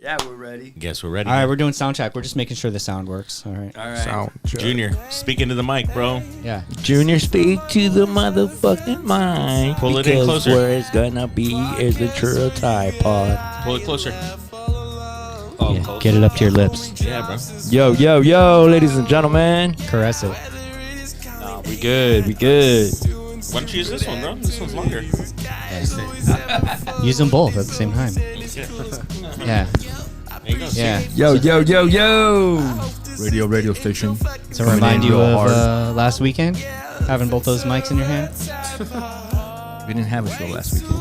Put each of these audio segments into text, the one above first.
Yeah, we're ready. Guess we're ready. All right, we're doing sound check. We're just making sure the sound works. All right. Sound check. Junior, speak into the mic, bro. Yeah. Junior, speak to the motherfucking mic. Pull it in closer. Where it's gonna be is Ventura Tide Pod. Pull it closer. Yeah, get it up to your lips. Yeah, bro. Yo, yo, yo, ladies and gentlemen. Caress it. Nah, we good. We good. Why don't you use this one, bro? This one's longer. Use them both at the same time. Yeah. There you go. Yeah. Yo, yo, yo, yo. Radio station. So remind you of last weekend? Having both those mics in your hand? We didn't have a show last weekend.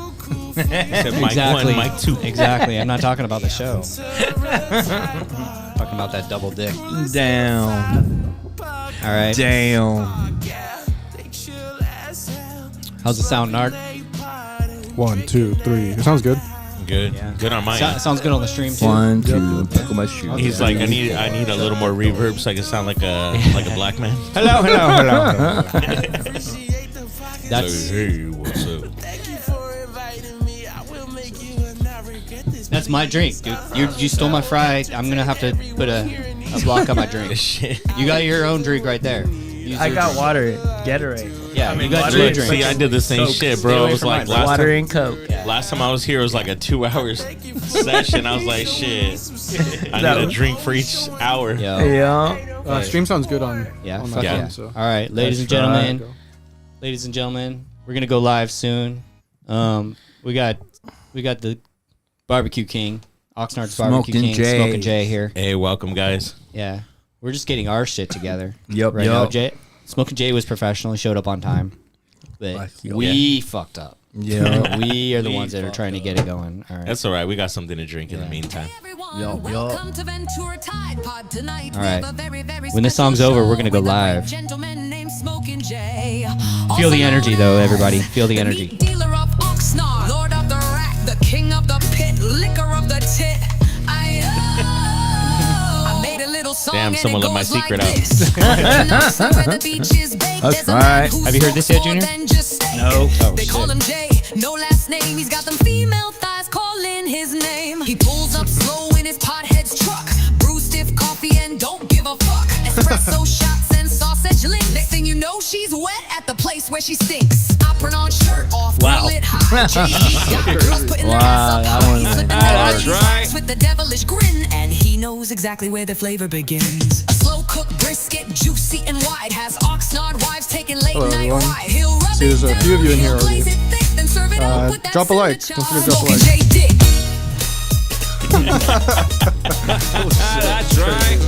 Said mic Exactly. 1, mic 2. Exactly. I'm not talking about the show. Talking about that double dick. Down. All right. Damn. How's the sound, Nard? 1, 2, 3. It sounds good. Good. Yeah. Good on my end. Sounds good on the stream too. 1, 2. Buckle my shoes. He's like, I need a little more reverb so I can sound like a black man. Hello. That's Hey, what's up? my drink, dude. You stole my fry. I'm gonna have to put a block on my drink. Shit. You got your own drink right there. Use I your got drink. water, Gatorade. Yeah, you got water two and drinks. See, I did the same shit, bro. It was like Water and Coke. last time I was here, it was like a 2 hours session. I was like, shit. I need a drink for each hour. Yo. Yeah. Stream sounds good on. Yeah, on fuck my yeah. phone, so. All right, ladies and gentlemen, we're gonna go live soon. We got the barbecue king, Oxnard's barbecue Smokin' king, Jay. Smokin' Jay here. Hey, welcome, guys. Yeah, we're just getting our shit together. Yep, right yep. now. Smokin' Jay was professional. He showed up on time, but we fucked up. Yeah. We are the ones that are trying to get it going. All right. That's all right. We got something to drink in the meantime. Welcome to Ventura Tide Pod tonight. All right. We have a very, very When this special song's over, show we're gonna go with a great live. gentleman named Smokin' Jay. Feel the Also energy, known though, as everybody. Feel the energy. meat dealer of Oxnard, lord of the rack, the king of the pit, liquor of the tit. I made a little song. Damn, and someone it let my goes secret like out. this. Where the beach is baked, That's there's a man right. who's Have you heard so this yet, more Junior? than just steak. No. Oh, They call shit. him Jay, no last name. He's got them female thighs calling his name. He pulls up slow in his pothead's truck, brew stiff coffee and don't give a fuck. Espresso shots and sausage links. Next thing you know, she's wet at the place where she stinks. Opera on shirt off, Wow. lit high. JD got girls putting their Wow, ass that up high, one went flipping hard. their bodies with the devilish grin, and he knows exactly where the flavor begins. A slow cooked brisket, juicy and wide, has Oxnard wives taking late Hello, night everyone. ride. He'll rub See, there's it a down, few of you in here he'll already. glaze it thick, then serve it up with that Drop a like. sandwich Don't forget to on. drop a like. Smokin' Jay dick. That's right.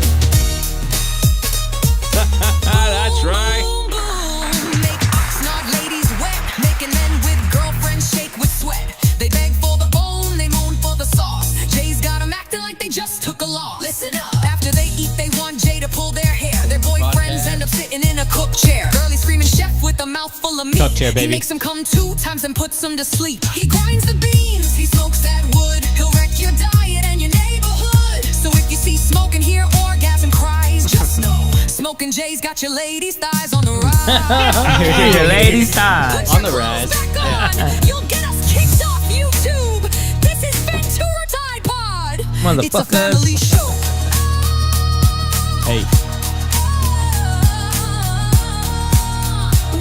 That's right. Boom, boom. Make Oxnard ladies wet, making men with girlfriends shake with sweat. They beg for the bone, they moan for the sauce. Jay's got them acting like they just took a loss. Listen up. After they eat, they want Jay to pull their hair. Their boyfriends end up sitting in a cook chair. Girlie screaming chef with a mouthful of meat. Cook chair, baby. He makes them come 2 times and puts them to sleep. He grinds the beans, he smokes that wood. He'll wreck your diet and your neighborhood. So if you see smoking here, orgasm cries, just know Smokin' Jay's got your ladies' thighs on the rise. Your ladies' tie. Put On your the clothes rise. back on. You'll get us kicked off YouTube. This is Ventura Tide Pod. It's a Motherfuckers. family show. Hey.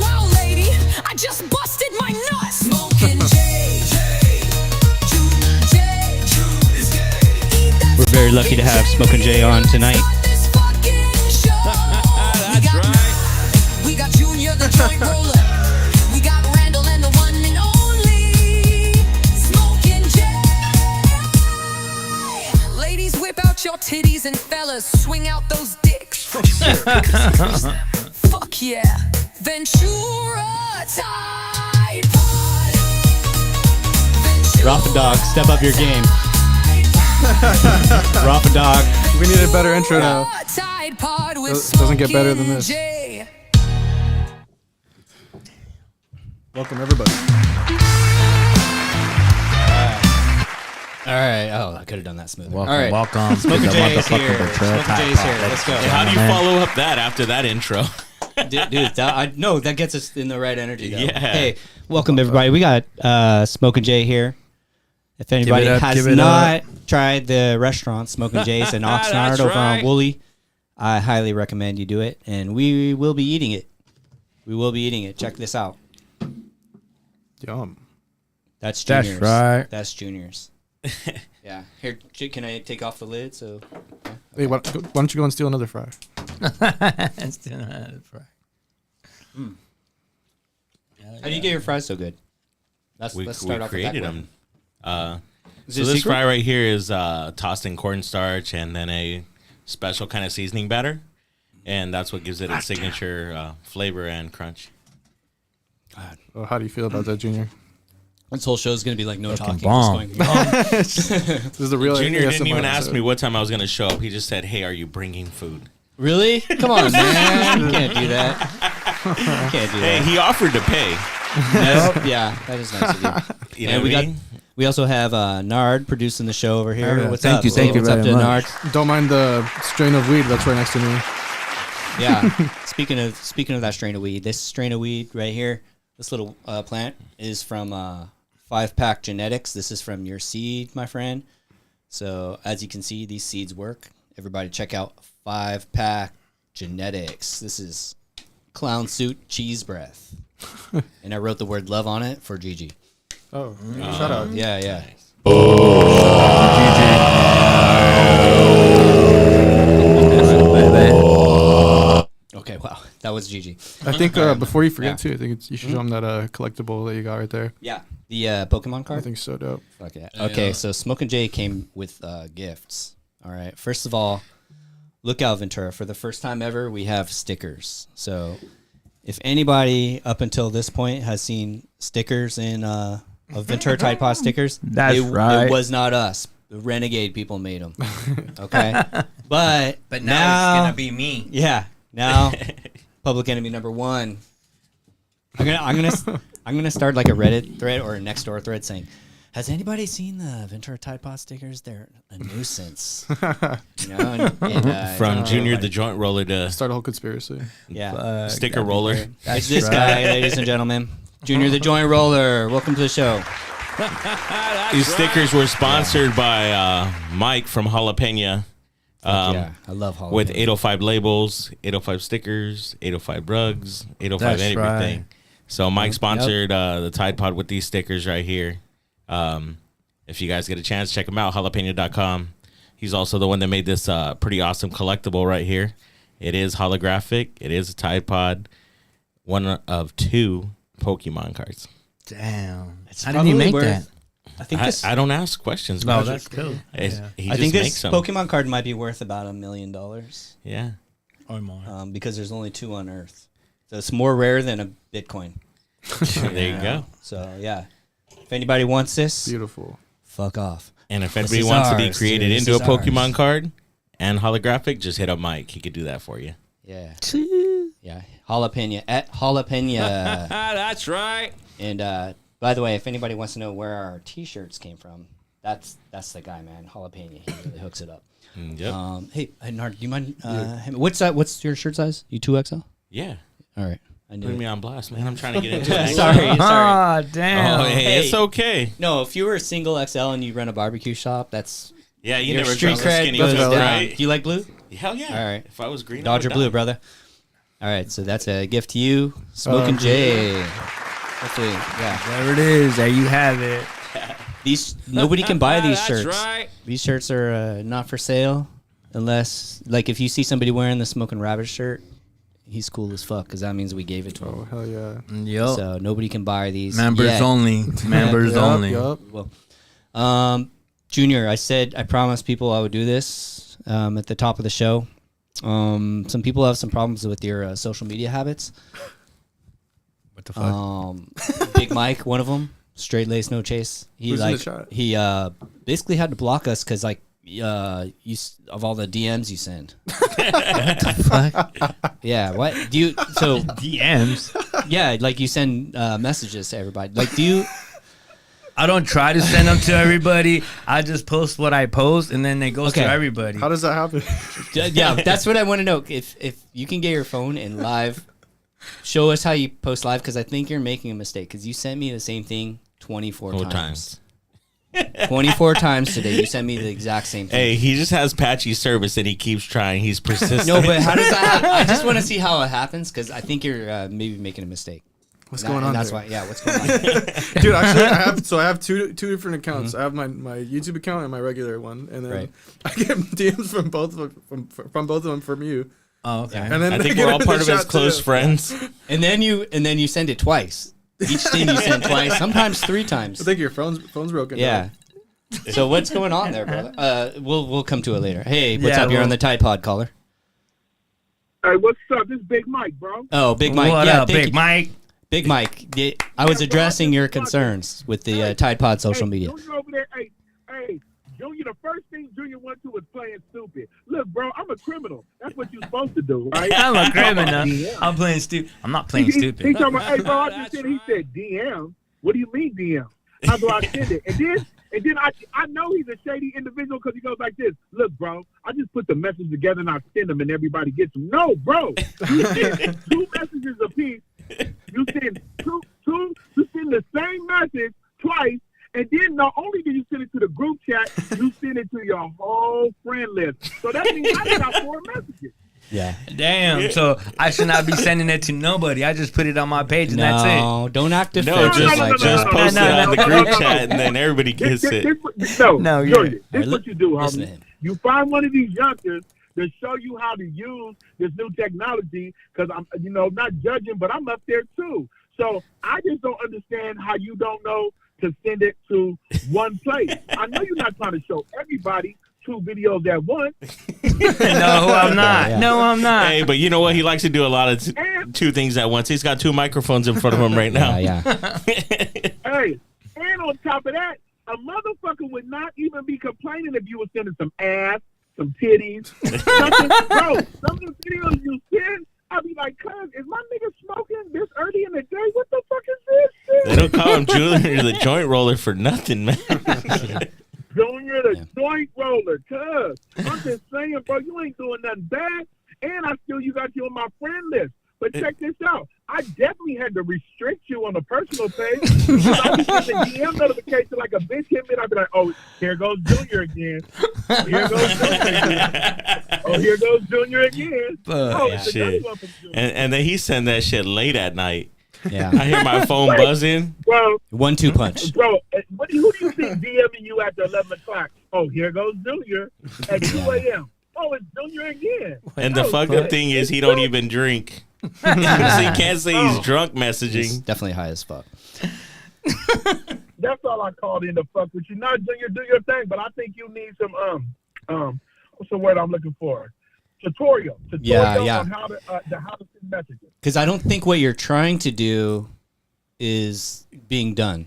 Wow, lady, I just busted my nuts. Smokin' Jay. We're very lucky to have Smokin' Jay on tonight. That's right. We got Junior, the joint roller. We got Randal and the one and only Smokin' Jay. Ladies, whip out your titties and fellas, swing out those dicks. For sure. Fuck yeah. Ventura Tide Pod. Rafa Dog, step up your game. Rafa Dog. We need a better intro now. Tide Pod with Doesn't get better than Smokin' this. Jay. Welcome, everybody. All right. Oh, I could have done that smooth. Welcome, All right. welcome. Smokin' to the Jay is motherfucking here. Ventura Smokin' Tide Jay is Pod. here. Let's go. How do you Man. follow up that after that intro? Dude, that gets us in the right energy, though. Yeah. Hey, welcome, everybody. We got Smokin' Jay here. If anybody it up, has give it not tried the restaurant Smokin' Jay's in Oxnard over on Woolley, I highly recommend you do it. And we will be eating it. We will be eating it. Check this out. Yum. That's That's Junior's. right. That's Junior's. Yeah. Here, can I take off the lid? So. Hey, why don't you go and steal another fry? Still not had it fry. How do you get your fries so good? Let's We start off with that created one. them. Is So it a this secret? fry right here is tossed in cornstarch and then a special kind of seasoning batter, and that's what gives it its signature flavor and crunch. Oh, how do you feel about that, Junior? This whole show is going to be like no talking. bomb. Just going, This is the real Junior didn't ASMR even ask episode. me what time I was going to show up. He just said, "Hey, are you bringing food?" really? Come on, man. You can't do that. You can't do Hey, that. he offered to pay. Yeah, that is nice of you. You know And we what I got mean? we also have Nard producing the show over here. Oh, yeah. What's Thank up? you, thank you What's up very to much. Nard? Don't mind the strain of weed that's right next to me. Yeah. Speaking of that strain of weed, this strain of weed right here, this little plant is from 5-Pack Genetics. This is from your seed, my friend. So as you can see, these seeds work. Everybody check out 5-Pack Genetics. This is clown suit cheese breath. And I wrote the word love on it for Gigi. Oh, shout out. Yeah, yeah. Okay, wow. That was Gigi. I think before you forget Yeah. too, I think you should show them that collectible that you got right there. Yeah. The Pokemon I card? think so dope. Fuck yeah. Okay, so Smokin' Jay came with gifts. All right. First of all, look out, Ventura. For the first time ever, we have stickers. So if anybody up until this point has seen stickers in of Ventura Tide Pod stickers, That's it right. was not us. The Renegade people made them. Okay. But But now it's gonna be me. yeah. Now, public enemy number one. I'm gonna start like a Reddit thread or a Nextdoor thread saying, "Has anybody seen the Ventura Tide Pod stickers? They're a nuisance." You know, From Junior the joint roller to Start a whole conspiracy. yeah, sticker roller. it's this guy, ladies and gentlemen, Junior the joint roller. Welcome to the show. These stickers were sponsored by Mike from Jalapeno. Yeah, I love Hall. With 805 labels, 805 stickers, 805 rugs, 805 That's everything. right. So Mike sponsored the Tide Pod with these stickers right here. If you guys get a chance, check him out, jalapeno.com. He's also the one that made this pretty awesome collectible right here. It is holographic. It is a Tide Pod. One of 2 Pokemon cards. Damn. It's How did you probably make worth- that? I think this. I don't ask questions. No, man. that's cool. He I just think makes this them. Pokemon card might be worth about $1 million. Yeah. Or more. Because there's only 2 on Earth. So it's more rare than a Bitcoin. There you go. So yeah, if anybody wants this, Beautiful. fuck off. And if This anybody is wants to be ours, created dude. into This a is Pokemon ours. card and holographic, just hit up Mike. He could do that for you. Yeah, yeah. Jalapeno at jalapeno. That's right. And by the way, if anybody wants to know where our T-shirts came from, that's the guy, man. Jalapeno. He really hooks it up. Yep. Hey, Nard, do you mind? What's your shirt size? You 2XL? Yeah. All right, I knew. Put it. me on blast, man. I'm trying to get into it. sorry. Ah, damn. Oh, hey, Hey. it's okay. No, if you were a single XL and you run a barbecue shop, that's Yeah, you your never street trust a cred skinny goes fella, down. right? Do you like blue? Hell yeah. All right. If I was green, I Dodger would blue, die. brother. All right, so that's a gift to you, Smokin' Jay. Hopefully, yeah. There it is. There you have it. These nobody can buy these That's shirts. right. These shirts are not for sale unless, like, if you see somebody wearing the Smokin' Rabbit shirt, he's cool as fuck because that means we gave it to him. Oh hell yeah. Yup. So nobody can buy these. Members yet. only. Members Yup, only. yup. Well, Junior, I promised people I would do this at the top of the show. Some people have some problems with your social media habits. What the fuck? Big Mike, one of them, straight lace, no chase. He Who's in the like chat? he basically had to block us because like of all the DMs you send. Yeah, what do you? So DMs. yeah, like you send messages to everybody. Like, do you? I don't try to send them to everybody. I just post what I post, and then it goes Okay. to everybody. How does that happen? Yeah, that's what I want to know. If you can get your phone and live, show us how you post live because I think you're making a mistake because you sent me the same thing 24 Four times. 24 times today. You sent me the exact same thing. Hey, he just has patchy service and he keeps trying. He's persistent. No, but how does that happen? I just want to see how it happens because I think you're maybe making a mistake. What's going on? That's there? why. Yeah, what's going on? Dude, actually, I have two different accounts. I have my YouTube account and my regular one, and then Right. I get DMs from both of them, from both of them from you. Oh, okay. And then I they think get we're all in the part of his chat close too. friends. And then you send it twice. Each thing you send twice, sometimes 3 times. I think your phone's broken. Yeah. So what's going on there, brother? We'll come to it later. Hey, what's Yeah, up? You're well- on the Tide Pod, caller. Hey, what's up? This is Big Mike, bro. Oh, Big Mike. What yeah, up, thank Big you. Mike? Big Mike. I was addressing your concerns with the Tide Pod social Hey, media. Junior over there, hey, Junior, the first thing Junior went to was playing stupid. Look, bro, I'm a criminal. That's what you're supposed to do, right? I'm a criminal. DM. I'm playing stupid. I'm not playing He stupid. told me, hey, bro, I just said, he said, DM? What do you mean, DM? How do I send it? And then I know he's a shady individual because he goes like this. Look, bro, I just put the message together and I send them and everybody gets them. No, bro. You send 2 messages apiece. You send two, you send the same message twice. And then not only do you send it to the group chat, you send it to your whole friend list. So that means I got 4 messages. Yeah. Damn. So I should not be sending it to nobody. I just put it on my page and that's it. No, don't act No, defensive just like just that. post it No, on the no, group no, no, chat no. and then everybody gets it. No, Junior, you're- this All is right, what you do, listen to homie. him. You find one of these youngsters to show you how to use this new technology because I'm, not judging, but I'm up there too. So I just don't understand how you don't know to send it to one place. I know you're not trying to show everybody 2 videos at once. No, I'm not. Yeah. No, I'm not. Hey, but you know what? He likes to do a lot of 2 things at once. He's got 2 microphones in front of him right now. Yeah. Hey, and on top of that, a motherfucker would not even be complaining if you were sending some ass, some titties, something. Bro, some of the videos you send, I'd be like, cuz, is my nigga smoking this early in the day? What the fuck is this They shit? don't call him Junior the joint roller for nothing, man. Junior the joint roller, cuz. I'm just saying, bro, you ain't doing nothing bad. And you got you on my friend list. But check this out. I definitely had to restrict you on the personal page. Because I was getting a DM notification like a bitch hit me, and I'd be like, oh, here goes Junior again. Here goes Junior again. Oh, here goes Junior again. Oh, it's shit. another one from Junior. And then he send that shit late at night. I Yeah. hear my phone buzzing. Bro, 1-2 punch. who do you think DMing you after 11 o'clock? Oh, here goes Junior at 2 a.m. Oh, it's Junior again. And the Oh, fucked shit. up thing is he don't even drink. So he can't say he's drunk He's messaging. definitely high as fuck. That's all I called in to fuck with you. Not Junior, do your thing, but I think you need some what's the word I'm looking for? Tutorial Yeah. on how to send messages. Because I don't think what you're trying to do is being done.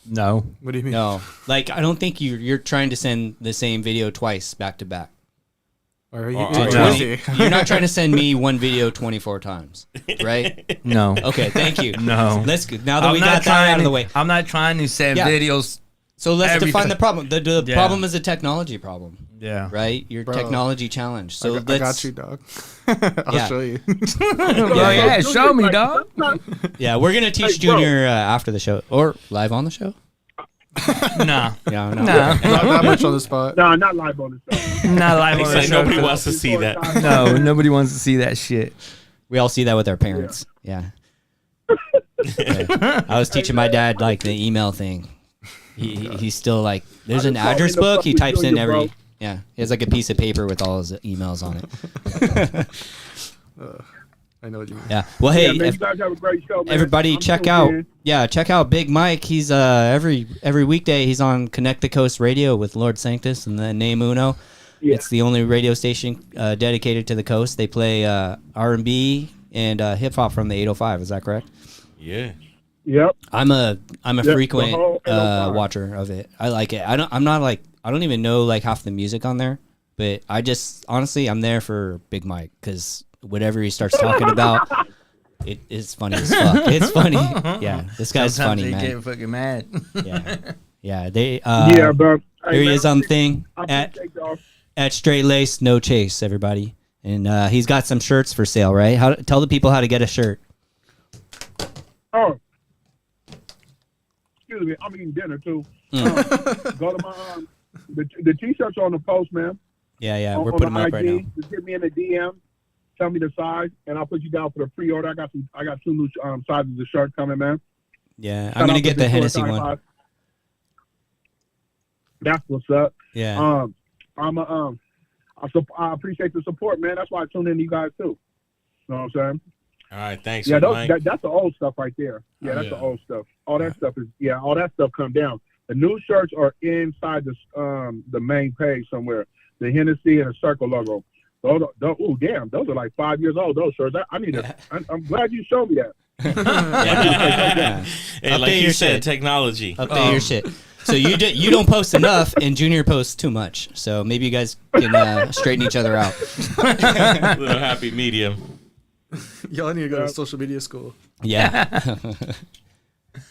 No. What do you mean? No, like I don't think you're trying to send the same video twice back to back. Or are you Oh, you're no. twisty? You're not trying to send me one video 24 times, right? No. Okay, thank you. No. Let's go. Now that we got that out of the way, I'm not trying to send Yeah. videos. so let's every define time. the problem. The Yeah. problem is a technology problem, Yeah. right? Your Bro. technology challenge. So I let's, got you, dog. I'll Yeah. show you. Oh, yeah. Show me, dog. Yeah, we're gonna teach Hey, bro. Junior after the show or live on the show. Nah. Yeah, no. Nah. Not that much on the spot. No, not live on the show. Not live He's on the like, show. nobody wants to see that. No, nobody wants to see that shit. We all see that with our parents. Yeah. Yeah. I was teaching my dad like the email thing. He's still like, there's an just call address me the book. He fucking types in Junior, every. bro. Yeah, he has like a piece of paper with all his emails on it. I know what you mean. Yeah. Well, hey, Yeah, man, you guys have a great show, man. everybody, I'm check tuned out. in. Yeah, check out Big Mike. He's every weekday he's on Connect the Coast Radio with Lord Sanctus and the Name Uno. Yeah. It's the only radio station dedicated to the coast. They play R&B and hip hop from the 805. Is that correct? Yeah. Yep. I'm a the frequent whole 805. watcher of it. I like it. I'm not like I don't even know like half the music on there, but I just honestly I'm there for Big Mike because whatever he starts talking about, it is funny as fuck. It's funny. Yeah, this guy's Sometimes funny, they man. get fucking mad. Yeah, yeah. They Yeah, bro. Hey, here he man, is on the thing I at appreciate y'all. Straight Lace No Chase, everybody, and he's got some shirts for sale. Right? Tell the people how to get a shirt. Oh. Excuse excuse me, I'm eating dinner too. Go to my the t-shirts on the post, man. Yeah, on, we're on putting the them up right IG. now. Just hit me in the DM. Tell me the size, and I'll put you down for the pre-order. I got 2 new sizes of shirts coming, man. Yeah, Shout I'm gonna out get to the Ventura Hennessy Tide one. Pod. That's what's up. Yeah. I appreciate the support, man. That's why I tune in to you guys too. You know what I'm saying? All right, thanks. Yeah, Mike. that's the old stuff right there. Yeah, that's the old stuff. All that stuff come down. The new shirts are inside the main page somewhere. The Hennessy and the Circle logo. Those are like 5 years old. Those shirts. I need to. I'm glad you showed me that. Yeah. Hey, like Update you your said, shit. Technology. Update your shit. So you don't post enough, and Junior posts too much. So maybe you guys can straighten each other out. Little happy medium. Y'all need to go to social media school. Yeah.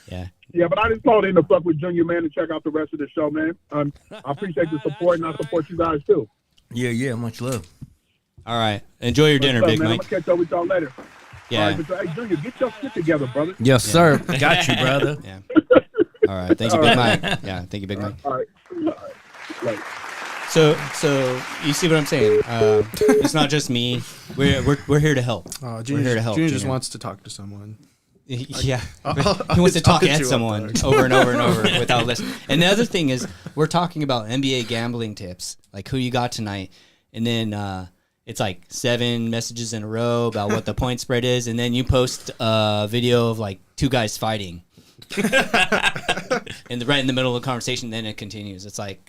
Yeah. Yeah, but I just called in to fuck with Junior, man, and check out the rest of the show, man. I appreciate the support, and I support you guys too. Yeah, much love. All right. Enjoy your dinner, What's up, Big man? Mike. I'm gonna catch up with y'all later. Yeah. All right, but, hey, Junior, get your shit together, brother. Yes, sir. Got you, brother. Yeah. All right. Thank you, Big Mike. Yeah. Thank you, Big Mike. All right. Like, So you see what I'm saying? It's not just me. We're here to help. Oh, We're here to help. Junior just Junior. wants to talk to someone. Yeah, I'll he wants to talk hit at you up, someone dog. over and over and over without listening. And the other thing is, we're talking about NBA gambling tips, like who you got tonight, and then it's like 7 messages in a row about what the point spread is, and then you post a video of like 2 guys fighting, and right in the middle of the conversation, then it continues. It's like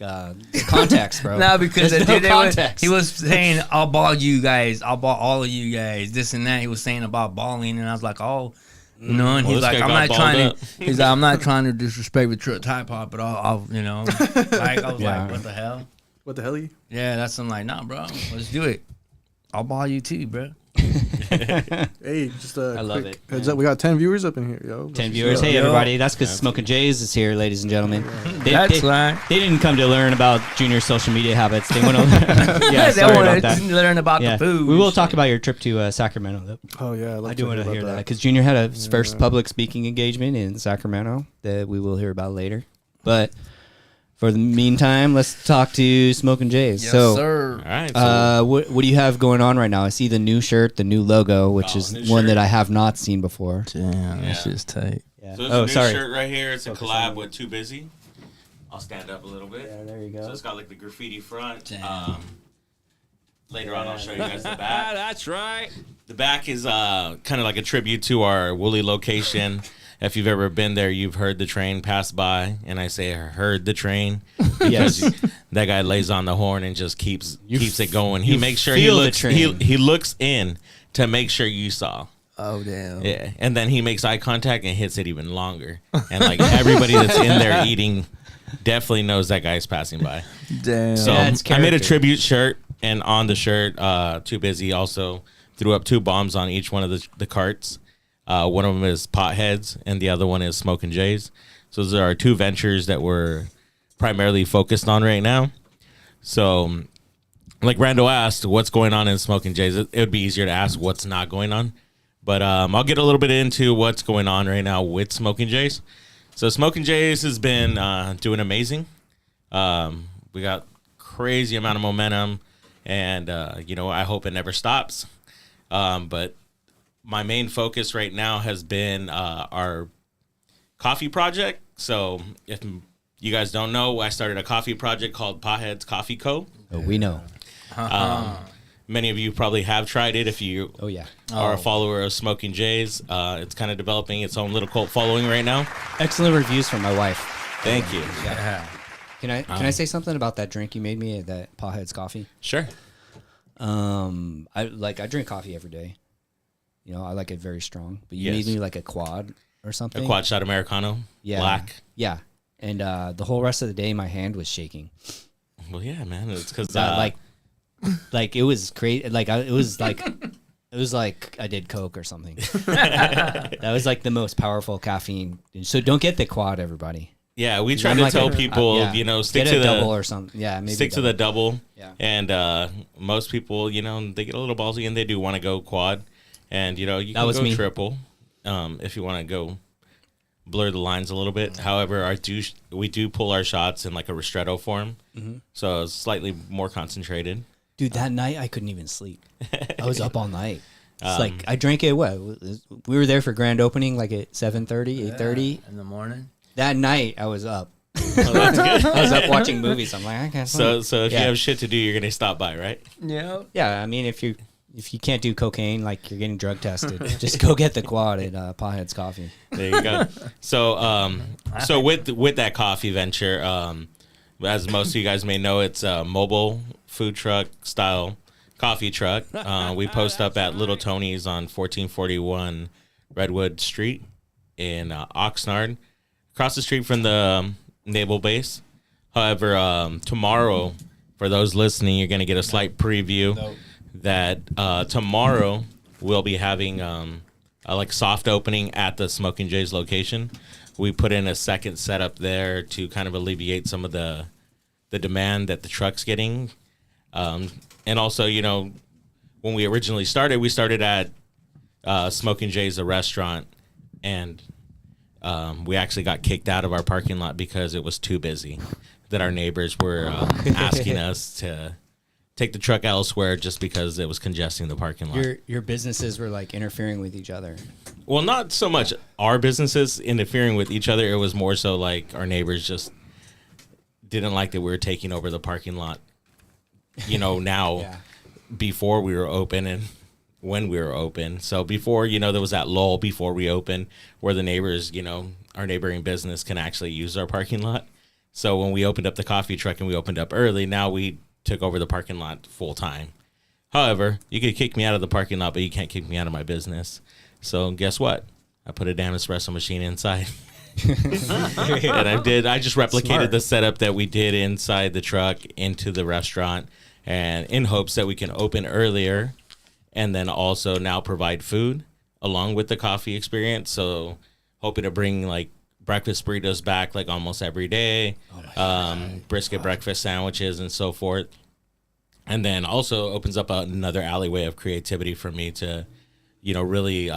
context, bro. No, because There's the no dude, context. he was saying, I'll ball you guys. I'll ball all of you guys. This and that. He was saying about balling, and I was like, oh. You know, and Well, he's this like, guy I'm got not trying balled to. He's like, I'm not trying to disrespect Ventura Tide Pod, but I'll, you know, like I was Yeah. like, what the hell? What the hell? You? Yeah, that's I'm like, nah, bro, let's do it. I'll ball you too, bro. Hey, just I love quick it, heads man. up. We got 10 viewers up in here, yo. 10 viewers. Yeah. Hey, Yo. everybody. That's because Smokin' Jays is here, ladies and gentlemen. That's right. They didn't come to learn about Junior's social media habits. They went over. Yeah, sorry they want about to that. learn about Yeah, the food. we will talk about your trip to Sacramento, though. Oh yeah, I do want to hear that because Junior had his first public speaking engagement in Sacramento that we will hear about later. But for the meantime, let's talk to Smokin' Jays. Yes, so, sir. All right. So what do you have going on right now? I see the new shirt, the new logo, which Oh, is new one shirt. that I have not seen before. Damn, Yeah. this shit's tight. Yeah. So it's Oh, a new sorry. shirt right here. It's a Focus collab on with Too Busy. I'll stand up a little bit. Yeah, there you So go. it's got like the graffiti front. Damn. Later on, I'll show you guys the Ah, back. that's right. The back is kind of like a tribute to our Woolley location. If you've ever been there, you've heard the train pass by, and I say heard the train because that guy lays on the horn and just keeps it going. He makes sure he feel the looks train. he looks in to make sure you saw. Oh damn. Yeah, and then he makes eye contact and hits it even longer. And like everybody that's in there eating definitely knows that guy's passing by. Damn. So Yeah, it's I made a character. tribute shirt, and on the shirt, Too Busy also threw up 2 bombs on each one of the carts. One of them is Potheads, and the other one is Smokin' Jays. So those are our 2 ventures that we're primarily focused on right now. So, like Randall asked, what's going on in Smokin' Jays? It would be easier to ask what's not going on. But I'll get a little bit into what's going on right now with Smokin' Jays. So Smokin' Jays has been doing amazing. We got crazy amount of momentum, and I hope it never stops. But my main focus right now has been our coffee project. So if you guys don't know, I started a coffee project called Potheads Coffee Co. Oh, we know. Many of you probably have tried it if you Oh, yeah. are a follower of Smokin' Jays. It's kind of developing its own little cult following right now. Excellent reviews from my wife. Thank you. Can I say something about that drink you made me, that Potheads coffee? Sure. I drink coffee every day. You know, I like it very strong. But you Yes. made me like a quad or something. A quad shot Americano. Yeah. Black. Yeah. And the whole rest of the day, my hand was shaking. Well, yeah, man. It's because Like it was crazy. Like it was like I did coke or something. That was like the most powerful caffeine. So don't get the quad, everybody. yeah, we try I'm to like tell a- people, yeah. stick Get to a the double or something. Yeah, maybe stick to the double. Yeah. And most people, they get a little ballsy and they do want to go quad, and you That can was go me. triple, if you want to go blur the lines a little bit. However, we do pull our shots in like a ristretto form, so it's slightly more concentrated. Dude, that night I couldn't even sleep. I was up all night. It's like I drank it. What we were there for grand opening, like at 7:30, 8:30 in the morning. That night I was up. Oh, that's good. I was up watching movies. I'm like, I can't sleep. So if you have shit to do, you're gonna stop by, right? Yeah. Yeah, I mean, if you can't do cocaine, like you're getting drug tested, just go get the quad at Pothead's Coffee. There you go. So so with that coffee venture, as most of you guys may know, it's a mobile food truck style coffee truck. We post up at Little Tony's on 1441 Redwood Street in Oxnard, across the street from the naval base. However, tomorrow, for those listening, you're going to get a slight preview that tomorrow we'll be having a like soft opening at the Smokin' Jay's location. We put in a second setup there to kind of alleviate some of the demand that the truck's getting. And also, you know, when we originally started, we started at Smokin' Jay's, a restaurant, and we actually got kicked out of our parking lot because it was too busy, that our neighbors were asking us to take the truck elsewhere just because it was congesting the parking lot. Your businesses were like interfering with each other. Well, not so much our businesses interfering with each other. It was more so like our neighbors just didn't like that we were taking over the parking lot, you know, now Yeah. before we were open and when we were open. So before, you know, there was that lull before we opened where the neighbors, you know, our neighboring business can actually use our parking lot. So when we opened up the coffee truck and we opened up early, now we took over the parking lot full time. However, you could kick me out of the parking lot, but you can't kick me out of my business. So guess what? I put a damn espresso machine inside. And I just replicated Smart. the setup that we did inside the truck into the restaurant, and in hopes that we can open earlier and then also now provide food along with the coffee experience. So hoping to bring like breakfast burritos back like almost every day, brisket breakfast sandwiches and so forth. And then also opens up another alleyway of creativity for me to, you know, really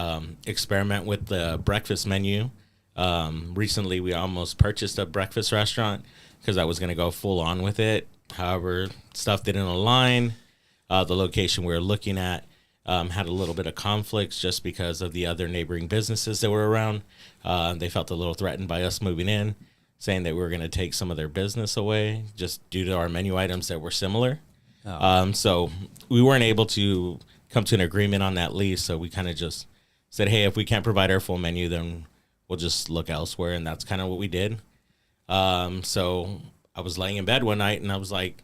experiment with the breakfast menu. Recently, we almost purchased a breakfast restaurant because I was going to go full on with it. However, stuff didn't align. The location we were looking at had a little bit of conflicts just because of the other neighboring businesses that were around. They felt a little threatened by us moving in, saying that we were going to take some of their business away just due to our menu items that were similar. So we weren't able to come to an agreement on that lease. So we kind of just said, hey, if we can't provide our full menu, then we'll just look elsewhere. And that's kind of what we did. So I was laying in bed one night and I was like,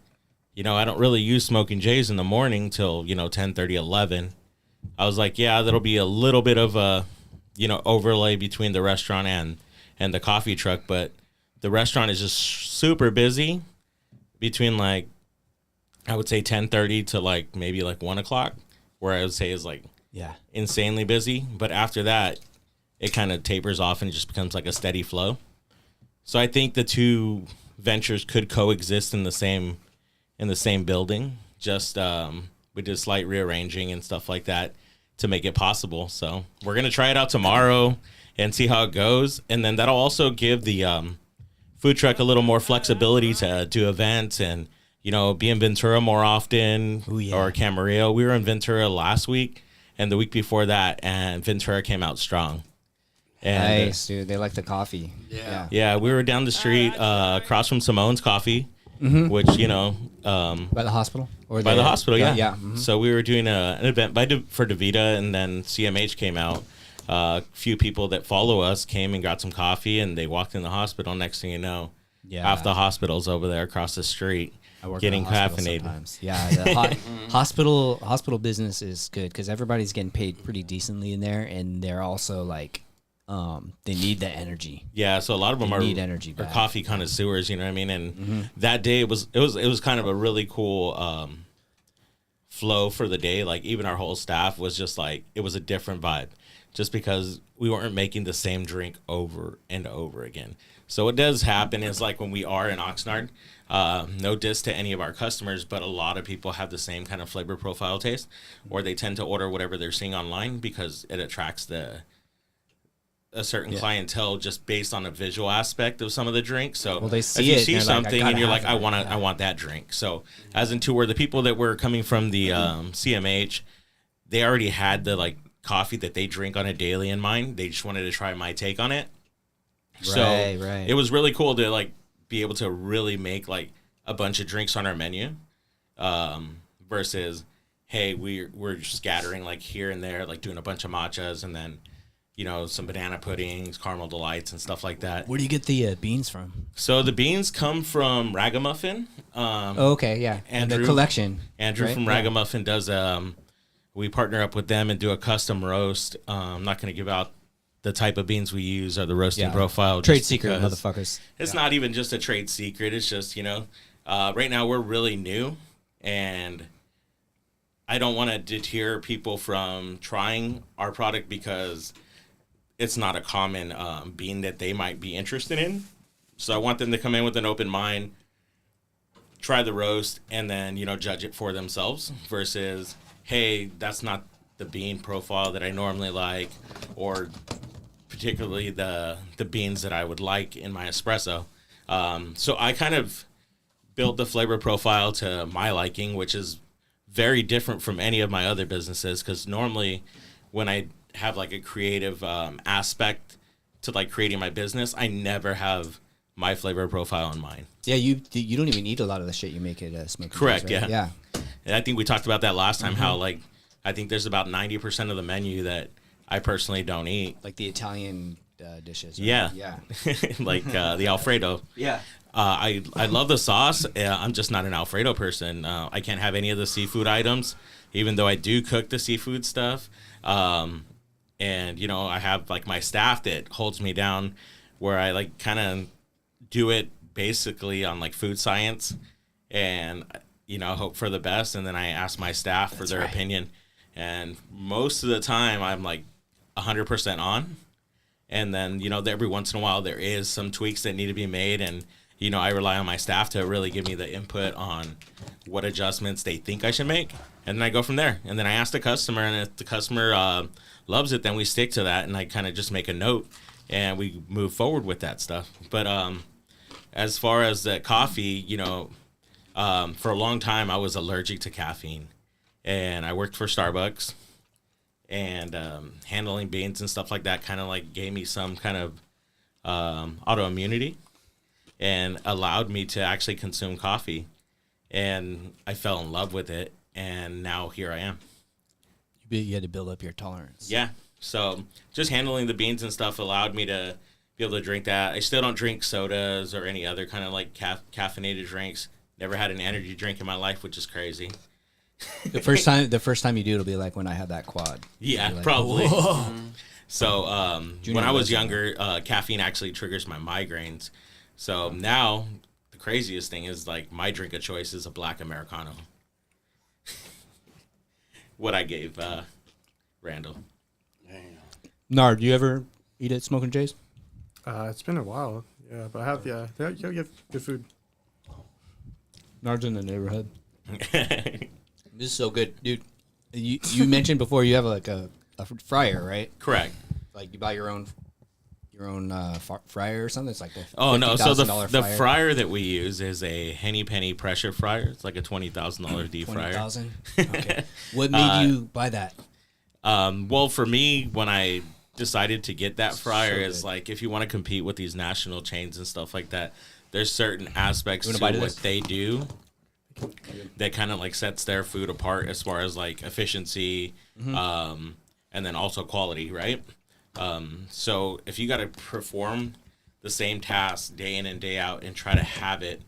you know, I don't really use Smokin' Jay's in the morning till, you know, 10:30, 11. I was like, yeah, that'll be a little bit of a, you know, overlay between the restaurant and the coffee truck. But the restaurant is just super busy between like, I would say 10:30 to like maybe like 1 o'clock, where I would say is like insanely busy. But after that, it kind of tapers off and just becomes like a steady flow. So I think the two ventures could coexist in the same building, just we did slight rearranging and stuff like that to make it possible. So we're going to try it out tomorrow and see how it goes. And then that'll also give the food truck a little more flexibility to do events and, you know, be in Ventura more often. Or Camarillo. We were in Ventura last week and the week before that, and Ventura came out strong. And, Nice, dude. They like the coffee. yeah, we were down the street across from Simone's Coffee, which, you know, By the hospital? Or by the hospital, yeah. Yeah. So we were doing an event for DeVita, and then CMH came out. A few people that follow us came and got some coffee, and they walked in the hospital. Next thing you know, half the hospital's over there across the street I work getting in a hospital caffeinated. sometimes. Yeah, the hospital business is good because everybody's getting paid pretty decently in there, and they're also like, they need the energy. Yeah, so a lot of them need energy are back. coffee connoisseurs, you know what I mean? And that day it was kind of a really cool flow for the day. Like even our whole staff was just like, it was a different vibe, just because we weren't making the same drink over and over again. So what does happen is like when we are in Oxnard, no diss to any of our customers, but a lot of people have the same kind of flavor profile taste, or they tend to order whatever they're seeing online because it attracts the a certain clientele just based on a visual aspect of some of the drinks. So Well, they see if you it, see and they're like, something "I and you're gotta like, have that." I want that drink. So as into where the people that were coming from the CMH, they already had the like coffee that they drink on a daily in mind. They just wanted to try my take on it. So Right. it was really cool to like be able to really make like a bunch of drinks on our menu, versus, hey, we're scattering like here and there, like doing a bunch of matchas and then, some banana puddings, caramel delights, and stuff like that. Where do you get the beans from? So the beans come from Ragamuffin. Oh, okay, yeah. And the Andrew- collection. Andrew right? from Yeah. Ragamuffin does. We partner up with them and do a custom roast. I'm not going to give out the type of beans we use or the roasting profile. Trade just secret, because motherfuckers. It's not even just a trade secret. It's just, right now we're really new, and I don't want to deter people from trying our product because it's not a common bean that they might be interested in. So I want them to come in with an open mind, try the roast, and then, judge it for themselves versus, hey, that's not the bean profile that I normally like, or particularly the beans that I would like in my espresso. So I kind of built the flavor profile to my liking, which is very different from any of my other businesses, because normally when I have like a creative aspect to like creating my business, I never have my flavor profile in mind. Yeah, you don't even eat a lot of the shit you make at Smokin. Correct, right? yeah. And I think we talked about that last time, how Mm-hmm. like I think there's about 90% of the menu that I personally don't eat. Like the Italian dishes. Right? Yeah. Yeah. Like the Alfredo. Yeah. I love the sauce. I'm just not an Alfredo person. I can't have any of the seafood items, even though I do cook the seafood stuff. And, I have like my staff that holds me down where I like kind of do it basically on like food science and, hope for the best. And then I ask my staff for their opinion. And most of the time I'm like 100% on. And then, every once in a while there is some tweaks that need to be made. And, I rely on my staff to really give me the input on what adjustments they think I should make. And then I go from there. And then I ask the customer, and if the customer loves it, then we stick to that. And I kind of just make a note and we move forward with that stuff. But as far as the coffee, for a long time I was allergic to caffeine. And I worked for Starbucks. And handling beans and stuff like that kind of like gave me some kind of autoimmunity and allowed me to actually consume coffee. And I fell in love with it. And now here I am. You had to build up your tolerance. Yeah. So just handling the beans and stuff allowed me to be able to drink that. I still don't drink sodas or any other kind of like caffeinated drinks. Never had an energy drink in my life, which is crazy. The first time you do, it'll be like when I have that quad. Yeah, You're like, probably. "Whoa." So Junior when I was was younger, caffeine actually triggers my migraines. So now the craziest thing is like my drink of choice is a black Americano. What I gave Randall. Nard, do you ever eat at Smokin' Jay's? It's been a while. Yeah, but I have. Yeah, they have good food. Nard's in the neighborhood. This is so good, dude. You mentioned before you have like a fryer, right? Correct. Like you buy your own fryer or something. It's like the Oh no! So the $50,000 fryer that we use is a Henny Penny pressure fryer. It's like a $20,000 deep fryer. 20,000. Okay. What made you buy that? Well, for me, when I decided to get that fryer, So is good. like if you want to compete with these national chains and stuff like that, there's certain aspects You to wanna bite of what this? they do that kind of like sets their food apart as far as like efficiency, and then also quality, right? So if you got to perform the same task day in and day out and try to have it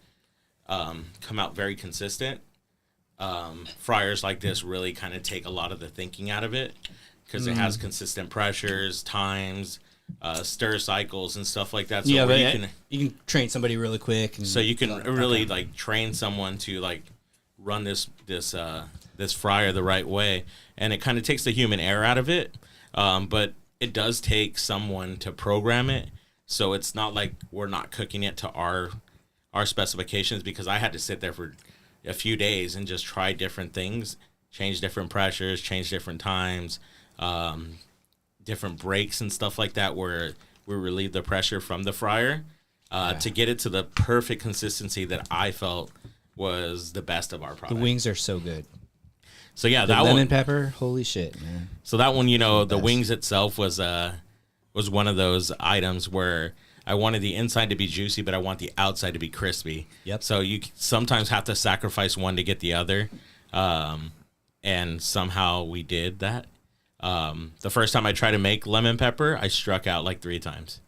come out very consistent, fryers like this really kind of take a lot of the thinking out of it because it has consistent pressures, times, stir cycles, and stuff like that. So Yeah, where but you can train somebody really quick. And so you can really like train someone to like run this fryer the right way, and it kind of takes the human error out of it. But it does take someone to program it, so it's not like we're not cooking it to our specifications, because I had to sit there for a few days and just try different things, change different pressures, change different times, different breaks and stuff like that where we relieve the pressure from the fryer to get it to the perfect consistency that I felt was the best of our The product. wings are so good. So yeah, The that lemon one. pepper, holy shit, man. So that one, you know, the best. wings itself was one of those items where I wanted the inside to be juicy, but I want the outside to be crispy. Yep. So you sometimes have to sacrifice one to get the other, and somehow we did that. The first time I tried to make lemon pepper, I struck out like 3 times.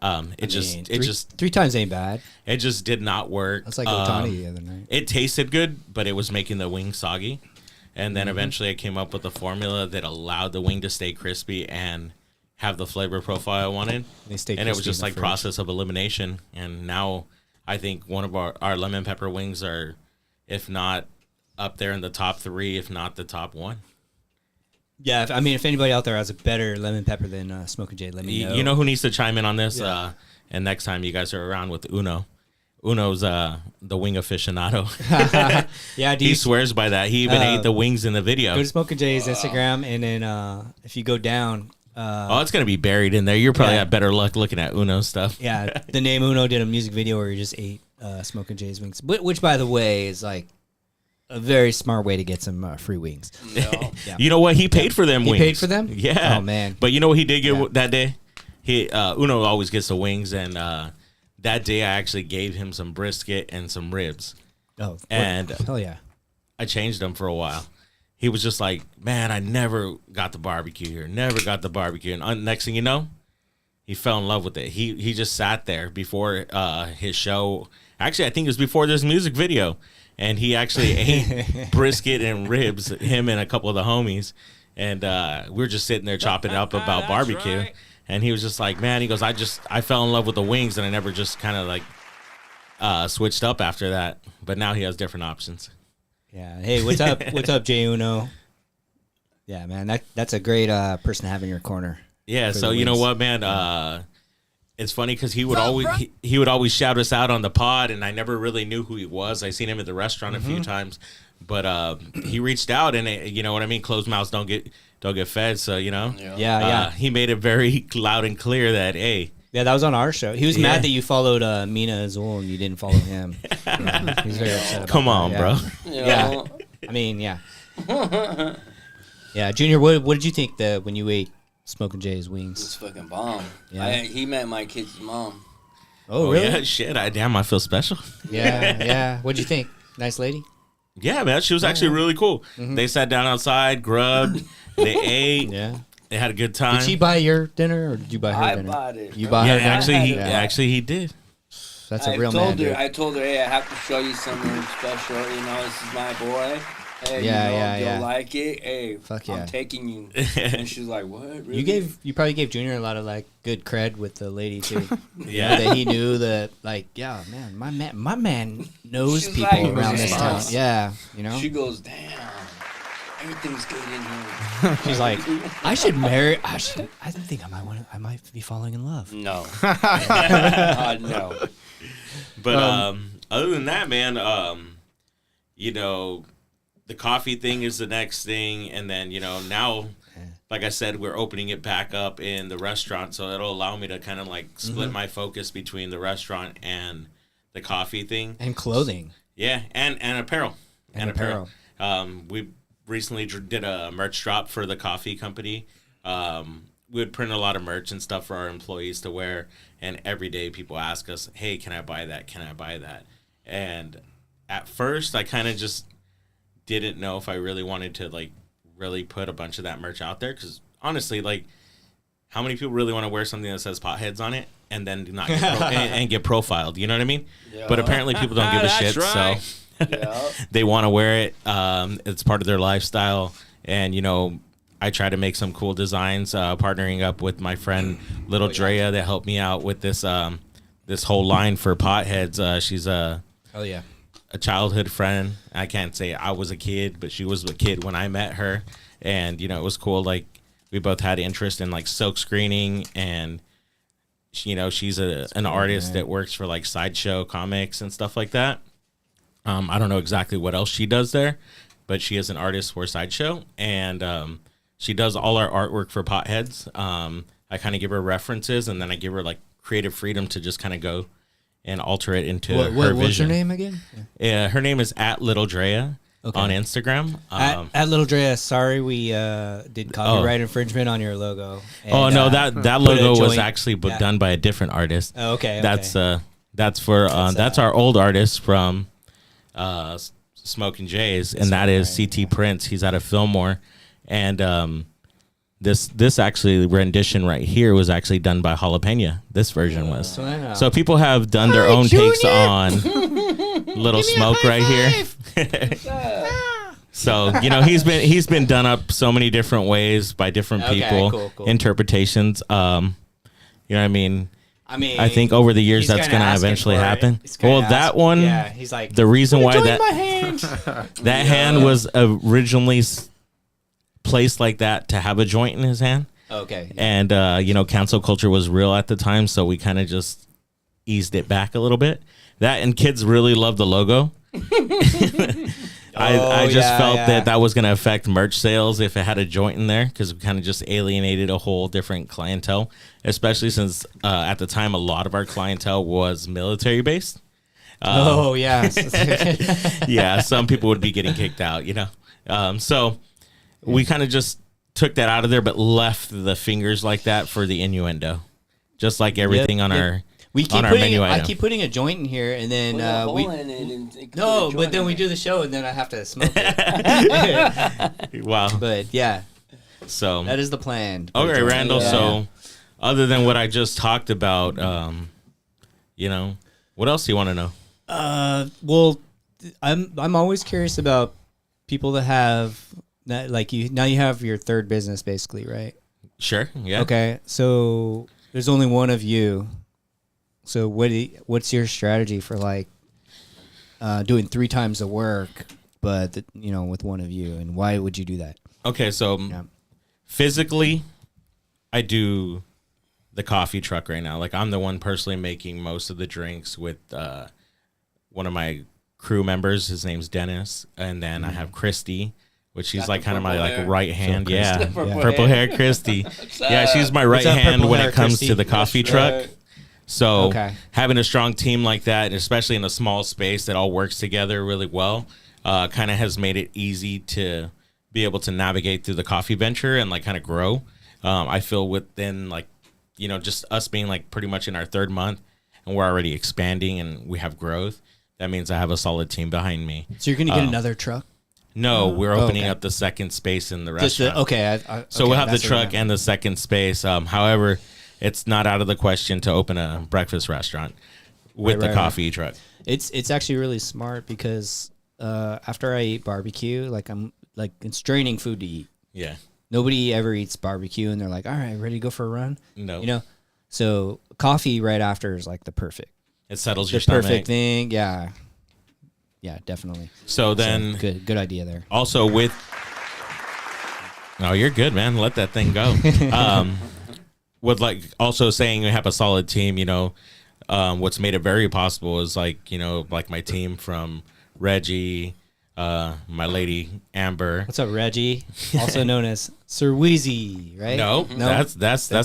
Three times ain't bad. It just did not work. That's like Otani the other night. It tasted good, but it was making the wing soggy. And Mm-hmm. then eventually I came up with a formula that allowed the wing to stay crispy and have the flavor profile I wanted. They stay And it was crispy in just the like fridge. process of elimination. And now I think one of our lemon pepper wings are, if not up there in the top 3, if not the top 1. Yeah, if anybody out there has a better lemon pepper than Smokin' Jay, let me know. You know who needs to chime in on this? And next time you guys are around with Uno. Uno's the wing aficionado. Yeah, He swears by that. He even ate the wings in the video. Go to Smokin' Jay's Instagram, and then if you go down, Oh, it's gonna be buried in there. You're probably Yeah. have better luck looking at Uno stuff. yeah, the name Uno did a music video where he just ate Smokin' Jay's wings, which, by the way, is like a very smart way to get some free wings. No. Yeah. You know what? He paid for them He wings. paid for them? Yeah. Oh, man. But you know what he did get Yeah. that day? He Uno always gets the wings, and that day I actually gave him some brisket and some ribs. Oh, And hell yeah. I changed them for a while. He was just like, man, I never got the barbecue here. Never got the barbecue. And next thing you know, he fell in love with it. He just sat there before his show. Actually, I think it was before this music video. And he actually ate brisket and ribs, him and a couple of the homies. And we were just sitting there chopping it up about barbecue. right. And he was just like, man, he goes, I fell in love with the wings, and I never just kind of like switched up after that. But now he has different options. Yeah. Hey, what's up? What's up, Jay Uno? Yeah, man, that's a great person to have in your corner. Yeah, for so the you know wings. what, man? It's funny because he would always shout us out on the pod, and I never really knew who he was. I seen him at the restaurant a few times, but he reached out, and you know what I mean. Closed mouths don't get fed, so you know. Yeah. He made it very loud and clear that hey, Yeah, that was on our show. He was Yeah. mad that you followed Mina Azul and you didn't follow him. Yeah, he's very upset about come that, on, yeah. bro. Yeah. I mean, yeah. Yeah, Junior, what did you think when you ate Smokin' Jay's It's wings? fucking bomb. Yeah. He met my kid's mom. Oh, really? Yeah, shit. I feel special. Yeah. What'd you think? Nice lady? Yeah, man, she was actually really cool. They sat down outside, grubbed, they ate, Yeah. they had a good time. Did she buy your dinner or did you buy her I dinner? bought it. You bro. bought yeah, her dinner? actually he did. That's a real man, I dude. told her, hey, I have to show you something special. You know, this is my boy. Hey, you'll like it. Hey, Fuck yeah. I'm taking you. And she's like, what? Really? You probably gave Junior a lot of like good cred with the lady too. Yeah. That he knew that like, yeah, man, my man knows She's people like, around this town. response. Yeah, you know. She goes, damn, everything's good in here. She's like, I should marry. I think I might be falling in love. No. No. But other than that, man, you know, the coffee thing is the next thing, and then you know now, like I said, we're opening it back up in the restaurant, so it'll allow me to kind of like split my focus between the restaurant and the coffee thing. And clothing. Yeah, and apparel. And apparel. We recently did a merch drop for the coffee company. We would print a lot of merch and stuff for our employees to wear, and every day people ask us, hey, can I buy that? Can I buy that? And at first, I kind of just didn't know if I really wanted to, like, really put a bunch of that merch out there, because honestly, like, how many people really want to wear something that says potheads on it and then not get and get profiled? You know what I mean? Yeah. But apparently people don't give a That's shit, right. so Yeah. they want to wear it. It's part of their lifestyle. And, you know, I try to make some cool designs, partnering up with my friend Little Drea that helped me out with this this whole line for potheads. She's Oh yeah. a childhood friend. I can't say I was a kid, but she was a kid when I met her. And, you know, it was cool. Like, we both had interest in, like, silk screening. And, you know, she's an artist that works for, like, Sideshow Comics and stuff like that. I don't know exactly what else she does there, but she is an artist for Sideshow. And She does all our artwork for Potheads. I kind of give her references, and then I give her like creative freedom to just kind of go and alter it into her vision. What's her name again? Yeah, her name is @LittleDrea on Instagram. At Little Drea, sorry we did copyright infringement on your logo. And, no, that logo was actually done by a different artist. Oh, okay. That's our old artist from Smokin Jays, and that is CT Prince. He's out of Fillmore, and this actually rendition right here was actually done by Jalapeno. This version was. So people have done their own takes on Little Smoke right here. So he's been done up so many different ways by different people, cool. interpretations. You know what I mean? I think over the years that's going to eventually happen. Well, that one, he's like, the reason why that that hand was originally placed like that to have a joint in his hand. Okay. And cancel culture was real at the time, so we kind of just eased it back a little bit. That and kids really love the logo. I just felt that was going to affect merch sales if it had a joint in there, because we kind of just alienated a whole different clientele, especially since at the time a lot of our clientele was military based. Yeah, some people would be getting kicked out, so we kind of just took that out of there, but left the fingers like that for the innuendo, just like everything on our menu item. I keep putting a joint in here, and then but then we do the show, and then I have to smoke it. Wow. But yeah, so that is the plan. Okay, Randall. Yeah. So other than what I just talked about, what else do you want to know? Well, I'm always curious about people that have like you. Now you have your third business, basically, right? Sure. Yeah. Okay. So there's only one of you. So what's your strategy for like doing 3 times the work, but with one of you, and why would you do that? Okay, so physically, I do the coffee truck right now. Like, I'm the one personally making most of the drinks with one of my crew members. His name's Dennis, and then I have Christy, which she's like kind of my like right hand. So purple hair Christy. Yeah, she's my right hand when it comes to the coffee truck. So having a strong team like that, and especially in a small space that all works together really well, kind of has made it easy to be able to navigate through the coffee venture and like kind of grow. I feel within like, just us being like pretty much in our 3rd month, and we're already expanding and we have growth. That means I have a solid team behind me. So you're going to get another truck? No, we're opening up the second space in the restaurant. So we'll have the truck and the second space. However, it's not out of the question to open a breakfast restaurant with the coffee truck. It's actually really smart because after I eat barbecue, like it's draining food to eat. Yeah. Nobody ever eats barbecue and they're like, all right, ready to go for a run? No. So coffee right after is like the perfect. It settles your stomach. Perfect thing. Yeah. Yeah, definitely. So then good idea there. Also with you're good, man. Let that thing go. With like also saying we have a solid team, what's made it very possible is like, like my team from Reggie, my lady Amber. What's up, Reggie? Also known as Sir Wheezy, right? No, that's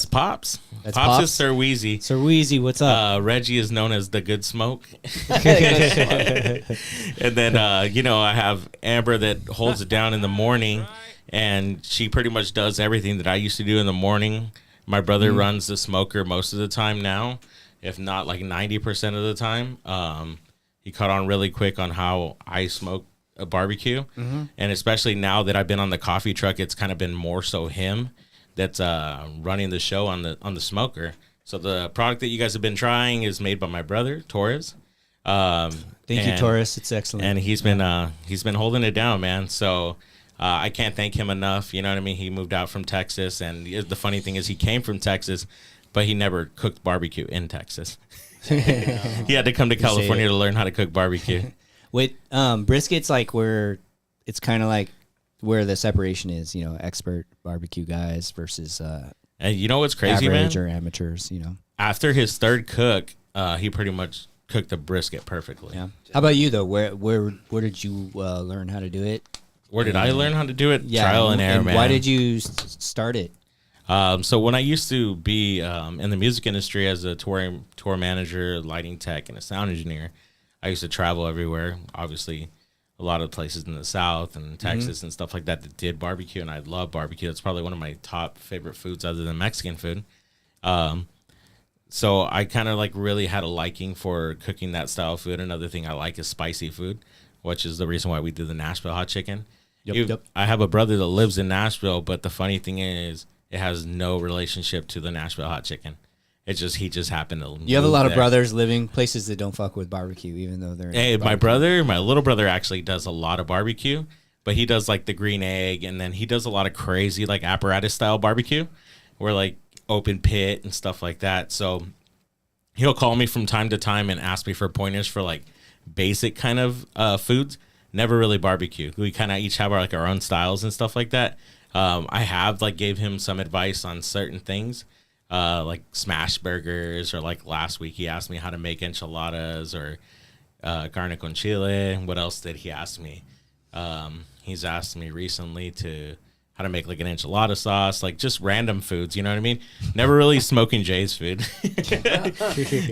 Pops. That's Pops is Sir Wheezy. Sir Wheezy, what's up? Reggie is known as the Good Smoke. And then I have Amber that holds it down in the morning, and she pretty much does everything that I used to do in the morning. My brother runs the smoker most of the time now, if not like 90% of the time. He caught on really quick on how I smoke a barbecue. And especially now that I've been on the coffee truck, it's kind of been more so him that's running the show on the smoker. So the product that you guys have been trying is made by my brother, Torres. Thank you, Torres. It's excellent. And he's been holding it down, man. So I can't thank him enough. You know what I mean? He moved out from Texas, and the funny thing is he came from Texas, but he never cooked barbecue in Texas. He had to come to California to learn how to cook barbecue. With brisket's like where it's kind of like where the separation is, expert barbecue guys versus and you know what's crazy, average man? Or amateurs, After his 3rd cook, he pretty much cooked the brisket perfectly. Yeah. How about you though? Where did you learn how to do it? Where did I learn how to do it? Yeah, Trial and error, man. Why did you start it? So when I used to be in the music industry as a tour manager, lighting tech, and a sound engineer, I used to travel everywhere. Obviously, a lot of places in the South and Texas and stuff like that did barbecue, and I love barbecue. It's probably one of my top favorite foods other than Mexican food. So I kind of like really had a liking for cooking that style of food. Another thing I like is spicy food, which is the reason why we do the Nashville hot chicken. Yep. I have a brother that lives in Nashville, but the funny thing is it has no relationship to the Nashville hot chicken. He just happened to. You have a lot of there. brothers living places that don't fuck with barbecue, even though they're. Hey, my little brother actually does a lot of barbecue, but he does like the green egg, and then he does a lot of crazy like apparatus style barbecue, where like open pit and stuff like that. So he'll call me from time to time and ask me for pointers for like basic kind of foods. Never really barbecue. We kind of each have our own styles and stuff like that. I have like gave him some advice on certain things, like smash burgers, or like last week he asked me how to make enchiladas or carne con chile. What else did he ask me? He's asked me recently how to make like an enchilada sauce, like just random foods, you know what I mean? Never really Smokin Jay's food.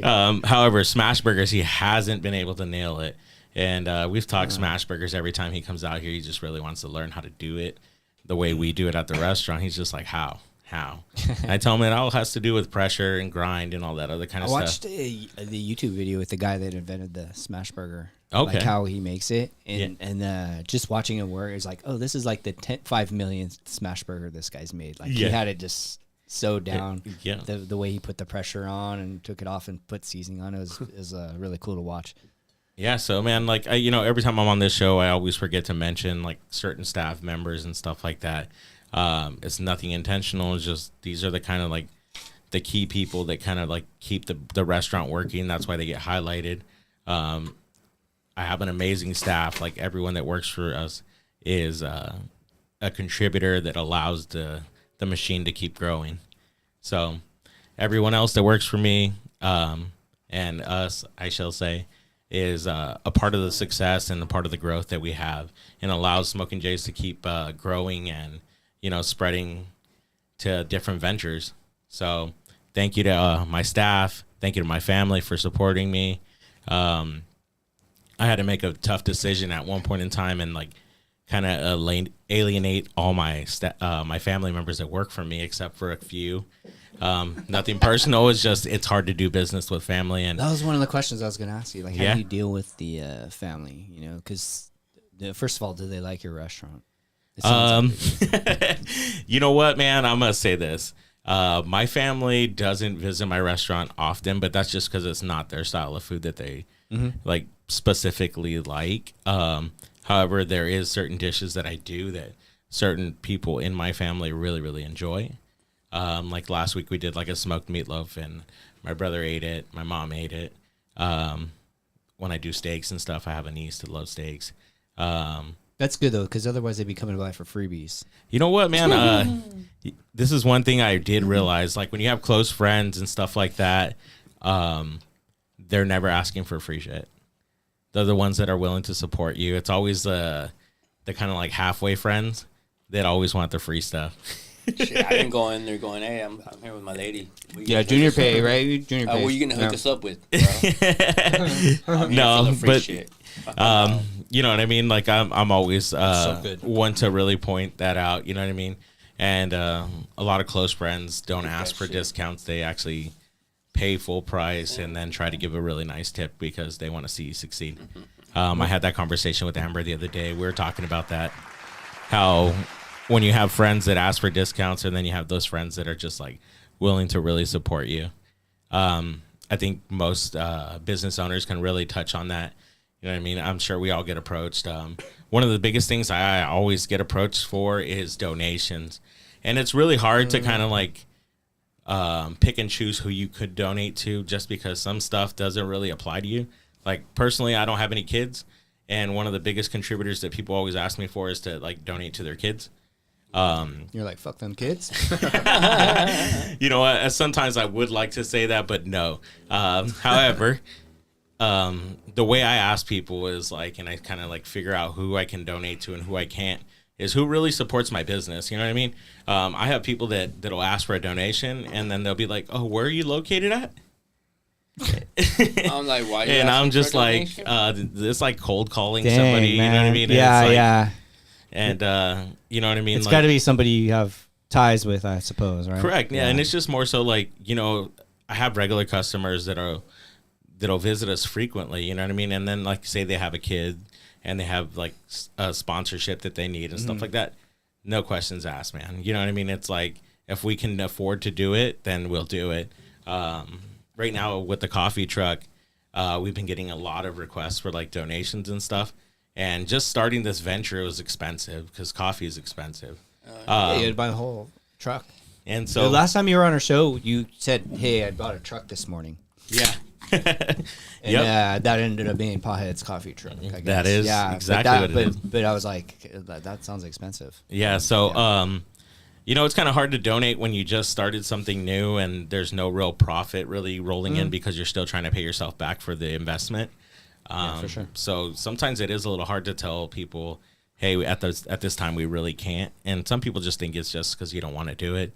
However, smash burgers, he hasn't been able to nail it. And we've talked smash burgers every time he comes out here. He just really wants to learn how to do it the way we do it at the restaurant. He's just like, how? And I tell him it all has to do with pressure and grind and all that other kind of stuff. I watched the YouTube video with the guy that invented the smash burger. Okay. Like how he makes it. And just watching him work, it's like, oh, this is like the 5 millionth smash burger this guy's made. Like he had it just so down. Yeah. The way he put the pressure on and took it off and put seasoning on it was really cool to watch. Yeah, so man, like every time I'm on this show, I always forget to mention like certain staff members and stuff like that. It's nothing intentional. It's just these are the kind of like the key people that kind of like keep the restaurant working. That's why they get highlighted. I have an amazing staff. Like everyone that works for us is a contributor that allows the machine to keep growing. So everyone else that works for me and us, I shall say, is a part of the success and a part of the growth that we have, and allows Smokin Jay's to keep growing and spreading to different ventures. So thank you to my staff. Thank you to my family for supporting me. I had to make a tough decision at one point in time and like kind of alienate all my my family members that work for me, except for a few. Nothing personal. It's hard to do business with family. And that was one of the questions I was going to ask you. Like, how do you deal with the family? Because first of all, do they like your restaurant? You know what, man? I'm gonna say this. My family doesn't visit my restaurant often, but that's just because it's not their style of food that they like specifically like. However, there is certain dishes that I do that certain people in my family really, really enjoy. Like last week we did like a smoked meatloaf, and my brother ate it. My mom ate it. When I do steaks and stuff, I have a niece that loves steaks. That's good though, because otherwise they'd be coming by for freebies. You know what, man? This is one thing I did realize. Like when you have close friends and stuff like that, they're never asking for free shit. They're the ones that are willing to support you. It's always the kind of like halfway friends that always want the free stuff. Shit, I didn't go in there going, hey, I'm here with my lady. Junior pay, right? Junior pay. What are you going to hook us up with, bro? No, but shit. you know what I mean? Like I'm always one to really point that out, you know what I mean? And a lot of close friends don't ask for discounts. They actually pay full price and then try to give a really nice tip because they want to see you succeed. I had that conversation with Amber the other day. We were talking about that, how when you have friends that ask for discounts and then you have those friends that are just like willing to really support you. I think most business owners can really touch on that. You know what I mean? I'm sure we all get approached. One of the biggest things I always get approached for is donations. And it's really hard to kind of like pick and choose who you could donate to just because some stuff doesn't really apply to you. Like personally, I don't have any kids. And one of the biggest contributors that people always ask me for is to like donate to their kids. You're like, fuck them kids. You know, sometimes I would like to say that, but no. However, the way I ask people is like, and I kind of like figure out who I can donate to and who I can't, is who really supports my business. You know what I mean? I have people that'll ask for a donation and then they'll be like, oh, where are you located at? I'm like, why? And I'm just like, it's like cold calling Dang, somebody. man. You know what I mean? Yeah, it's like, yeah. And you know what I mean? It's like, got to be somebody you have ties with, I suppose, right? correct. Yeah. And it's just more so like, you know, I have regular customers that'll visit us frequently. You know what I mean? And then like say they have a kid and they have like a sponsorship that they need and stuff like that. No questions asked, man. You know what I mean? It's like, if we can afford to do it, then we'll do it. Right now with the coffee truck, we've been getting a lot of requests for like donations and stuff. And just starting this venture was expensive because coffee is expensive. Yeah, you had to buy the whole truck. And So so last time you were on our show, you said, "Hey, I bought a truck this morning." yeah. And that ended up being Pothead's coffee truck. I guess. That is exactly what it is. But I was like, that sounds expensive. Yeah. So, you know, it's kind of hard to donate when you just started something new and there's no real profit really rolling in because you're still trying to pay yourself back for the investment. For sure. So sometimes it is a little hard to tell people, hey, at this time we really can't. And some people just think it's just because you don't want to do it.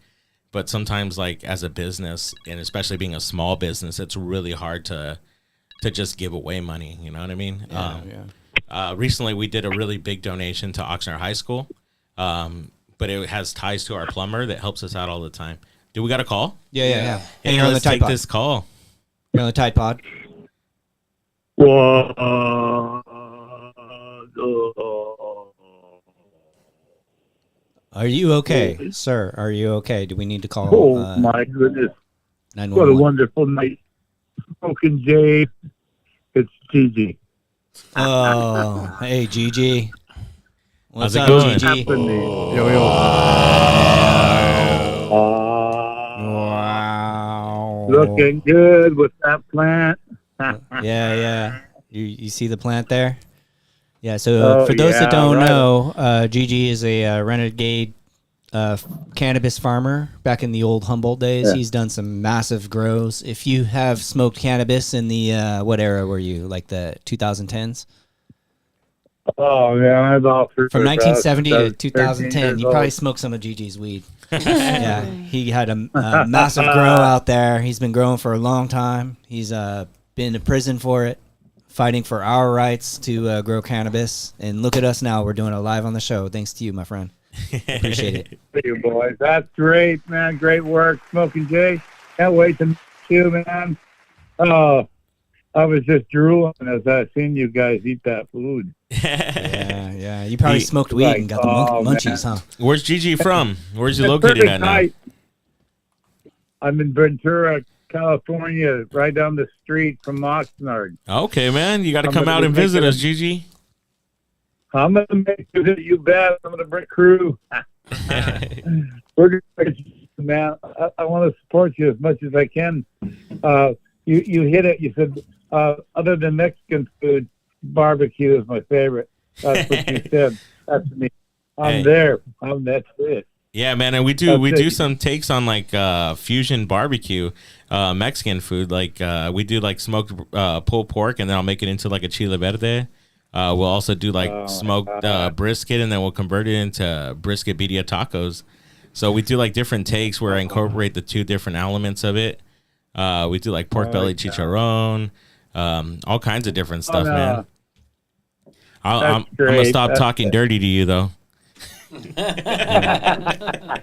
But sometimes, like as a business, and especially being a small business, it's really hard to just give away money. You know what I mean? Recently, we did a really big donation to Oxnard High School, but it has ties to our plumber that helps us out all the time. Do we got a call? Yeah. Hey, And you're on the let's Tide take Pod. this call. You're on the Tide Pod. Are you okay, sir? Are you okay? Do we need to call? Oh my goodness! What a 911? wonderful night, Smokin' Jay. It's Gigi. Oh, hey, Gigi. What's How's up, it going? Gigi? Wow. Looking good with that plant. Yeah. You see the plant there? Yeah, so for those that yeah, don't right. know, Gigi is a renegade cannabis farmer back in the old Humboldt days. Yeah. He's done some massive grows. If you have smoked cannabis in the, what era were you? Like the 2010s? Oh man, I was all through From 1970 to 13 2010, years you probably old. smoked some of Gigi's weed. Yeah, he had a massive grow out there. He's been growing for a long time. He's been to prison for it, fighting for our rights to grow cannabis. And look at us now. We're doing it live on the show. Thanks to you, my friend. Appreciate it. Thank you, boys. That's great, man. Great work, Smokin' Jay. Can't wait to meet you, man. Oh, I was just drooling as I seen you guys eat that food. Yeah. You probably He- smoked weed and got the munchies, huh? Where's Gigi from? Where's he It's located pretty at now? tight. I'm in Ventura, California, right down the street from Oxnard. Okay, man. You got to I'm come gonna out be and visit making us, Gigi. I'm gonna make it. You bet. I'm gonna bring crew. We're gonna, man. I want to support you as much as I can. You hit it. You said other than Mexican food, barbecue is my favorite. That's what you said. That's me. I'm Hey. there. That's it. Yeah, man, and we That's do it. some takes on like fusion barbecue, Mexican food. Like we do like smoked pulled pork, and then I'll make it into like a chile verde. We'll also do like smoked brisket, and then we'll convert it into brisket birria tacos. So we do like different takes where I incorporate the two different elements of it. We do like pork belly chicharron, all kinds of different stuff, no. man. I'm gonna great. stop That's talking dirty to you though.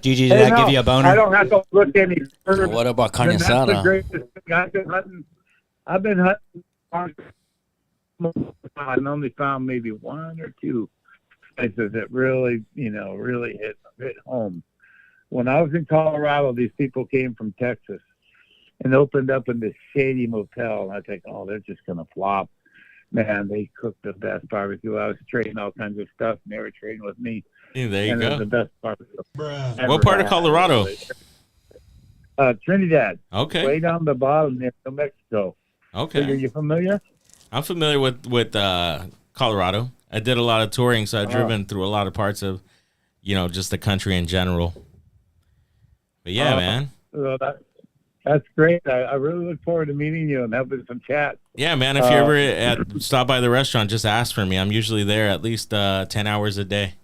Gigi, did I give you a boner? I don't have to look any further. What about carne That's the asada? greatest thing. I've been hunting. I've only found maybe one or two places that really, really hit home. When I was in Colorado, these people came from Texas and opened up in this shady motel. And I think, oh, they're just going to flop. Man, they cooked the best barbecue. I was trading all kinds of stuff, and they were trading with me. Yeah, there you And it was go. the best barbecue. ever What part of had. Colorado? Trinidad. Okay. Way down the bottom near New Mexico. Are Okay. you familiar? I'm familiar with Colorado. I did a lot of touring, so I've driven through a lot of parts of, just the country in general. But yeah, man. So That's great. I really look forward to meeting you and having some chat. Yeah, man. If you ever stop by the restaurant, just ask for me. I'm usually there at least 10 hours a day.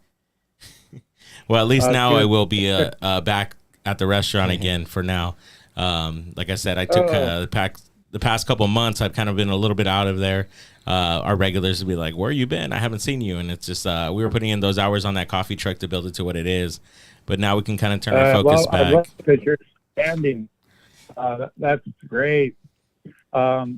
Well, at least now good. I will be back at the restaurant again for now. Like I said, I took the past couple months, I've kind of been a little bit out of there. Our regulars would be like, where you been? I haven't seen you. And it's just, we were putting in those hours on that coffee truck to build it to what it is. But now we can kind of turn our focus back. I love that you're expanding. That's great. I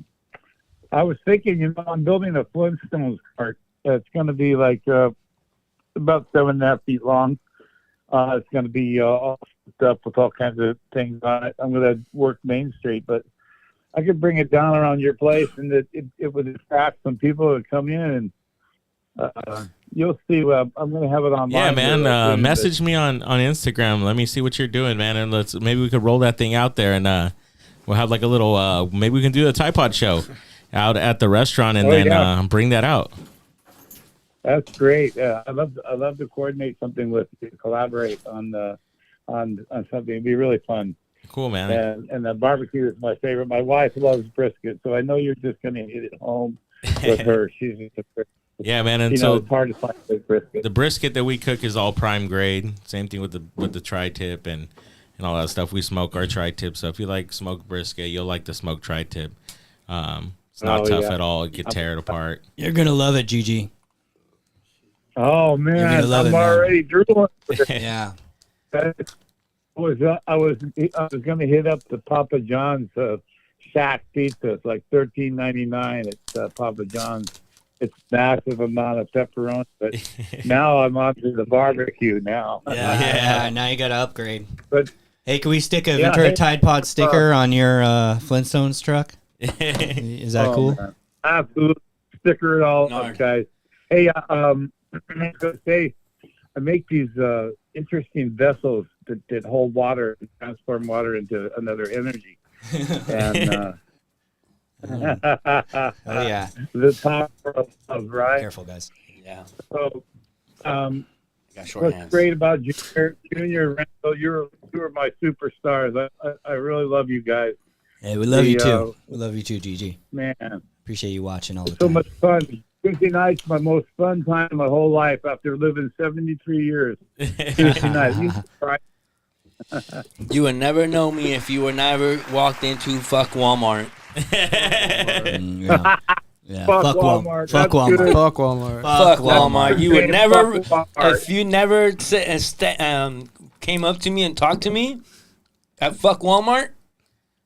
was thinking, I'm building a Flintstones cart. It's going to be like about 7.5 feet long. It's going to be all up with all kinds of things on it. I'm going to work Main Street, but I could bring it down around your place, and it would attract some people to come in, and you'll see. I'm going to have it online. Yeah, man. Message me on Instagram. Let me see what you're doing, man, and maybe we could roll that thing out there, and we'll have like a little. Maybe we can do a Tide Pod show out at the restaurant, and bring that out. That's great. I love to coordinate something with you, collaborate on something. It'd be really fun. Cool, man. And the barbecue is my favorite. My wife loves brisket, so I know you're just going to hit it home with her. She's just a brisket. Yeah, man. And so it's hard to find good brisket. The brisket that we cook is all prime grade. Same thing with the tri-tip and all that stuff. We smoke our tri-tip. So if you like smoked brisket, you'll like the smoked tri-tip. It's not tough at all. You can tear it apart. You're gonna love it, Gigi. Oh man, I'm already drooling. Yeah. I was going to hit up the Papa John's Shack Pizza. It's like $13.99 at Papa John's. It's massive amount of pepperoni, but now I'm on to the barbecue now. Yeah. Now you got to upgrade. But hey, can we stick a Ventura Tide Pod sticker on your Flintstones truck? Is that cool? Man. Absolutely. Sticker it all up, guys. Hey, I'm going to say, I make these interesting vessels that hold water and transform water into another energy. And oh yeah, the top of right. Careful, guys. Yeah. So, got short what's hands. great about Junior Randal, you are my superstars. I really love you guys. Hey, we love you too. We love you too, Gigi. Man, appreciate you watching all the so time. much fun. Tuesday night's my most fun time of my whole life after living 73 years. Tuesday night. You would never know me if you were never walked into fuck Walmart. Yeah. Fuck Walmart. Fuck That's Walmart. good. Fuck Walmart. Fuck Walmart. You would never, Fuck Walmart. if you never came up to me and talked to me at fuck Walmart,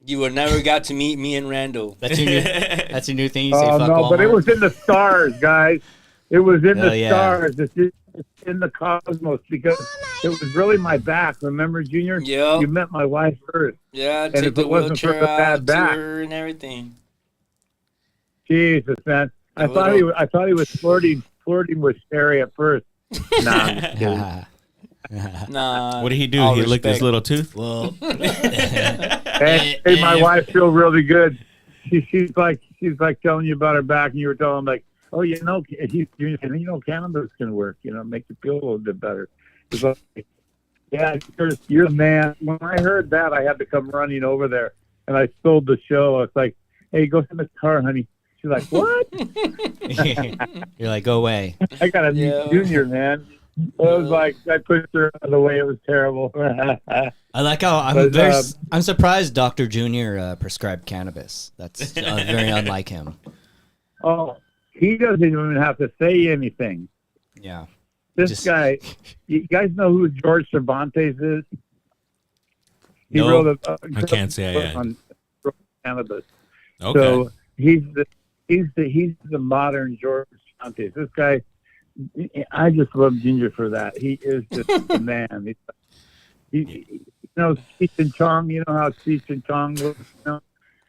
you would never got to meet me and Randall. That's your new thing. You say fuck no, Walmart. but it was in the stars, guys. It was in the yeah. stars. It's in the cosmos because it was really my back. Remember, Junior? Yeah. You met my wife first. Yeah, And took if the it wasn't for wheelchair the bad out back. to her and everything. Jesus, man. I thought he was flirting with Sherry at first. Nah, I'm just kidding. Nah. What did he do? all He licked his respect. little tooth? Well, Hey, my wife feel really good. She's like telling you about her back, and you were telling him like, oh, cannabis can work. Make you feel a little bit better. It's like, yeah, you're the man. When I heard that, I had to come running over there, and I sold the show. I was like, hey, go in the car, honey. She's like, what? you're like, go away. I got to meet Junior, man. It was like I pushed her out of the way. It was terrible. I like how I'm surprised Dr. Junior prescribed cannabis. That's very unlike him. Oh, he doesn't even have to say anything. Yeah. This guy, you guys know who George Cervantes is? He No, wrote I can't say I on cannabis. Okay. So he's the modern George Cervantes. This guy, I just love Ginger for that. He is just the man. Cheech and Chong. You know how Cheech and Chong looks.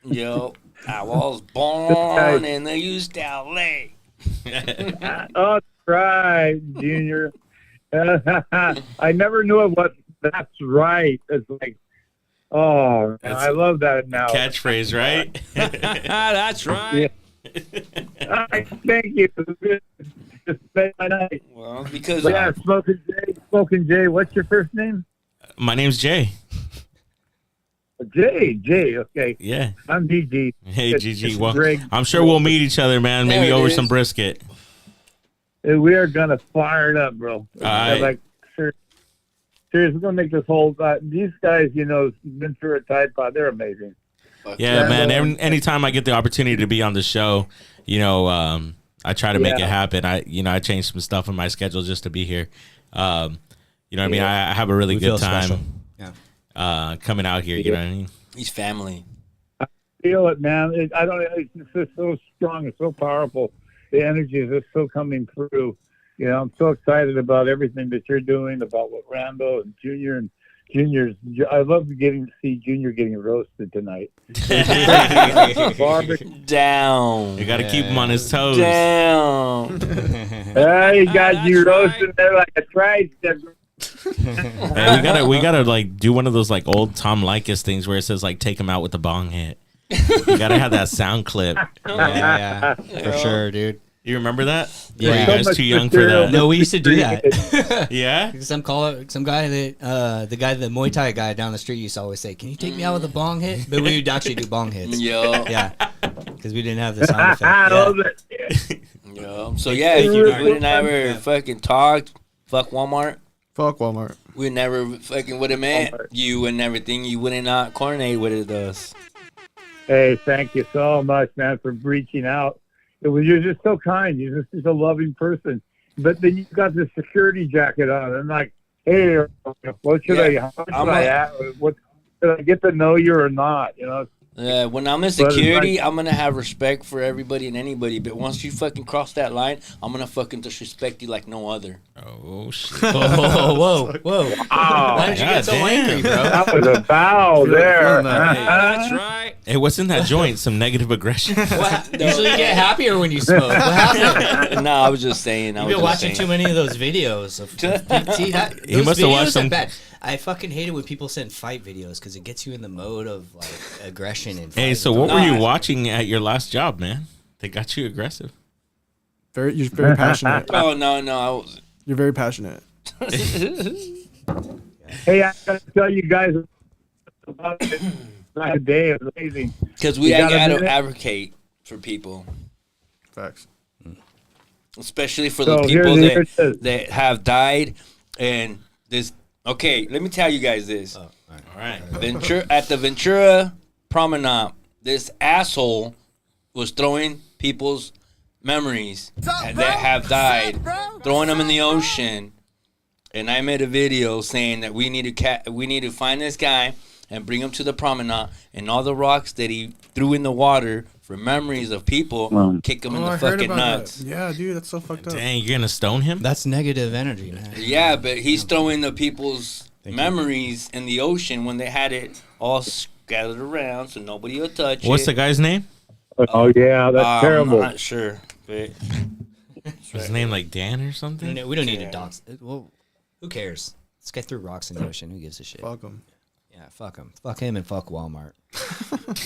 Yo, I was born in the East LA. Oh, that's right, Junior. I never knew what that's right. It's like, oh, I love that now. Catchphrase, right? That's right. Thank you. Just spend my night. Well, because Smokin' Jay. What's your first name? My name's Jay. Jay, okay. Yeah. I'm DG. Hey, It's GG. Well, Greg. I'm sure we'll meet each other, man. There Maybe it over is. some brisket. We are gonna fire it up, bro. right. Like, seriously, we're gonna make this whole. These guys, Ventura Tide Pod, they're amazing. Yeah, Yeah, man. well, Anytime I get the opportunity to be on the show, I try to make it happen. I changed some stuff in my schedule just to be here. What I mean? I have a really We feel good time. special. Yeah. Coming out here. You know what I mean? He's family. Feel it, man. It's just so strong. It's so powerful. The energy is just so coming through. I'm so excited about everything that you're doing, about what Randal and Junior's. I love getting to see Junior getting roasted tonight. Down. You got to keep him on his toes. Down. He got you roasted there like a tricep. Hey, we gotta like do one of those like old Tom Likas things where it says like take him out with the bong hit. You gotta have that sound clip. Yeah, for sure, dude. You remember that? Yeah. Or are you So guys much too young for material. that? No, we used to do that. Yeah. Some guy that the Muay Thai guy down the street used to always say, "Can you take me out with a bong hit?" But we would actually do bong hits. Yo. Yeah, because we didn't have the sound I effect. love Yeah. it. Yo. So yeah, if you would never fucking talked, fuck Walmart. Fuck Walmart. We never fucking would have met you and everything. You wouldn't not coordinate with us. Hey, thank you so much, man, for reaching out. You're just so kind. You're just a loving person. But then you got this security jacket on. I'm like, hey, what should should I get to know you or not? When I'm in security, I'm gonna have respect for everybody and anybody. But once you fucking cross that line, I'm gonna fucking disrespect you like no other. Oh shit. Whoa! Why did you get so angry, bro? That was a bow there. That's right. Hey, what's in that joint? Some negative aggression? Usually you get happier when you smoke. What happened? No, I was just saying. You've been watching too many of those videos. See that? He must have watched some. Bad. I fucking hate it when people send fight videos because it gets you in the mode of like aggression and. Hey, so what were you watching at your last job, man? They got you aggressive. You're very passionate. Oh no! You're very passionate. Hey, I got to tell you guys about it. Today is amazing. Because we You got a got to minute? advocate for people, Facts. especially for So the people here it is. that have died. And this. Okay, let me tell you guys this. All right. At the Ventura Promenade, this asshole was throwing people's memories that have died, throwing them in the ocean. And I made a video saying that we need to find this guy and bring him to the promenade, and all the rocks that he threw in the water for memories of people, kick him in the fucking nuts. That. Yeah, dude, that's so fucked up. Dang, you're gonna stone him? That's negative energy, man. Yeah, but he's throwing the people's memories in the ocean when they had it all scattered around so nobody would touch What's it. the guy's name? Oh, yeah, that's terrible. I'm not sure. But His name like Dan or something? We don't need to dox. Well, who cares? This guy threw rocks in the ocean. Who gives a shit? Fuck him. Yeah, fuck him. Fuck him and fuck Walmart. fuck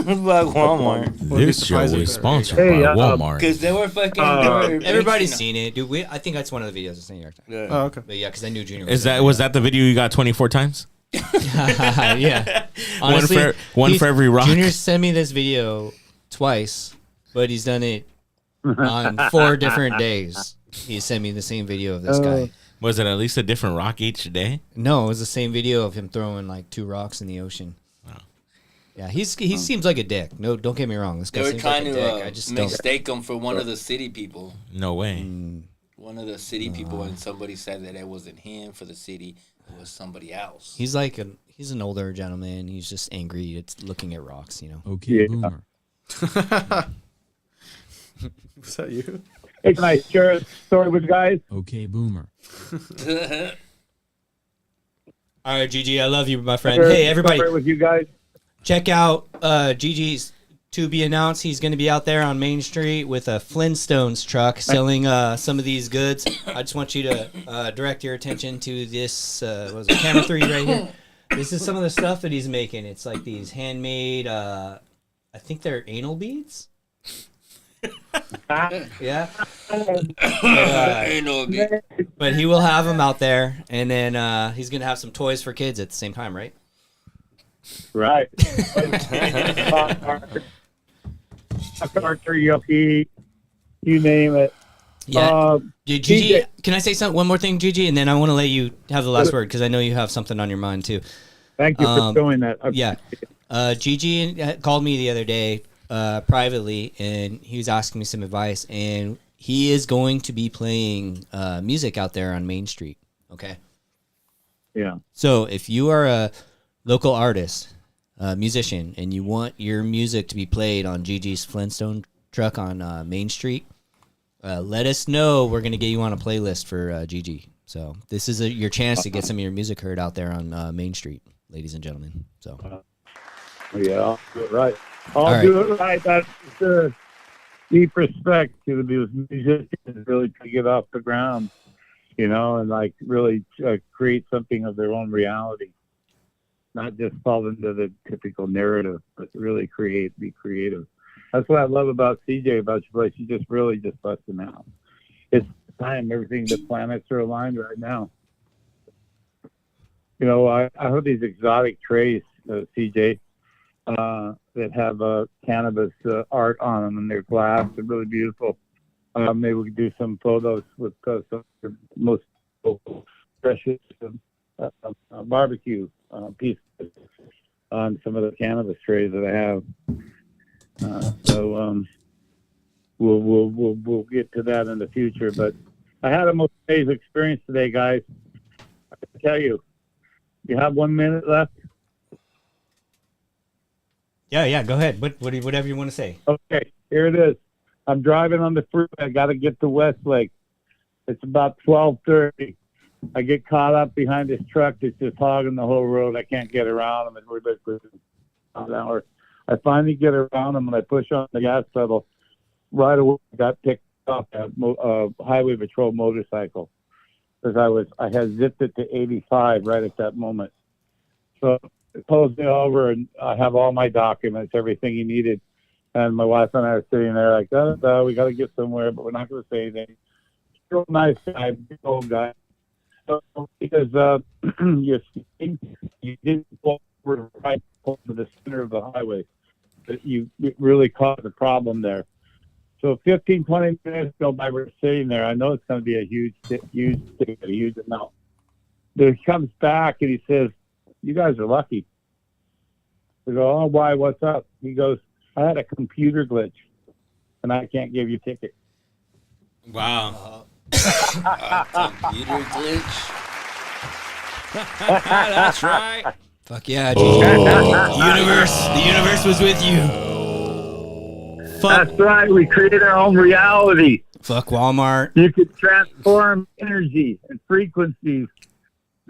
Walmart. This show is sponsored Hey, by Walmart. Because they were fucking. Everybody's seen it, dude. I think that's one of the videos that's saying Yeah. Oh, okay. But yeah, because I knew Junior. Was that the video you got 24 times? Yeah. Honestly, one for every rock. Junior sent me this video twice, but he's done it on 4 different days. He sent me the same video of this guy. Was it at least a different rock each day? No, it was the same video of him throwing like 2 rocks in the ocean. Wow. Yeah, he seems like a dick. No, don't get me wrong. This guy They were seems trying like a dick. I to just don't. mistake him for one of the city people. No way. One of the city people, and somebody said that it wasn't him for the city. It was somebody else. He's an older gentleman. He's just angry. It's looking at rocks, you know. Okay, Yeah. boomer. Was that you? Hey, can I share a story with you guys? Okay, boomer. All right, Gigi, I love you, my friend. Hey, everybody, Share with you guys. check out Gigi's to be announced. He's going to be out there on Main Street with a Flintstones truck selling some of these goods. I just want you to direct your attention to this. What was it, camera 3 right here? This is some of the stuff that he's making. It's like these handmade. I think they're anal beads. Yeah. But he will have them out there, and then he's gonna have some toys for kids at the same time, right? Right. Karaoke, you name it. Yeah. Gigi, TJ. can I say something? One more thing, Gigi, and then I want to let you have the last word because I know you have something on your mind too. Thank you for doing that. Yeah. Gigi called me the other day privately, and he was asking me some advice, and he is going to be playing music out there on Main Street. Okay. Yeah. So if you are a local artist, musician, and you want your music to be played on Gigi's Flintstone truck on Main Street, let us know. We're going to get you on a playlist for Gigi. So this is your chance to get some of your music heard out there on Main Street, ladies and gentlemen. So Yeah, I'll do it right. I'll do it right. That's deep respect to the musicians really to get off the ground, you know, and like really create something of their own reality. Not just fall into the typical narrative, but really be creative. That's what I love about CJ, about your place. You just really just busting out. It's time. Everything, the planets are aligned right now. You know, I have these exotic trays, CJ, that have cannabis art on them, and they're glass. They're really beautiful. Maybe we could do some photos with some of the most precious barbecue pieces on some of the cannabis trays that I have. So we'll get to that in the future. But I had a most amazing experience today, guys. I can tell you. You have 1 minute left. yeah, go ahead. Whatever you want to say. Okay, here it is. I'm driving on the freeway. I got to get to Westlake. It's about 12:30. I get caught up behind this truck that's just hogging the whole road. I can't get around them. We're about an hour. I finally get around them, and I push on the gas pedal. Right away, I got picked off a highway patrol motorcycle because I had zipped it to 85 right at that moment. So it pulls me over, and I have all my documents, everything he needed. And my wife and I are sitting there like, we got to get somewhere, but we're not going to say anything. Real nice guy, big old guy. So because you didn't pull over right to the center of the highway, but it really caused a problem there. So 15, 20 minutes go by, we're sitting there. I know it's going to be a huge amount. Then he comes back and he says, "You guys are lucky." We go, "Oh, why? What's up?" He goes, "I had a computer glitch, and I can't give you a ticket." Wow. Computer glitch. That's right. Fuck yeah, Gigi. The universe was with you. Fuck. That's right. We create our own reality. Fuck Walmart. You can transform energy and frequencies.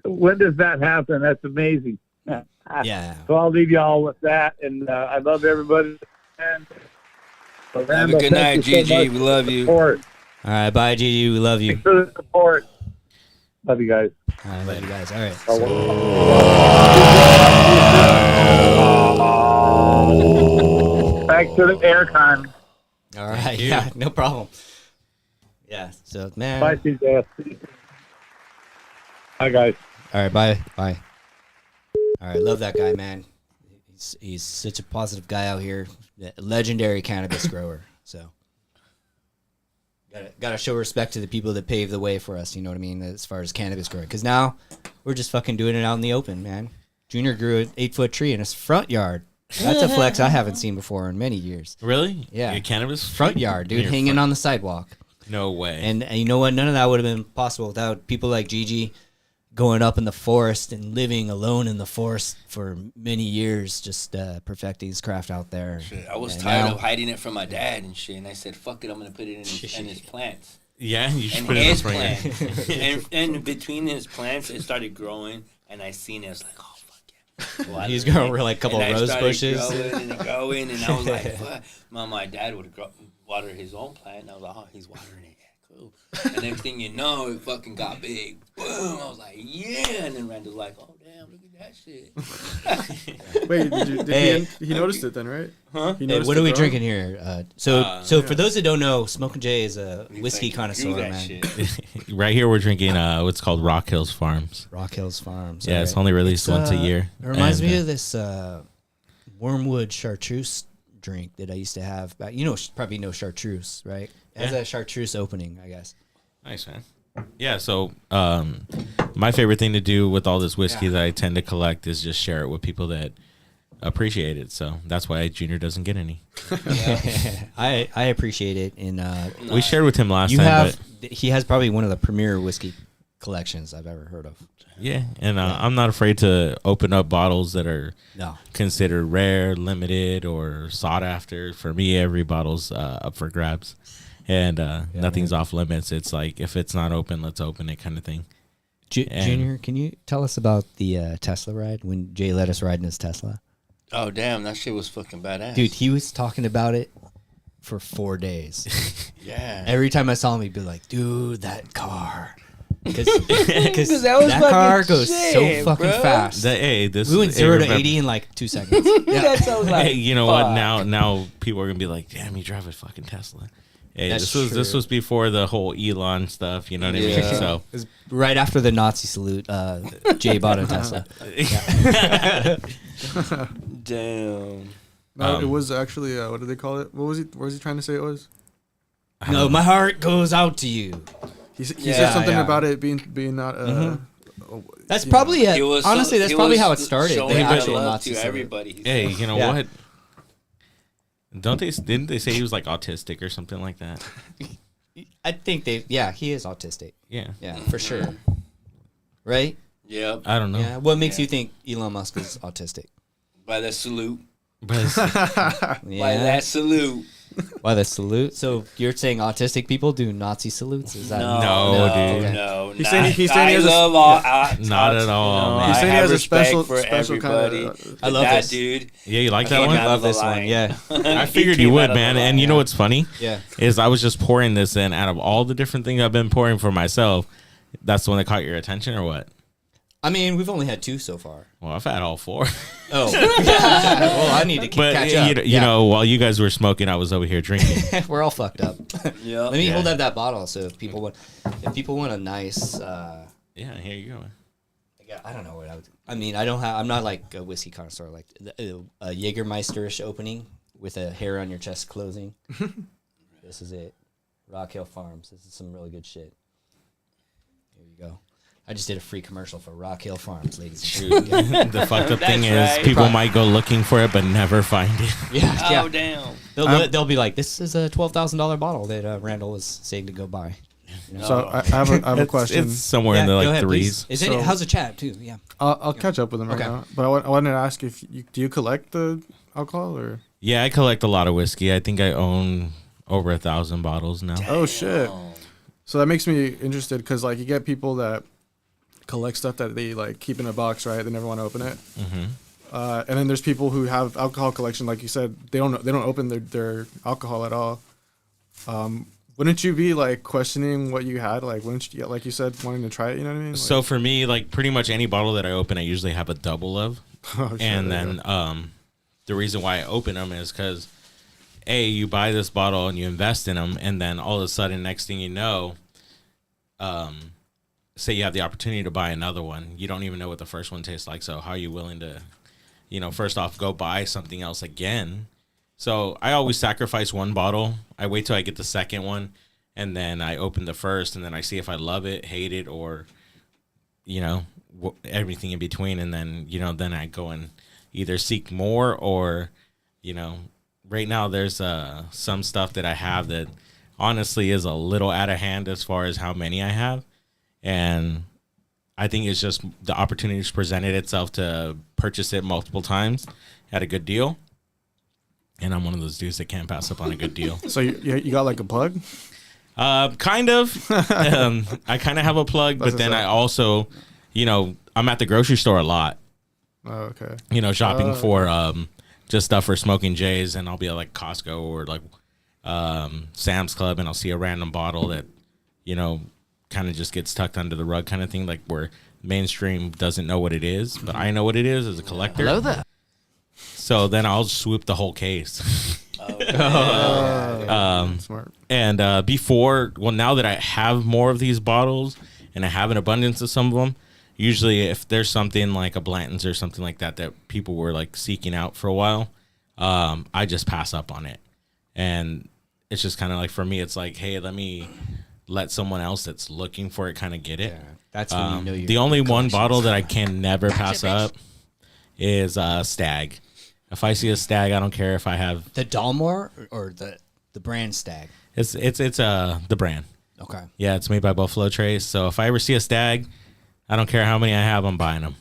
When does that happen? That's amazing. Yeah. So I'll leave you all with that, and I love everybody. And Have a good night, Gigi. We love you. All right, bye, Gigi. We love you. Thanks for the support. Love you guys. I love you guys. All right. Thanks for the airtime. All right. Yeah, no problem. Yeah. So, man. Bye, CJ. Bye, guys. All right. Bye. Bye. All right. Love that guy, man. He's such a positive guy out here. Legendary cannabis grower. So, gotta show respect to the people that paved the way for us. You know what I mean? As far as cannabis growing, because now we're just fucking doing it out in the open, man. Junior grew an 8-foot tree in his front yard. That's a flex I haven't seen before in many years. Really? Yeah. Your cannabis front yard, dude, hanging on the sidewalk. No way. And you know what? None of that would have been possible without people like Gigi going up in the forest and living alone in the forest for many years, just perfecting his craft out there. Shit, I was tired of hiding it from my dad and shit, and I said, "Fuck it, I'm gonna put it in his plants." Yeah, you should and put it in his front of you. plants. and between his plants, it started growing, and I seen it. I was like, "Oh fuck yeah!" He's growing like a couple of rose bushes. Growing, and I was like, "Fuck." My dad would water his own plant, and I was like, "Oh, he's watering it." Cool. And next thing you know, it fucking got big. Boom! I was like, "Yeah!" And then Randal's like, "Oh damn, look at that shit. Wait, did he noticed it then, right? Huh? He Hey, noticed what it are we growing? drinking here? So for those that don't know, Smokin' Jay is a whiskey Like, connoisseur, grew that man. shit. Right here, we're drinking what's called Rock Hills Farms. Rock Hills Farms. Yeah, it's alright. only released once a year. It reminds And, me of this wormwood chartreuse drink that I used to have. You know, probably know chartreuse, right? It has Yeah. a chartreuse opening, I guess. Nice, man. Yeah, so my favorite thing to do with all this whiskey that I tend to collect is just share it with people that appreciate it. So that's why Junior doesn't get any. I appreciate it. And We shared with him last you time, have but he has probably one of the premier whiskey collections I've ever heard of. yeah, and I'm not afraid to open up bottles that are No. considered rare, limited, or sought after. For me, every bottle's up for grabs, and nothing's off limits. It's like if it's not open, let's open it, kind of thing. And- Junior, can you tell us about the Tesla ride when Jay let us ride in his Tesla? Oh damn, that shit was fucking badass, Dude, he was talking about it for 4 days. Yeah. Every time I saw him, he'd be like, dude, that car. Because that was that fucking car goes shit, so fucking bro. fast. This We went hey, 0 to remember- 80 in like 2 seconds. That sounds like Hey, you know what? fuck. Now people are gonna be like, "Damn, you drive a fucking Tesla." Hey, That's this true. was before the whole Elon stuff. You know what I mean? Yeah. So It was right after the Nazi salute, Jay bought a Tesla. Damn. No, it was actually what did they call it? What was he trying to say it was? No, my heart goes out to you. He said Yeah, something yeah. about it being not. That's probably it. It was Honestly, that's it probably was how it started. showing The love actual to Nazi salute. everybody. he hey, said. you know Yeah. what? Didn't they say he was like autistic or something like that? I think he is autistic. Yeah, Yeah, for sure. Right? Yep. I don't know. Yeah. What makes you think Elon Musk is autistic? By that salute. But Yeah. By that salute. Why the salute? So you're saying autistic people do Nazi salutes? Is that No, dude. Okay. No, He's saying he has a- love all. Not at all, man. He's saying he I has have a special- respect for special kinda- everybody. I love that this. dude. yeah, you like He that came one? out Love of the this one. line. Yeah. I He figured came you would, out of the man. line, And you know yeah. what's funny? Yeah. Is I was just pouring this in. Out of all the different things I've been pouring for myself, that's the one that caught your attention, or what? I mean, we've only had 2 so far. Well, I've had all 4. Oh. Well, I need to But catch up. you know, while you guys were smoking, I was over here drinking. We're all fucked up. Yeah. Let me Yeah. hold up that bottle. So if people want a nice, Yeah, here you go. I don't know what I would. I mean, I'm not like a whiskey connoisseur. Like a Jägermeisterish opening with a hair on your chest closing. This is it. Rock Hill Farms. This is some really good shit. Here you go. I just did a free commercial for Rock Hill Farms, ladies and gentlemen. The fucked up thing is right. people might go looking for it but never find it. Yeah, Oh damn. They'll be like, this is a $12,000 bottle that Randall was saying to go buy. You know? So I have a question. It's somewhere in the go like ahead, threes. please. So- How's the chat too? Yeah. I'll catch up with him right Okay. now. But I wanted to ask if do you collect the alcohol or? Yeah, I collect a lot of whiskey. I think I own over 1,000 bottles now. Oh shit! So that makes me interested because like you get people that collect stuff that they like keep in a box, right? They never want to open it. And then there's people who have alcohol collection, like you said, they don't open their alcohol at all. Wouldn't you be like questioning what you had? Like, wouldn't you, like you said, wanting to try it? You know what I mean? Like, So for me, like pretty much any bottle that I open, I usually have a double of. oh, shit, And there you then go. the reason why I open them is because, you buy this bottle and you invest in them, and then all of a sudden, next thing you know, say you have the opportunity to buy another one, you don't even know what the first one tastes like. So how are you willing to, first off, go buy something else again? So I always sacrifice one bottle. I wait till I get the second one, and then I open the first, and then I see if I love it, hate it, or everything in between, and then then I go and either seek more or right now there's some stuff that I have that honestly is a little out of hand as far as how many I have, and I think it's just the opportunity presented itself to purchase it multiple times at a good deal, and I'm one of those dudes that can't pass up on a good deal. So you got like a plug? Kind of. I kind of have a plug, but That's then what's I up. also, I'm at the grocery store a lot, Oh, okay. shopping for just stuff for Smokin' Jays, and I'll be at like Costco or like Sam's Club, and I'll see a random bottle that, kind of just gets tucked under the rug kind of thing, like where mainstream doesn't know what it is, but I know what it is as a collector. Hello there. So then I'll swoop the whole case. Smart. And before, well, now that I have more of these bottles and I have an abundance of some of them, usually if there's something like a Blanton's or something like that that people were like seeking out for a while, I just pass up on it. And it's just kind of like, for me, it's like, hey, let me let someone else that's looking for it kind of get it. Yeah, that's when you know you're The only one bottle that I can never pass up is Stag. If I see a Stag, I don't care if I have the Dalmore or the brand Stag. it's the brand. Okay. Yeah, it's made by Buffalo Trace. So if I ever see a Stag, I don't care how many I have, I'm buying them.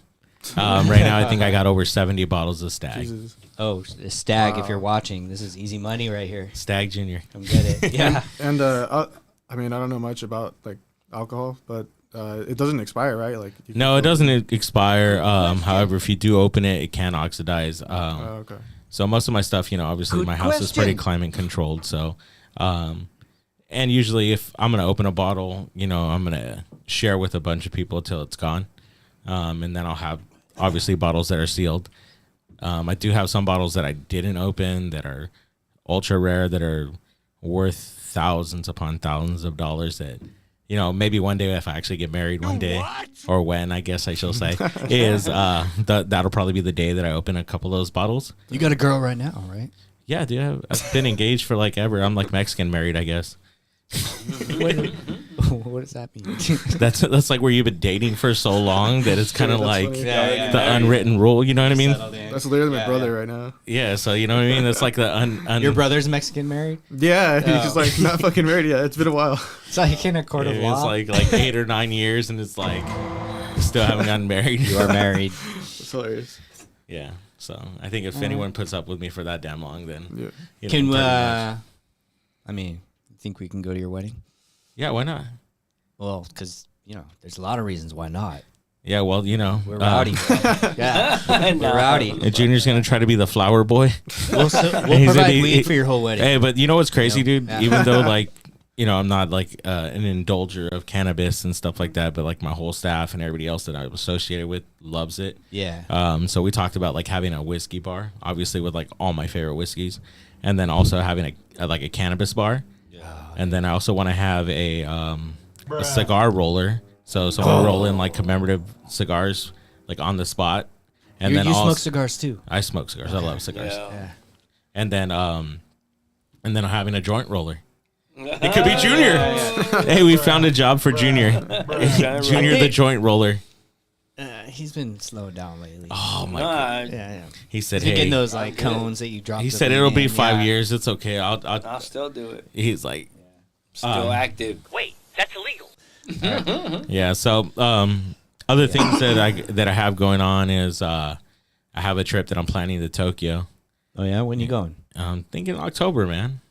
Right now, I think I got over 70 bottles of Stag. Jesus. Oh, Stag! If you're watching, this is easy money right here. Stag Junior. Come get it. Yeah. And I mean, I don't know much about like alcohol, but it doesn't expire, right? Like No, it doesn't expire. However, if you do open it, it can oxidize. Okay. So most of my stuff, obviously my house is pretty climate controlled. So, and usually if I'm going to open a bottle, I'm going to share with a bunch of people till it's gone. And then I'll have obviously bottles that are sealed. I do have some bottles that I didn't open that are ultra rare, that are worth thousands upon thousands of dollars that, maybe one day if I actually get married one day, or when, I guess I shall say, is that'll probably be the day that I open a couple of those bottles. You got a girl right now, right? Yeah, dude, I've been engaged for like ever. I'm like Mexican married, I guess. What does that mean? That's like where you've been dating for so long that it's kind of That's like funny. the unwritten rule. You know what I mean? That's literally my brother right now. Yeah. So you know what I mean? It's like the Your brother's Mexican married? Yeah, he's just like not fucking married yet. It's been a while. It's like in a court of law. It's like 8 or 9 years, and it's like still haven't gotten married. You are married. It's hilarious. Yeah. So I think if anyone puts up with me for that damn long, then Yeah. Can pretty much. you think we can go to your wedding? Yeah, why not? Well, because there's a lot of reasons why not. Yeah, well, We're rowdy. Yeah, we're rowdy. Junior's gonna try to be the flower boy. We'll provide weed for your whole wedding. Hey, but you know what's crazy, dude? Yeah. Even though I'm not like an indulger of cannabis and stuff like that, but like my whole staff and everybody else that I'm associated with loves it. Yeah. So we talked about like having a whiskey bar, obviously with like all my favorite whiskeys, and then also having a cannabis bar. And then I also want to have a cigar roller, so someone roll in like commemorative cigars like on the spot. And then you also, smoke cigars too. I smoke cigars. I love cigars. Yeah. And then having a joint roller. It could be Junior. Hey, we found a job for Junior. Junior the joint roller. He's been slowed down lately. Oh my god. Yeah. He said, He's been "Hey." getting those like cones that you drop. He said it'll be 5 years. It's okay. I'll still do it. He's like, Still active. Wait, that's illegal. yeah. So, other things that I have going on is I have a trip that I'm planning to Tokyo. Oh yeah, when you going? I'm thinking October, man.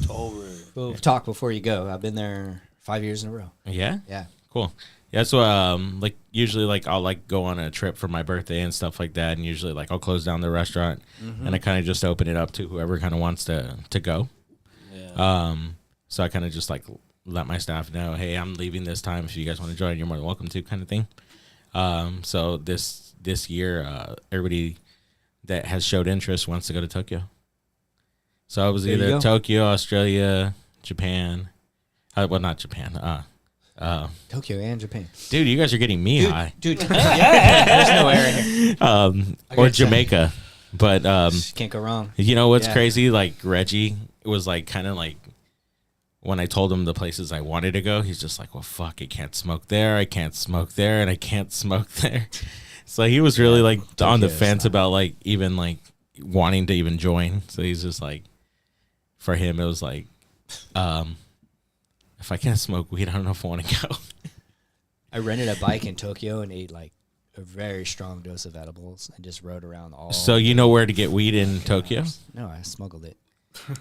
We'll talk before you go. I've been there 5 years in a row. Yeah. Yeah. Cool. Yeah, so like usually like I'll like go on a trip for my birthday and stuff like that, and usually like I'll close down the restaurant and I kind of just open it up to whoever kind of wants to go. Yeah. So I kind of just like let my staff know, hey, I'm leaving this time. If you guys want to join, you're more than welcome to, kind of thing. So this year, everybody that has showed interest wants to go to Tokyo. So I was either Tokyo, Australia, Japan. Well, not Japan. Tokyo and Japan. Dude, you guys are getting me high. Dude, there's no air in here. Or Jamaica. But Can't go wrong. you know what's Yeah. crazy? Like Reggie, it was like kind of like when I told him the places I wanted to go, he's just like, well, fuck, I can't smoke there, I can't smoke there, and I can't smoke there. So he was really like on the fence about like even like wanting to even join. So he's just like, for him, it was like, if I can't smoke weed, I don't know if I want to go. I rented a bike in Tokyo and ate like a very strong dose of edibles and just rode around all. So you know where to get weed in Tokyo? No, I smuggled it.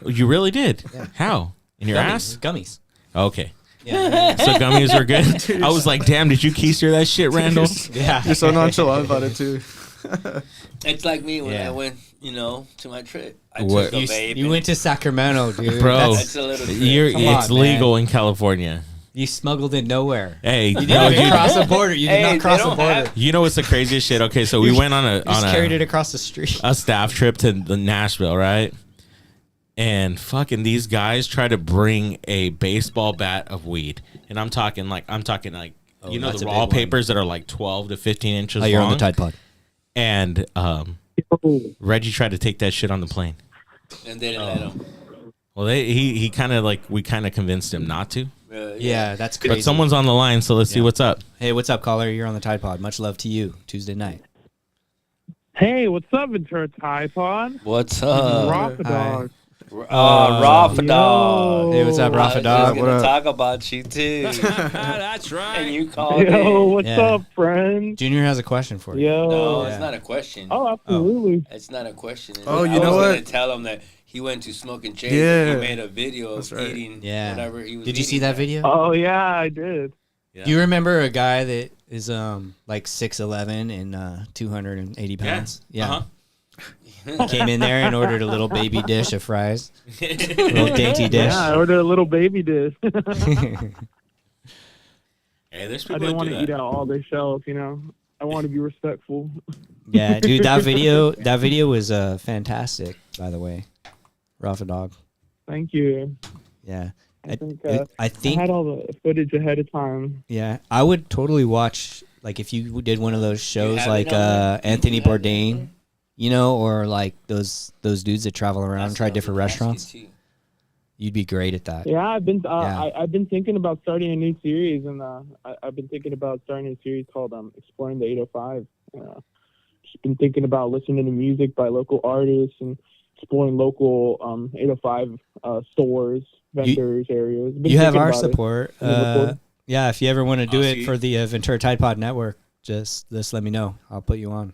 You really did? Yeah. How? In your ass? Gummies. Okay. Yeah. So gummies were good. I was like, damn, did you keister that shit, Randall? Yeah. You're so nonchalant about it too. It's like me when Yeah. I went, to my trip. I What- took a You, vape. you went to Sacramento, dude. Bro, That's a little trip. It's Come on, legal in California. You smuggled in nowhere. Hey, You didn't even cross the border. You did Hey, not they cross the don't border. have- you know what's the craziest shit? Okay, so we went on You just carried it across the street. a staff trip to the Nashville, right? And fucking these guys try to bring a baseball bat of weed, and I'm talking like you know that's the a big one. wallpapers that are like 12 to 15 inches Oh, you're long. on the Tide Pod. And Reggie tried to take that shit on the plane. And they didn't let him. Well, he kind of like we kind of convinced him not to. Yeah, that's crazy. But someone's on the line, so let's see what's up. Hey, what's up, caller? You're on the Tide Pod. Much love to you. Tuesday night. Hey, what's up, Ventura Tide Pod? What's up? Rafa Dog. Rafa Dog. Hey, what's up, Rafa I was Dog? just going What to up? talk about you, too. That's And you called Yo, me. what's Yeah. up, friend? Junior has a question for you. Yo. No, Yeah. it's not a question. Oh, absolutely. It's not a question. Oh, you I know was what? going to tell him that he went to Smokin Jay. Yeah. He made a video of That's right. eating Yeah. whatever he was Did you see eating. that video? Oh, yeah, I did. Do you remember a guy that is like 6'11" and 280 pounds? Yeah. Uh-huh. Came in there and ordered a little baby dish of fries. A little dainty dish. Yeah, I ordered a little baby dish. Hey, there's I people didn't that want do to eat that. out all their shelf, you know. I want to be respectful. Yeah, dude, that video was fantastic, by the way. Rafa Dog. Thank you. Yeah. I think, I I think had all the footage ahead of time. yeah, I would totally watch like if you did one of those shows have it like on there? Anthony You have it on Bourdain, you know, or like those dudes that travel around and try different restaurants. You'd be great at that. Yeah, I've been Yeah. I've been thinking about starting a new series, and I've been thinking about starting a series called Exploring the 805. Just been thinking about listening to music by local artists and exploring local 805 stores, vendors, areas. Been You have thinking our about it. support. Yeah, if you ever want to do it see. for the Ventura Tide Pod Network, just let me know. I'll put you on.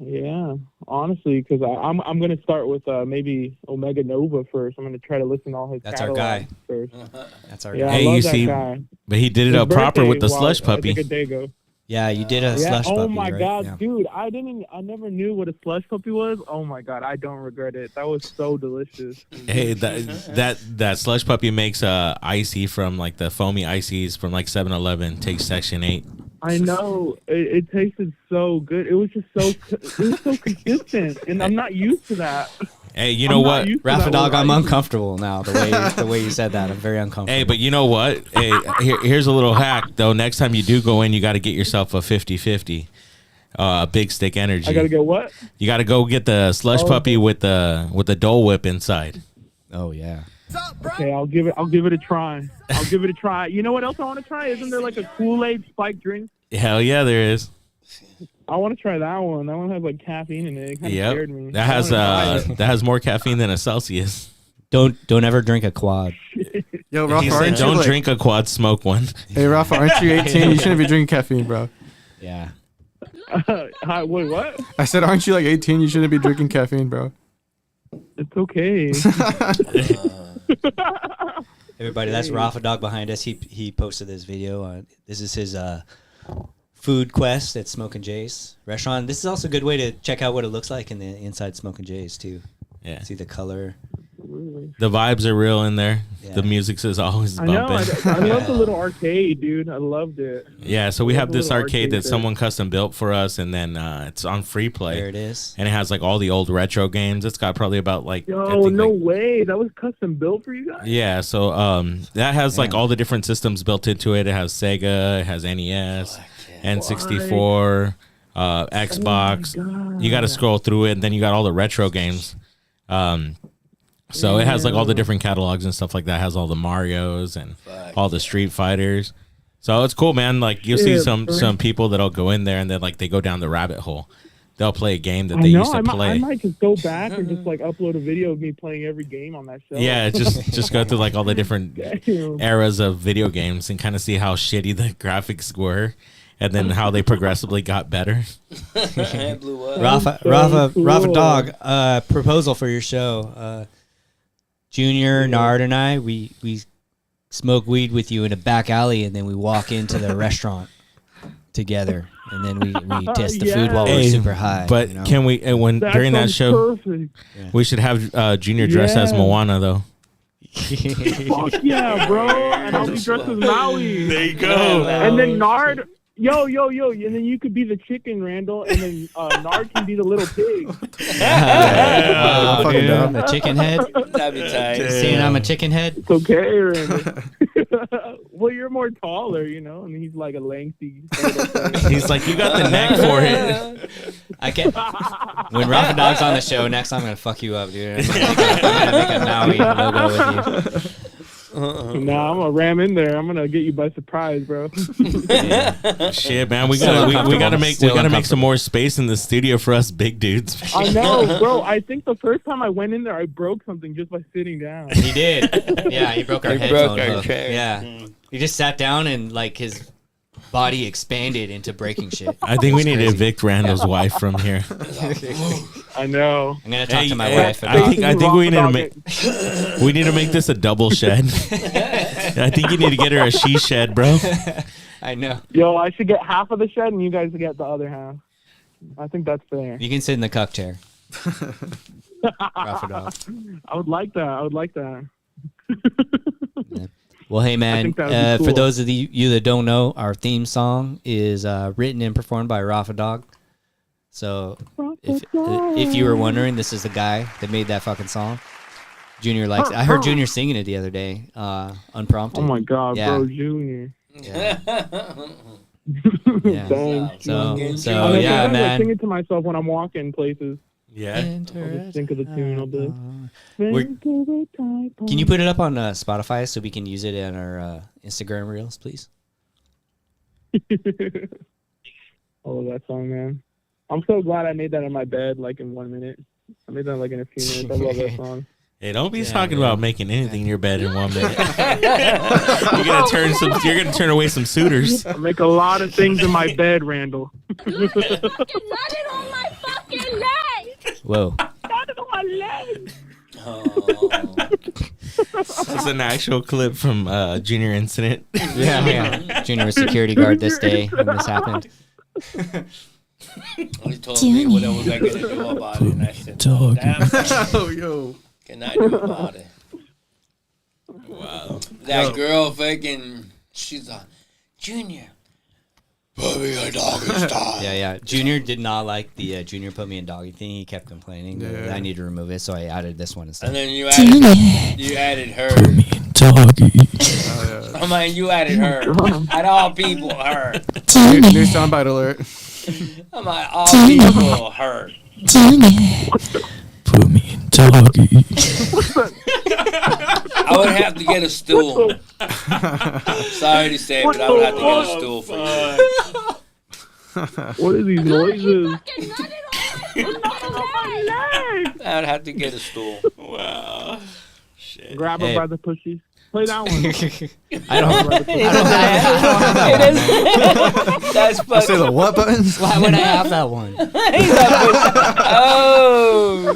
Yeah, honestly, because I'm gonna start with maybe Omega Nova first. I'm gonna try to listen to all his That's our catalog guy. first. That's our Yeah, guy. Hey, I love you that see- guy. But he did it His up proper with the birthday slush was, I think, puppy. a day ago. Yeah, you did a Yeah. slush Oh puppy, my right? god, Yeah. dude! I never knew what a slush puppy was. Oh my god, I don't regret it. That was so delicious. Hey, that slush puppy makes icy from like the foamy ices from like 7-Eleven. Takes Section 8. I know it tasted so good. It was just so consistent, and I'm not used to that. Hey, you know what? Rafa Dog, I'm uncomfortable. uncomfortable now. The way you said that, I'm very uncomfortable. Hey, but you know what? Hey, here's a little hack though. Next time you do go in, you got to get yourself a 50-50. Big Stick Energy. I gotta get what? You got to go get the slush puppy with the Dole Whip inside. Oh yeah. Okay, I'll give it a try. I'll give it a try. You know what else I want to try? Isn't there like a Kool-Aid spiked drink? Hell yeah, there is. I want to try that one. That one has like caffeine in it. It kind of scared me. That has that has more caffeine than a Celsius. Don't ever drink a quad. Yo, Rafa, He said, aren't you "Don't like, drink a quad, smoke one." Hey, Rafa, aren't you 18? You shouldn't be drinking caffeine, bro. Yeah. Hi, wait, what? I said, aren't you like 18? You shouldn't be drinking caffeine, bro. It's okay. Everybody, that's Rafa Dog behind us. He posted this video. This is his food quest at Smokin Jay's restaurant. This is also a good way to check out what it looks like in the inside Smokin Jay's too. Yeah, See the color. the vibes are real in there. Yeah. The music is always I know. bumping. I love the little arcade, dude. I loved it. Yeah, so we have The this little arcade that arcade someone custom built for us, and then it's on free play. There it is. And it has like all the old retro games. It's got probably about like I Yo, think, no like- way. That was custom built for you guys? yeah. So that has like Damn. all the different systems built into it. It has Sega, it has NES, N64, Xbox. God. You got to scroll through it, and then you got all the retro games. So it has like all the different catalogs and stuff like that. It has all the Marios and all the Street Fighters. So it's cool, man. Like you'll see Yeah, some people that'll go in there and then like they go down the rabbit hole. They'll play a game that I they know. used to I play. might just go back and just like upload a video of me playing every game on that show. Yeah, just go through like all the different Damn. eras of video games and kind of see how shitty the graphics were, and then how they progressively got better. It blew up. Rafa cool. Dog, proposal for your show. Junior, Nard, and I, we smoke weed with you in a back alley, and then we walk into the restaurant together, and then we taste the food while we're Hey, super high. But you know? can we? And when during that sounds show, perfect. we should have Junior dress as Yeah. Moana though. Fuck yeah, bro. And I'll be dressed as Maui. There you go. And then Nard, yo, and then you could be the chicken, Randall, and then Nard can be the little pig. Wow, fucking dude, down. the chicken head. That'd be tight. Seeing I'm a chicken head. It's okay, Randall. Well, you're more taller, you know, and he's like a lengthy. He's like, you got the neck for it. I can't. When Rafa Dog's on the show next, I'm gonna fuck you up, dude. I'm gonna make a Maui logo with you. Nah, I'm gonna ram in there. I'm gonna get you by surprise, bro. Shit, man, we gotta make some more space in the studio for us big dudes. I know, bro. I think the first time I went in there, I broke something just by sitting down. He did. Yeah, he broke our headphone hook. chair. Yeah, he just sat down and like his body expanded into breaking shit. I think we need to evict Randall's wife from here. I know. I'm gonna talk to my Hey, wife. I think we need to Dog make this a double shed. I think you need to get her a she shed, bro. I know. Yo, I should get half of the shed, and you guys get the other half. I think that's fair. You can sit in the cuck chair. Rafa Dog. I would like that. Well, hey man, think that would be for cool. those of you that don't know, our theme song is written and performed by Rafa Dog. So if you were wondering, this is the guy that made that fucking song. Junior likes it. I heard Junior singing it the other day, unprompted. Oh my god, Yeah. bro, Junior. Yeah. Thanks. So I man. sing it to myself when I'm walking places. Yeah. I'll just think of the tune. I'll do. Can you put it up on Spotify so we can use it in our Instagram reels, please? Oh, that song, man. I'm so glad I made that in my bed, like in 1 minute. I made that like in a few minutes. I love that song. Hey, don't be talking about making anything in your bed in 1 minute. You're gonna turn away some suitors. I make a lot of things in my bed, Randall. Nutted on my fucking leg! Whoa. Nutted on my leg. That's an actual clip from Junior Incident. Yeah. Junior was security guard this day when this happened. He told me what was I gonna do about it, and I said, no, damn, Oh, yo. can I do about it? Wow. That girl fucking, she's like, Junior, put me a doggy style. Yeah. Junior did not like the Junior put me in doggy thing. He kept complaining. Yeah. I need to remove it, so I added this one instead. And then you added her. Oh, I mean, you added her. At all people, her. yeah. New soundbite alert. I'm like, all people, her. Put me in doggy. I would have to get a stool. Sorry to say, but I would have to get a stool for you. What are these noises? I would have to get a stool. Wow. Shit. Grab her Hey. by the pushies. Play that one. I don't That's I say fucking. the what buttons? Why would I have that one? Oh.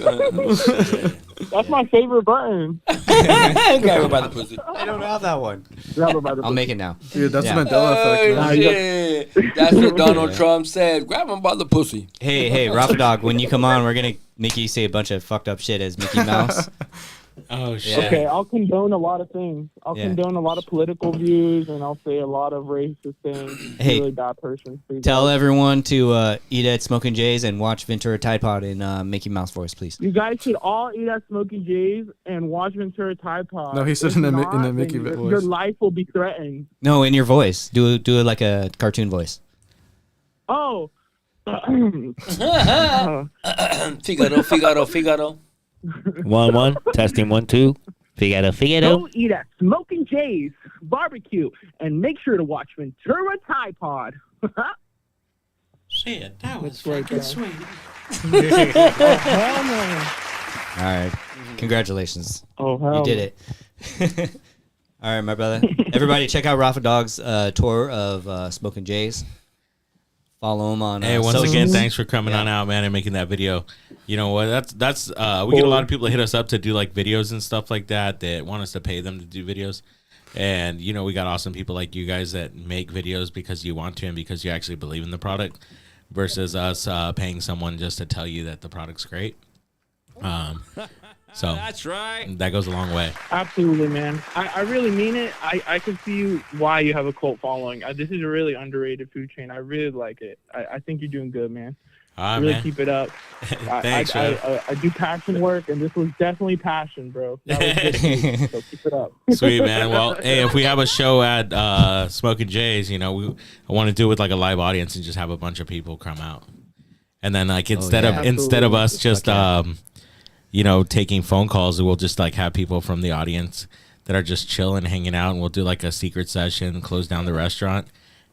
That's my favorite button. Grab her by the pussy. I don't have that one. Grab her by the I'll make it now. Dude, that's Yeah. the Mandela effect, man. Oh, shit. That's what Donald Trump said. Grab him by the pussy. Hey, Rafa Dog, when you come on, we're going to make you say a bunch of fucked up shit as Mickey Mouse. Oh shit. Yeah. Okay, I'll condone a lot of things. I'll Yeah. condone a lot of political views, and I'll say a lot of racist things. Hey, Really bad person. Please Tell don't. everyone to eat at Smokin' Jay's and watch Ventura Tide Pod in Mickey Mouse voice, please. You guys should all eat at Smoky J's and watch Ventura Tide Pod. No, he said If in the not, Mickey then voice. your life will be threatened. No, in your voice. Do it like a cartoon voice. Oh. Figaro. 1 1. Testing 1 2. Figaro. Go eat at Smokin' Jay's Barbecue and make sure to watch Ventura Tide Pod. Shit, that was That's right, fucking guys. sweet. Hell no. All right. Congratulations. Oh, hell You did it. All right, my brother. Everybody, check out Rafa Dog's tour of Smokin' Jay's. Follow him on. Hey, once socials. again, thanks for coming on out, man, and making that video. You know what? That's we get a lot of people that hit us up to do like videos and stuff like that want us to pay them to do videos. And you know, we got awesome people like you guys that make videos because you want to and because you actually believe in the product, versus us paying someone just to tell you that the product's great. So That's right. that goes a long way. Absolutely, man. I really mean it. I can see why you have a cult following. This is a really underrated food chain. I really like it. I think you're doing good, man. Really Man. keep it up. Thanks, bro. I do passion work, and this was definitely passion, bro. That was good, so keep it up. Sweet, man. Well, hey, if we have a show at Smokin' Jay's, I want to do it with like a live audience and just have a bunch of people come out. And then like instead of us just taking phone calls, we'll just like have people from the audience that are just chilling, hanging out, and we'll do like a secret session, close down the restaurant,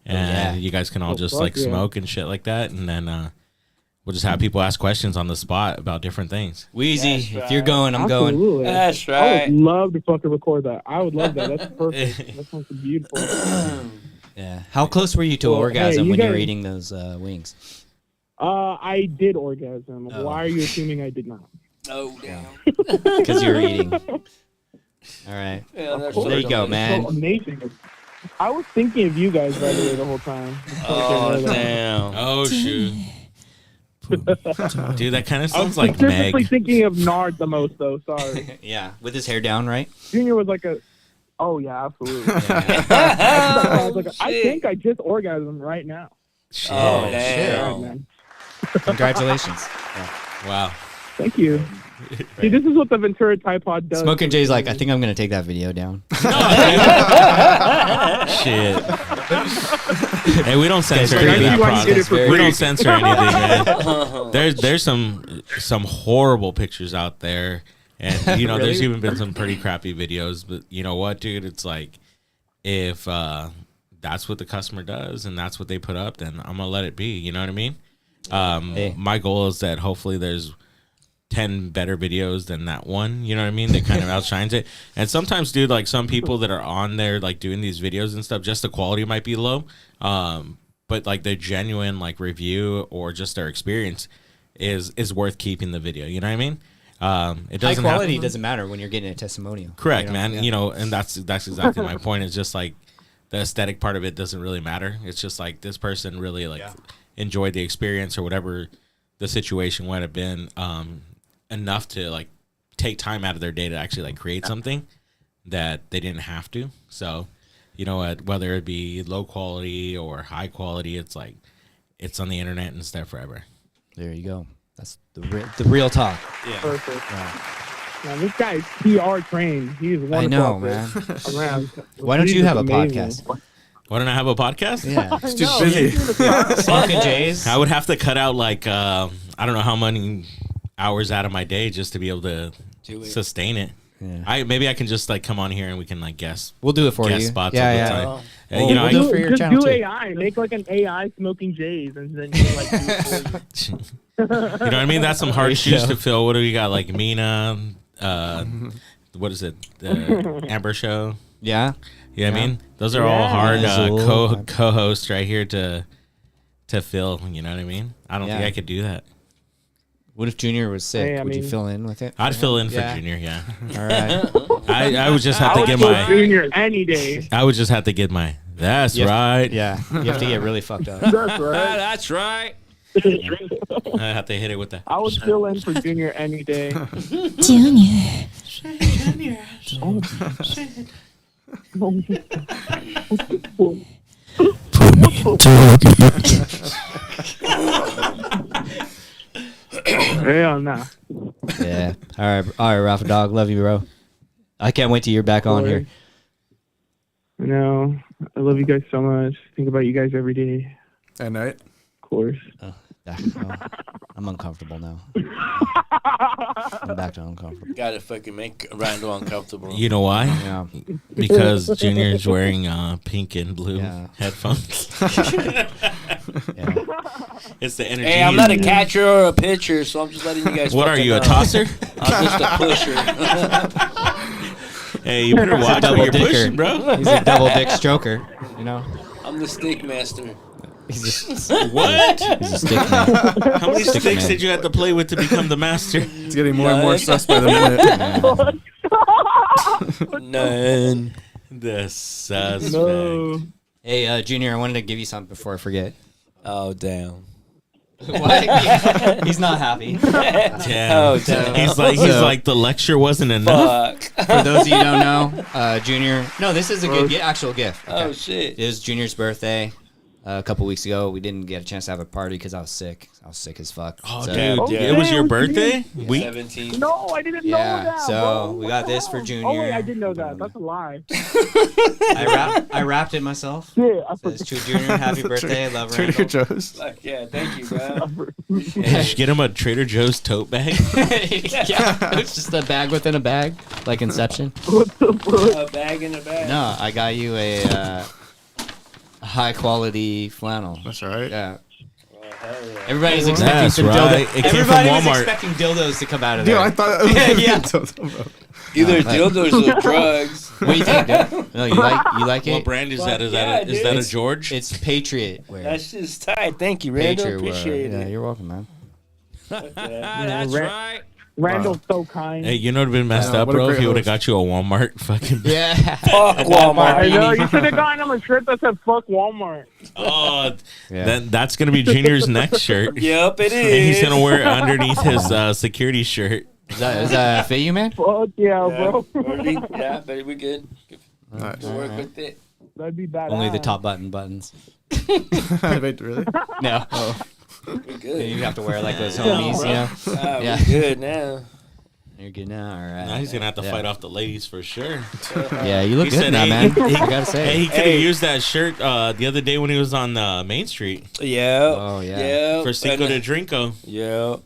and you guys can all just like smoke and shit like that, and then we'll just have people ask questions on the spot about different things. Wheezy, if you're going, I'm going. Absolutely. That's I right. would love to fucking record that. I would love that. That's perfect. That sounds beautiful. Yeah. How close were you to Well, orgasm hey, you when you were guys- eating those wings? I did orgasm. Oh. Why are you assuming I did not? Oh, damn. Because you were eating. All right. Yeah, that's There you go, so man. So amazing. I was thinking of you guys, by the way, the whole time. Oh, damn. Oh shoot, dude, that kind of I was sounds like specifically Meg. thinking of Nard the most, though. Sorry. Yeah, with his hair down, right? Junior was like a. Oh yeah, absolutely. Yeah. I was like, I think I just orgasmed right now. Shit. Oh, God, damn. man. Congratulations. Wow. Thank you. See, this is what the Ventura Tide Pod does. Smokin' Jay's like, I think I'm going to take that video down. Shit. Hey, we don't censor Guys, any of I see why you that did it for process. We free. don't censor anything, man. There's some horrible pictures out there, and there's even been some pretty crappy videos. But you know what, dude? It's like if that's what the customer does and that's what they put up, then I'm gonna let it be. You know what I mean? Hey. My goal is that hopefully there's 10 better videos than that one, you know what I mean, that kind of outshines it. And sometimes, dude, like some people that are on there like doing these videos and stuff, just the quality might be low, but like their genuine like review or just their experience is worth keeping the video, you know what I mean? It High doesn't quality have, doesn't matter when you're getting a testimonial. correct, You know? man. Yeah. And that's exactly my point. It's just like the aesthetic part of it doesn't really matter. It's just like this person really like enjoyed the experience or whatever the situation might have been, enough to like take time out of their day to actually like create something that they didn't have to. So, whether it be low quality or high quality, it's like it's on the internet and it's there forever. There you go. That's the real talk. Yeah. Perfect. Man, this guy is PR trained. He is wonderful. I know, out there. man. Around. Why don't you He's have a amazing. podcast? Why don't I have a podcast? Yeah. It's too busy. Smokin' Jay's. I would have to cut out like I don't know how many hours out of my day just to be able to sustain it. Yeah. Maybe I can just like come on here and we can like guess We'll do it for guest you. spots Yeah, all the yeah. time. Well, You know, we'll I- do it for your Just channel do too. AI. Make like an AI Smoking Jays, and then you like. Do it for you. You know what I mean? That's some hard There you shoes go. to fill. What do we got? Like Mina, what is it? The Amber Show. Yeah. You know what I mean? Those are all hard Azul. co-hosts right here to fill. You know what I mean? I don't think Yeah. I could do that. What if Junior was sick? Hey, I Would you mean- fill in with it? I'd fill in for Yeah. Junior. Yeah, All right. I would just have I to would get go my. Junior any day. I would just have to get my. That's You have- right. Yeah. You have to get really fucked up. That's right. That's right. I have to hit it with that. I would fill in for Junior any day. Junior. Hell nah. Yeah. All right, Rafa Dog. Love you, bro. I can't wait till you're back on here. I know. I love you guys so much. Think about you guys every day. At night. Of course. I'm uncomfortable now. I'm back to uncomfortable. Gotta fucking make Randal uncomfortable. You know why? Yeah. Because Junior's wearing pink and blue Yeah. headphones. Yeah. It's the energy. Hey, I'm not a catcher or a pitcher, so I'm just letting you guys. What are fucking you, a know. tosser? I'm just a pusher. Hey, you better watch what you're pushing, bro. He's a double dick stroker. You know. I'm the stick master. He's just What? he's a stick man. How many Stick sticks man. did you have to play with to become the master? It's getting more and more sus by the minute. None. The suspect. No. Hey, Junior, I wanted to give you something before I forget. Oh damn. What? He's not happy. Damn. damn. He's like the lecture wasn't enough. Fuck. For those of you who don't know, Junior. No, this is a good actual gift. Oh shit. It was Junior's birthday a couple weeks ago. We didn't get a chance to have a party because I was sick. I was sick as fuck. Oh, So- dude, Yeah. it was your birthday? 17. No, I didn't know Yeah, that. so bro. we What got the this for hell? Junior. Oh, wait, I did know that. That's a lie. I wrapped it myself. Shit, I Says to Junior, happy birthday, love Trader Randall. Joe's. Fuck yeah, thank you, bro. Did you get him a Trader Joe's tote bag? Yeah, it's just a bag within a bag, like Inception. What the fuck? A bag in a bag. No, I got you a high quality flannel. That's all right. Yeah. Oh, hell yeah. Everybody's expecting That's some right. dildos. It came Everybody from was Walmart. expecting dildos to come out of Dude, there. I thought it was Yeah. Either like- dildos or drugs. What do you think, dude? No, you like it? What brand is that? Is Yeah, that a dude. George? It's Patriot wear. That's just tight. Thank you, Randall. Patriot wear. Appreciate Yeah, it. you're welcome, man. Fuck yeah. That's Ra- right. Randall's so kind. Hey, you know what'd been messed I know, up, what a bro? If great he would have host. got you a Walmart fucking. Yeah. Fuck I Walmart. know, you should have gotten him a shirt that said "fuck Walmart." Oh, Yeah. then that's gonna be Junior's next shirt. Yep, it is. And he's gonna wear it underneath his security shirt. Does that fit you, man? Fuck yeah, bro. Yeah, but we good. Nice. We'll work with it. That'd be badass. Only the top buttons. Wait, really? No. We You good. have to wear like those homies, you know? Ah, Yeah. We good now. You're good now, all right. Now he's gonna have to Yeah. fight off the ladies for sure. Yeah, you look He good said, now, hey, man. he- I gotta say. Hey, he could have Hey. used that shirt the other day when he was on Main Street Yeah. Oh, yeah. Yeah. for Cinco de Drinko. Yeah.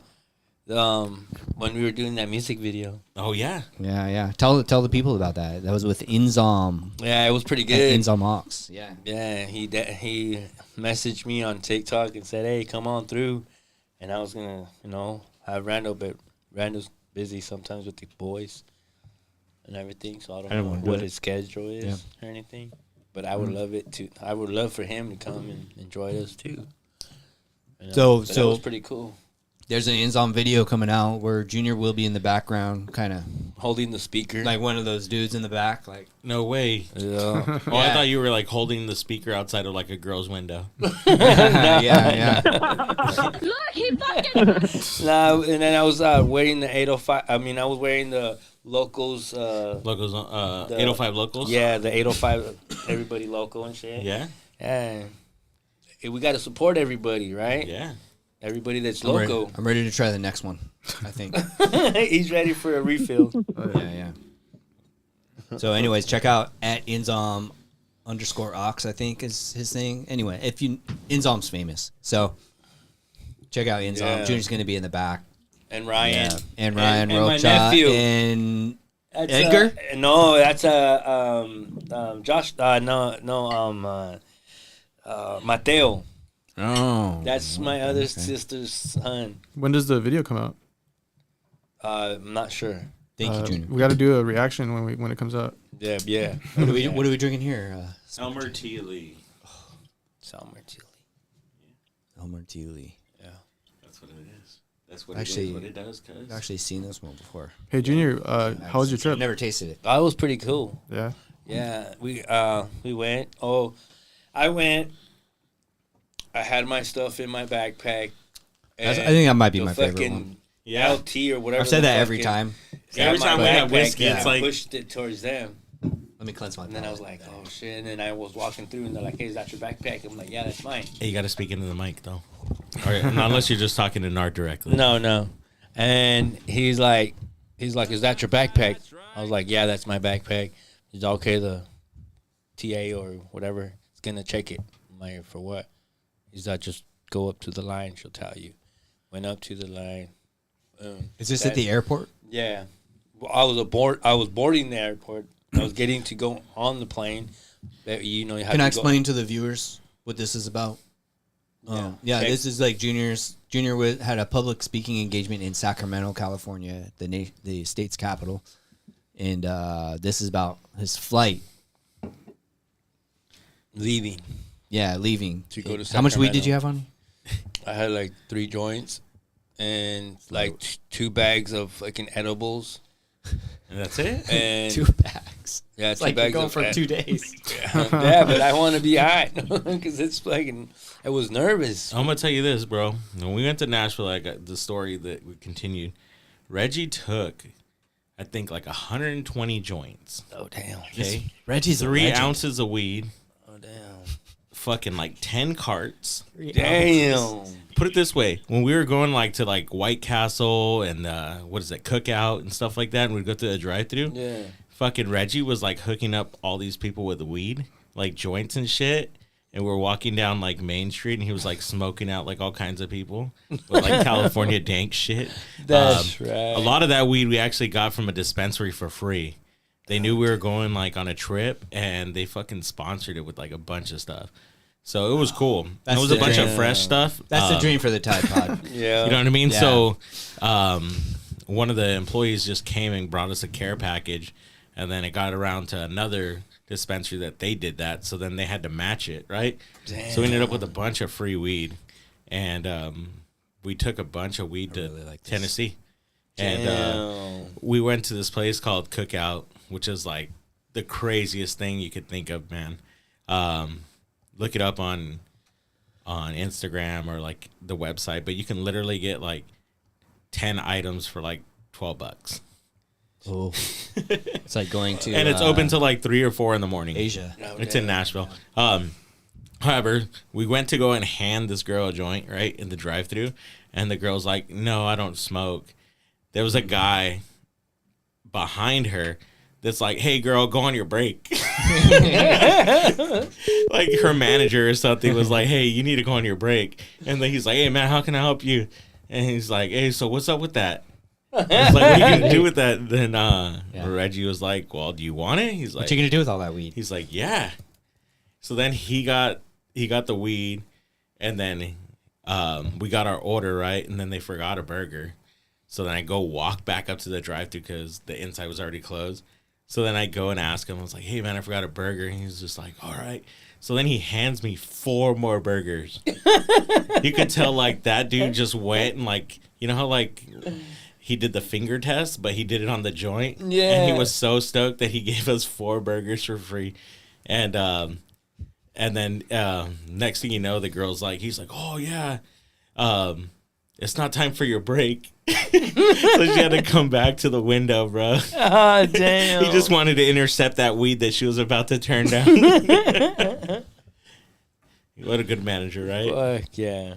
When we were doing that music video. Oh yeah, Yeah. Tell the people about that. That was with Inzom. Yeah, it was pretty good. Inzom Ox. Yeah. Yeah, he messaged me on TikTok and said, "Hey, come on through," and I was gonna, have Randall, but Randall's busy sometimes with the boys and everything, so I don't didn't know wanna do what it. his schedule is or anything. But I would love it to. I would love for him to come and enjoy us too. So- But that so- was pretty cool. There's an Inzom video coming out where Junior will be in the background, kind of Holding the speaker. like one of those dudes in the back. Like, no way. Yeah. Oh, I thought you were like holding the speaker outside of like a girl's window. yeah. Look, he fucking. Nah, and then I was wearing the 805. I mean, I was wearing the locals. Locals, 805 locals. Yeah, the 805. Everybody local and shit. Yeah. Yeah. Hey, we got to support everybody, right? Yeah. Everybody that's I'm ready, local. I'm ready to try the next one, I think. He's ready for a refill. yeah. So, anyways, check out at Inzom _Ox, I think is his thing. Anyway, Inzom's famous. So, check out Inzom. Yeah. Junior's going to be in the back. And Ryan. Yeah. And Ryan and my Rocha. nephew. And That's, Edgar? No, that's Josh. Mateo. Oh. That's my other sister's son. When does the video come out? I'm not sure. Thank you, Junior. We got to do a reaction when it comes out. Yeah. What are we drinking here? Elmer Teely. Salmer chili. Elmer Teely. Yeah. That's what it is. That's what Actually- it is. What it does, cuz. I've actually seen this one before. Hey, Junior, how was your I've trip? never tasted it. That was pretty cool. Yeah. Yeah, we went. Oh, I went. I had my stuff in my backpack. I think that might be the my favorite fucking one. Yeah. LT or whatever. I've said the that every fucking- time. Every my time we have backpack, whiskey, yeah, it's I like pushed it towards them. Let me cleanse my And then I was like, oh shit. And then I was walking through and they're like, hey, is that your backpack? I'm like, yeah, that's mine. Hey, you got to speak into the mic though. All right, unless you're just talking to Nard directly. No. And he's like, is that your backpack? I was like, yeah, that's my backpack. He's okay, the TA or whatever is going to check it. I'm like, for what? He's like, just go up to the line. She'll tell you. Went up to the line. Is this at the airport? Yeah. Well, I was boarding the airport. I was getting to go on the plane. But, you have Can to I go- explain to the viewers what this is about? Yeah, Okay. this is like Junior had a public speaking engagement in Sacramento, California, the state's capital, and this is about his flight. leaving. Yeah, leaving. To go to How much weed Sacramento. did you have on you? I had like 3 joints and like 2 bags of fucking edibles. And that's it. And 2 packs. yeah, It's 2 like you're bags going of for 2 days. Yeah, but I want to be hot because it's fucking. I was nervous. I'm gonna tell you this, bro. When we went to Nashville, I got the story that we continued. Reggie took, I think, like 120 joints. Oh damn. Okay, Reggie's a 3 legend. ounces of weed. Oh damn. Fucking like 10 carts. Damn. Put it this way: when we were going like to like White Castle and what is it, Cookout and stuff like that, and we'd go to the drive-through. Yeah. Fucking Reggie was like hooking up all these people with weed, like joints and shit. And we're walking down like Main Street, and he was like smoking out like all kinds of people with like California dank shit. That's right. A lot of that weed we actually got from a dispensary for free. They knew we were going like on a trip, and they fucking sponsored it with like a bunch of stuff. So it was cool. That's It was a the bunch of dream. fresh stuff. That's the dream for the Tide Pod. Yeah. You know what I mean? Yeah. So one of the employees just came and brought us a care package, and then it got around to another dispensary that they did that, so then they had to match it, right? Damn. So we ended up with a bunch of free weed, and we took a bunch of weed to really like this. Tennessee, and Damn. we went to this place called Cookout, which is like the craziest thing you could think of, man. Look it up on Instagram or like the website, but you can literally get like 10 items for like $12. Oh, it's like going to And it's open till like 3 or 4 in the morning. Asia. It's in Nashville. However, we went to go and hand this girl a joint, right, in the drive-thru, and the girl's like, "No, I don't smoke." There was a guy behind her that's like, "Hey, girl, go on your break." Like her manager or something was like, "Hey, you need to go on your break." And then he's like, "Hey, man, how can I help you?" And he's like, "Hey, so what's up with that?" I was like, "What are you gonna do with that?" Then Reggie was like, "Well, do you want it?" He's like, What you gonna do with all that weed? He's like, "Yeah." So then he got the weed, and then we got our order, right, and then they forgot a burger. So then I go walk back up to the drive-thru because the inside was already closed. So then I go and ask him. I was like, "Hey, man, I forgot a burger." And he's just like, "All right." So then he hands me 4 more burgers. You could tell like that dude just went and like, you know how like he did the finger test, but he did it on the joint. Yeah. And he was so stoked that he gave us 4 burgers for free. And then next thing you know, the girl's like, he's like, "Oh yeah, it's not time for your break." So she had to come back to the window, bro. Oh, damn. He just wanted to intercept that weed that she was about to turn down. What a good manager, right? Fuck yeah.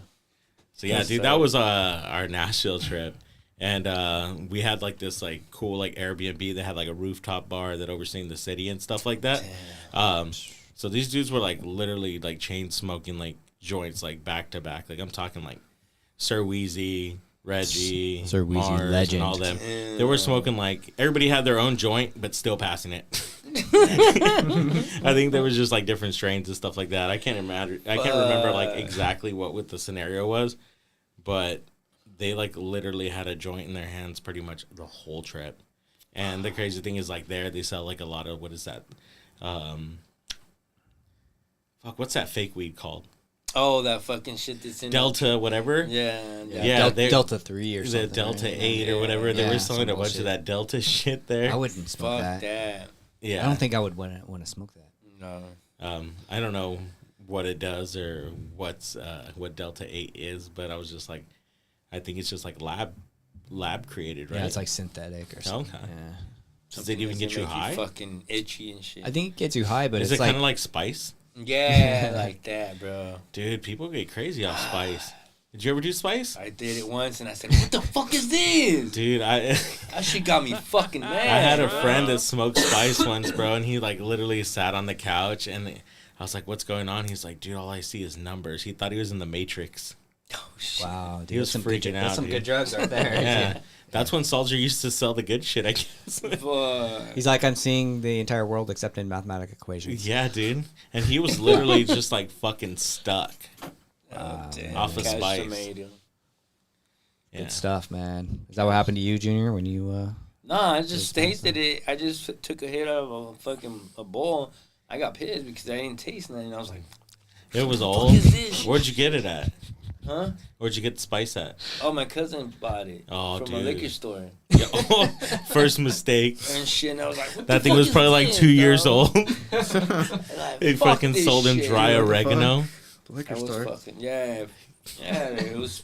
So yeah, That's dude, dope. that was our Nashville trip. And we had like this like cool like Airbnb that had like a rooftop bar that overseen the city and stuff like that. So these dudes were like literally like chain smoking like joints like back to back. Like I'm talking like Sir Weezy, Reggie, Sir Weezy, Mars, legend. and all them. They were smoking like everybody had their own joint, but still passing it. I think there was just like different strains and stuff like that. I can't remember like exactly what the scenario was, but they like literally had a joint in their hands pretty much the whole trip. And the crazy thing is like there they sell like a lot of what is that? What's that fake weed called? Oh, that fucking shit that's in Delta, whatever. Yeah. Delta 3 or the something. Delta right? 8 or whatever. They Yeah, were selling some a bunch bullshit. of that Delta shit there. I wouldn't smoke Fuck that. that. Yeah. I don't think I would want to smoke that. No. I don't know what it does or what Delta 8 is, but I was just like, I think it's just like lab created, right? Yeah, it's like synthetic or something. Okay. Yeah. Does it even get you high? Fucking itchy and shit. I think it gets you high, but Is it's it like kind of like spice? Yeah, like that, bro. Dude, people get crazy off spice. Did you ever do spice? I did it once and I said, "What the fuck is this?" Dude, That shit got me fucking mad. I had a bro. friend that smoked spice once, bro, and he like literally sat on the couch and I was like, "What's going on?" He's like, "Dude, all I see is numbers." He thought he was in the Matrix. Oh, shit. wow, dude, He was that's freaking out. That's some dude. good drugs right there. Yeah. That's when Soldier used to sell the good shit, I guess. Fuck. He's like, I'm seeing the entire world except in mathematical equations. Yeah, dude. And he was literally just like fucking stuck. Damn. Off of Cash spice. tomato. Yeah. Good stuff, man. Is that what happened to you, Junior, when you? Nah, I just tasted it. I just took a hit out of a bowl. I got pissed because I didn't taste nothing. I was like, It was "What old. is this?" Where'd you get it at? Huh? Where'd you get the spice at? Oh, my cousin bought it from a dude. liquor store. Yeah, first mistake. And shit, and I was like, what That the thing fuck was is probably like this, 2 years dog? old. Like, They fuck fucking this sold him shit, dry what the oregano. The liquor That was store. fucking, yeah, it was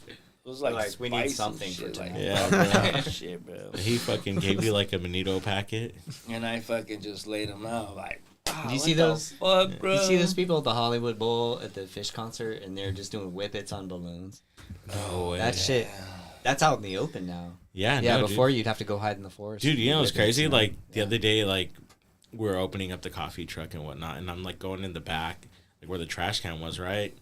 like we need spicy something shit, for like, tonight. fuck Yeah. that shit, bro. He fucking gave you like a Bonito packet. And I fucking just laid him out like. Do you see those? Fuck, bro. You see those people at the Hollywood Bowl at the Fish concert, and they're just doing whippets on balloons. No way. That shit. That's out in the open now. Yeah, Yeah, no, before dude. you'd have to go hide in the forest. Dude, you know what's Whippets crazy? and- Like the other day, like we were opening up the coffee truck and whatnot, and I'm like going in the back, like where the trash can was, right?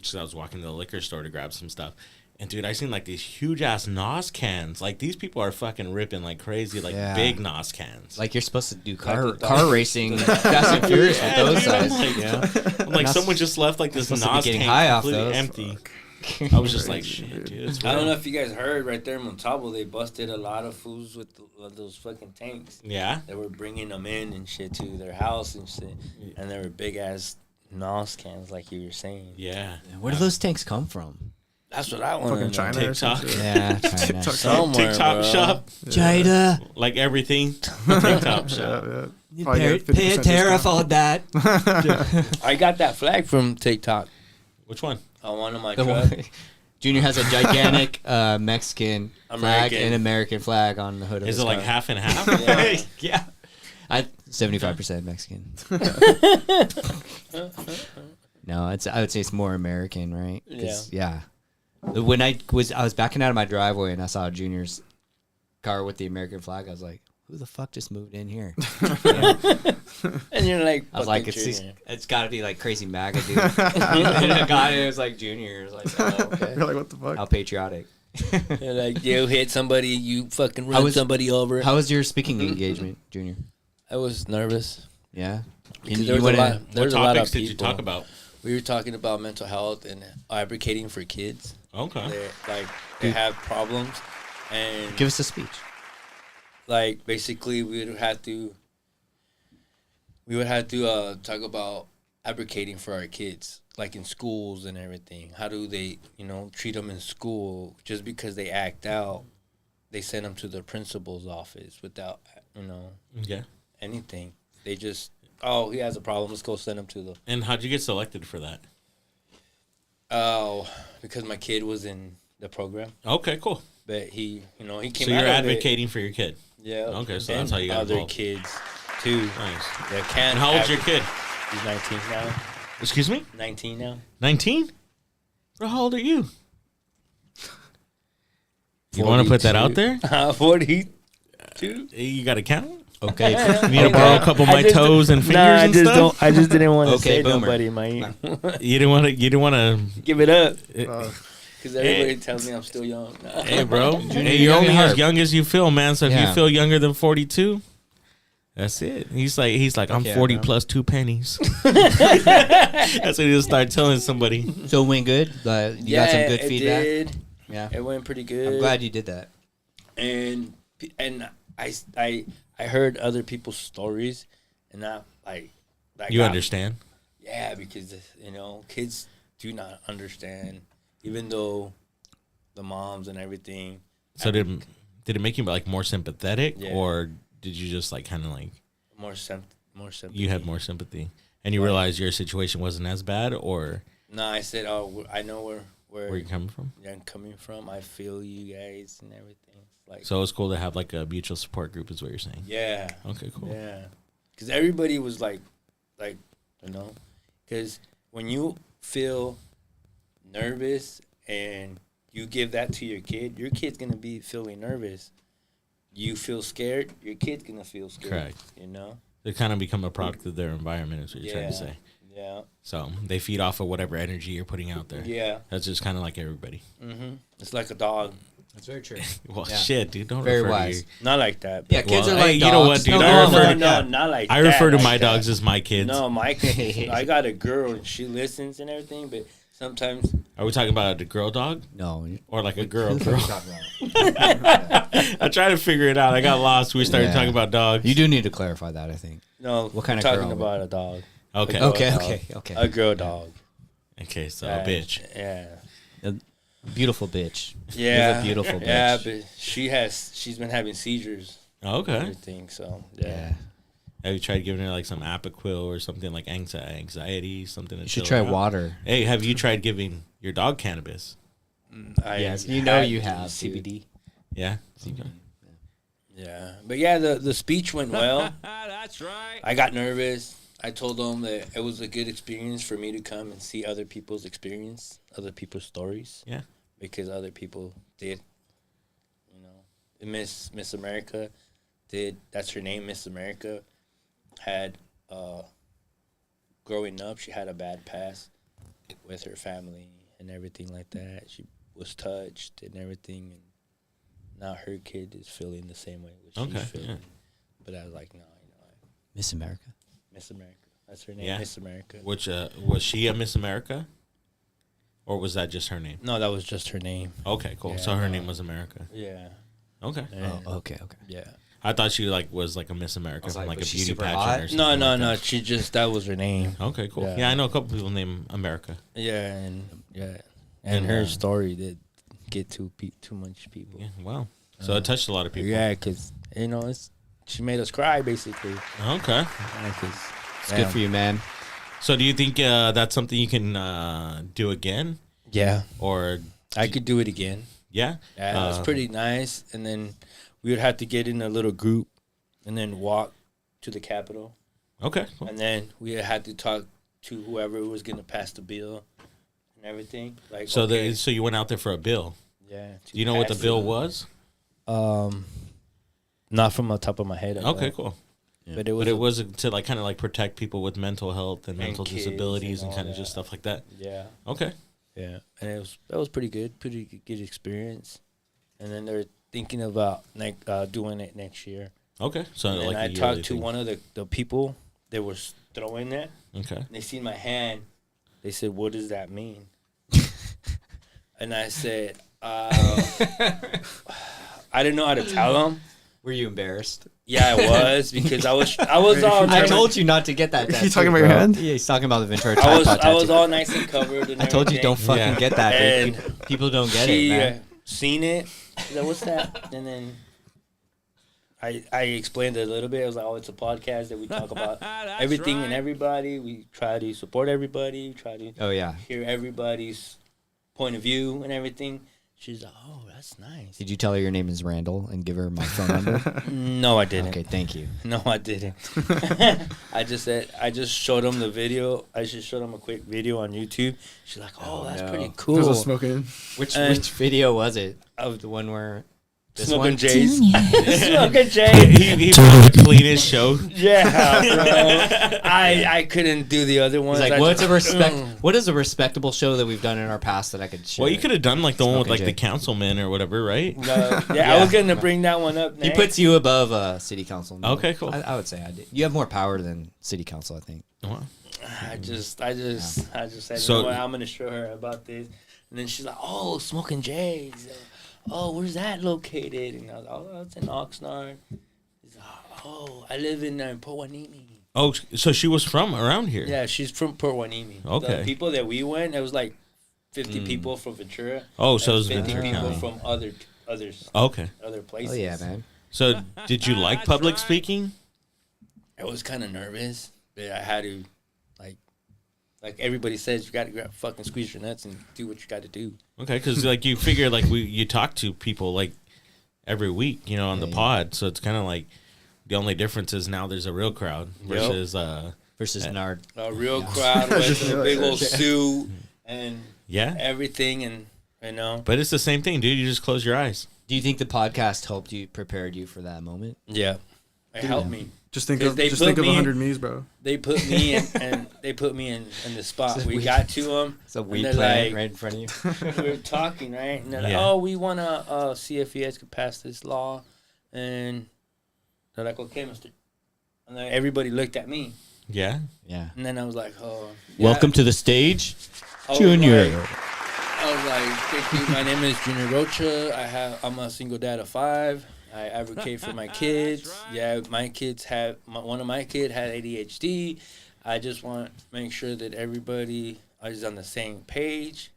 Just I was walking to the liquor store to grab some stuff. And dude, I seen like these huge ass NOS cans. Like these people are fucking ripping like crazy, like Yeah. big NOS cans. Like you're supposed to do Like car racing, Fast and Furious with those dude, guys. I'm like, Yeah. I'm like Not someone just left like this supposed to be NOS getting can high off completely those. empty. I was just like, shit, dude. It's I don't real. know if you guys heard right there in Montalvo, they busted a lot of fools with those fucking tanks. Yeah. They were bringing them in and shit to their house and shit, and they were big ass NOS cans, like you were saying. Yeah. Where do those tanks come from? That's what I want to Fucking know. China or some TikTok. shit. Yeah, China. TikTok. Somewhere, TikTok bro. shop. China. Like everything. TikTok shop. Yeah, yeah. You Probably pay, get a pay a 50% tariff discount. on that. I got that flag from TikTok Which one? on one of my The trucks. one- Junior has a gigantic Mexican flag American. and American flag on the hood of Is his it like car. half and half? Yeah. Yeah. 75% Mexican. No, I would say it's more American, right? 'Cause, yeah. When I was backing out of my driveway and I saw Junior's car with the American flag, I was like, who the fuck just moved in here? And you're like, I was like, fucking Junior. it's got to be like crazy MAGA dude. And a guy who was like Junior. It was like, oh, okay. You're like, what the fuck? How patriotic. You're like, you hit somebody, you fucking I run was- somebody over. How was your speaking engagement, Junior? I was nervous. Yeah. Because You there was a went lot. in- There What was a lot of topics did you people. talk about? We were talking about mental health and advocating for kids. Okay. They have problems, and Give us a speech. like basically we would have to talk about advocating for our kids, like in schools and everything. How do they, treat them in school? Just because they act out, they send them to the principal's office without, Yeah. anything. They just, oh, he has a problem. Let's go send him to the. And how'd you get selected for that? Oh, because my kid was in the program, Okay, cool. but he came. So out you're of it. advocating for your kid. Yeah. Okay, so and that's how you got other involved. kids too. Nice. That can. And how old's your kid? He's 19 now. Excuse me? 19 now. 19? Bro, how old are you? You want to put that out there? 42. You got to count? Okay. You need to borrow a couple of my toes and fingers and stuff? I just didn't want to Okay, say boomer. nobody, man. You didn't want to. Give it up. Uh, Because everybody tells me I'm still young. Hey, bro. Hey, you're you're only young at as heart. young as you feel, man. So if Yeah. you feel younger than 42, that's it. He's like, I'm Okay, 40 bro. plus 2 pennies. That's what he'll start telling somebody. So it went good? You got some good it feedback? Did. Yeah. It went pretty good. I'm glad you did that. And I heard other people's stories, and that You understand? Yeah, because kids do not understand, even though the moms and everything. So did it make you like more sympathetic, Yeah. or did you just like kind of like more sympathy. you had more sympathy and you realized your situation wasn't as bad, or No, I said, oh, I know where you're coming from? I'm coming from. I feel you guys and everything. Like, So it's cool to have like a mutual support group, is what you're saying. yeah. Okay, cool. Yeah, because everybody was like, because when you feel nervous and you give that to your kid's gonna be feeling nervous. You feel scared, your kid's gonna feel scared. Correct. They kind of become a product of their environment, is what you're trying to say. Yeah. So they feed off of whatever energy you're putting out there. Yeah. That's just kind of like everybody. Mm-hmm. It's like a dog. That's very true. Well, Yeah. shit, dude. Don't Very refer wise. to Not like that. Yeah, kids Well, are like hey, dogs. you know what, dude? No, I no, refer no, to- no. not like I that. refer to like my that. dogs as my kids. No, my kids. I got a girl and she listens and everything, but sometimes Are we talking about a girl dog No. or like a girl? I tried to figure it out. I got lost. We started Yeah. talking about dogs. You do need to clarify that, I think. no. What kind we're of talking girl? about a dog. Okay. A girl Okay, dog. okay, okay. A girl dog. Okay, so a bitch. Yeah. A beautiful bitch. Yeah. You're a beautiful bitch. Yeah, but she's been having seizures. Oh, okay. And everything, so yeah. Have you tried giving her like some Apoquil or something like anxiety, something? You should try water. Hey, have you tried giving your dog cannabis? Yes, you know you have CBD. Yeah. Yeah, but yeah, the speech went well. That's right. I got nervous. I told them that it was a good experience for me to come and see other people's experience, other people's stories. Yeah. Because other people did. You know, Miss America did. That's her name, Miss America. Had growing up, she had a bad past with her family and everything like that. She was touched and everything, and now her kid is feeling the same way she's feeling. Yeah. But I was like, no, you know what? Miss America. Miss America. That's her name, Yeah. Miss America. Which was she a Miss America? Or was that just her name? No, that was just her name. Okay, cool. Yeah, so her name was America. Yeah. Okay. Yeah. Oh, okay. Yeah. I thought she was like a Miss America was from like, like a was she beauty super pageant hot? or something. No. like that. She just, that was her name. Okay, cool. Yeah. Yeah, I know a couple people named America. Yeah, and And, her story did get too much people. Yeah, wow. So it touched a lot of people. Yeah, because, you know, she made us cry, basically. Okay. It's good for you, man. So do you think that's something you can do again? Yeah. Or I could do it again. Yeah? Yeah, it's pretty nice. And then we would have to get in a little group and then walk to the Capitol. Okay. Cool. And then we had to talk to whoever was going to pass the bill and everything. Like, So okay, so you went out there for a bill. yeah. Do you know what the pass bill it. was? Not from the top of my head. I Okay, don't. cool. But it was, But it was to like kind of like protect people with mental health and mental kids disabilities and and all kind of that. just stuff like that. Yeah. Okay. Yeah. And that was pretty good experience. And then they're thinking about doing it next year. Okay. So And like I a yearly talked to thing. one of the people that was throwing it. Okay. And they seen my hand. They said, "What does that mean?" And I said, "I didn't know how to tell them." Were you embarrassed? Yeah, I was because I was all. I told you not to get that. You talking about your hand? Yeah, he's talking about the Ventura Tide Pod I was tattoo. all nice and covered. And I told you everything. don't fucking Yeah. get that. And Dude. People don't get she it, man. seen it. She's like, "What's that?" And then I explained it a little bit. I was like, "Oh, it's a podcast that we talk about everything and everybody. We try to support everybody. We try to Oh yeah. hear everybody's point of view and everything." She's like, "Oh, that's nice." Did you tell her your name is Randal and give her my phone number? No, I didn't. Okay, thank you. No, I didn't. I just showed them the video. I just showed them a quick video on YouTube. She's like, "Oh, that's no. pretty There's cool." a smoking. Which And- which video was it? Of The one where this Smoking one? J's. Smoking J's. he brought the cleanest show. Yeah, bro. I couldn't do the other ones. He's like, I what's a just- what is a respectable show that we've done in our past that I could share? Well, you could have done like the one with Smoking like Jay. the councilman or whatever, right? No, yeah, I was gonna bring that one up. He Next. puts you above city council. Okay, cool. I would say I did. You have more power than city council, I think. Wow. I just said, So- you know what, I'm gonna show her about this, and then she's like, "Oh, Smoking J's. Oh, where's that located?" And I was like, "Oh, it's in Oxnard." He's like, "Oh, I live in Port Hueneme." Oh, so she was from around here. Yeah, she's from Port Hueneme. Okay. The people that we went, it was like 50 people from Ventura. Oh, so it and was 50 Ventura people County. from other Okay. places. Oh yeah, man. So did you like public speaking? I was kind of nervous, but I had to, like everybody says, you got to fucking squeeze your nuts and do what you got to do. Okay, because like you figure like you talk to people like every week, you know, on the pod, so it's kind of like the only difference is now there's a real crowd versus Versus Nard. A real crowd with a big old suit and yeah, everything, and you know. but it's the same thing, dude. You just close your eyes. Do you think the podcast helped you, prepared you for that moment? Yeah, it helped me. Just think 'Cause of they just put think of me in- 100 me's, bro. They put me in, and they put me in the spot. We got to them. It's a and weed they're plant like- right in front of you. we were talking, right? And they're like, Yeah. "Oh, we want to see if you guys could pass this law." And they're like, "Okay, mister." And then everybody looked at me. Yeah. Yeah. And then I was like, "Oh, yeah." Welcome to the stage, I was Junior. I was like, "Thank you. My name is Junior Rocha. I'm a single dad of 5. I advocate for my kids. Yeah, my kids one of my kids had ADHD. I just want to make sure that everybody is on the same page.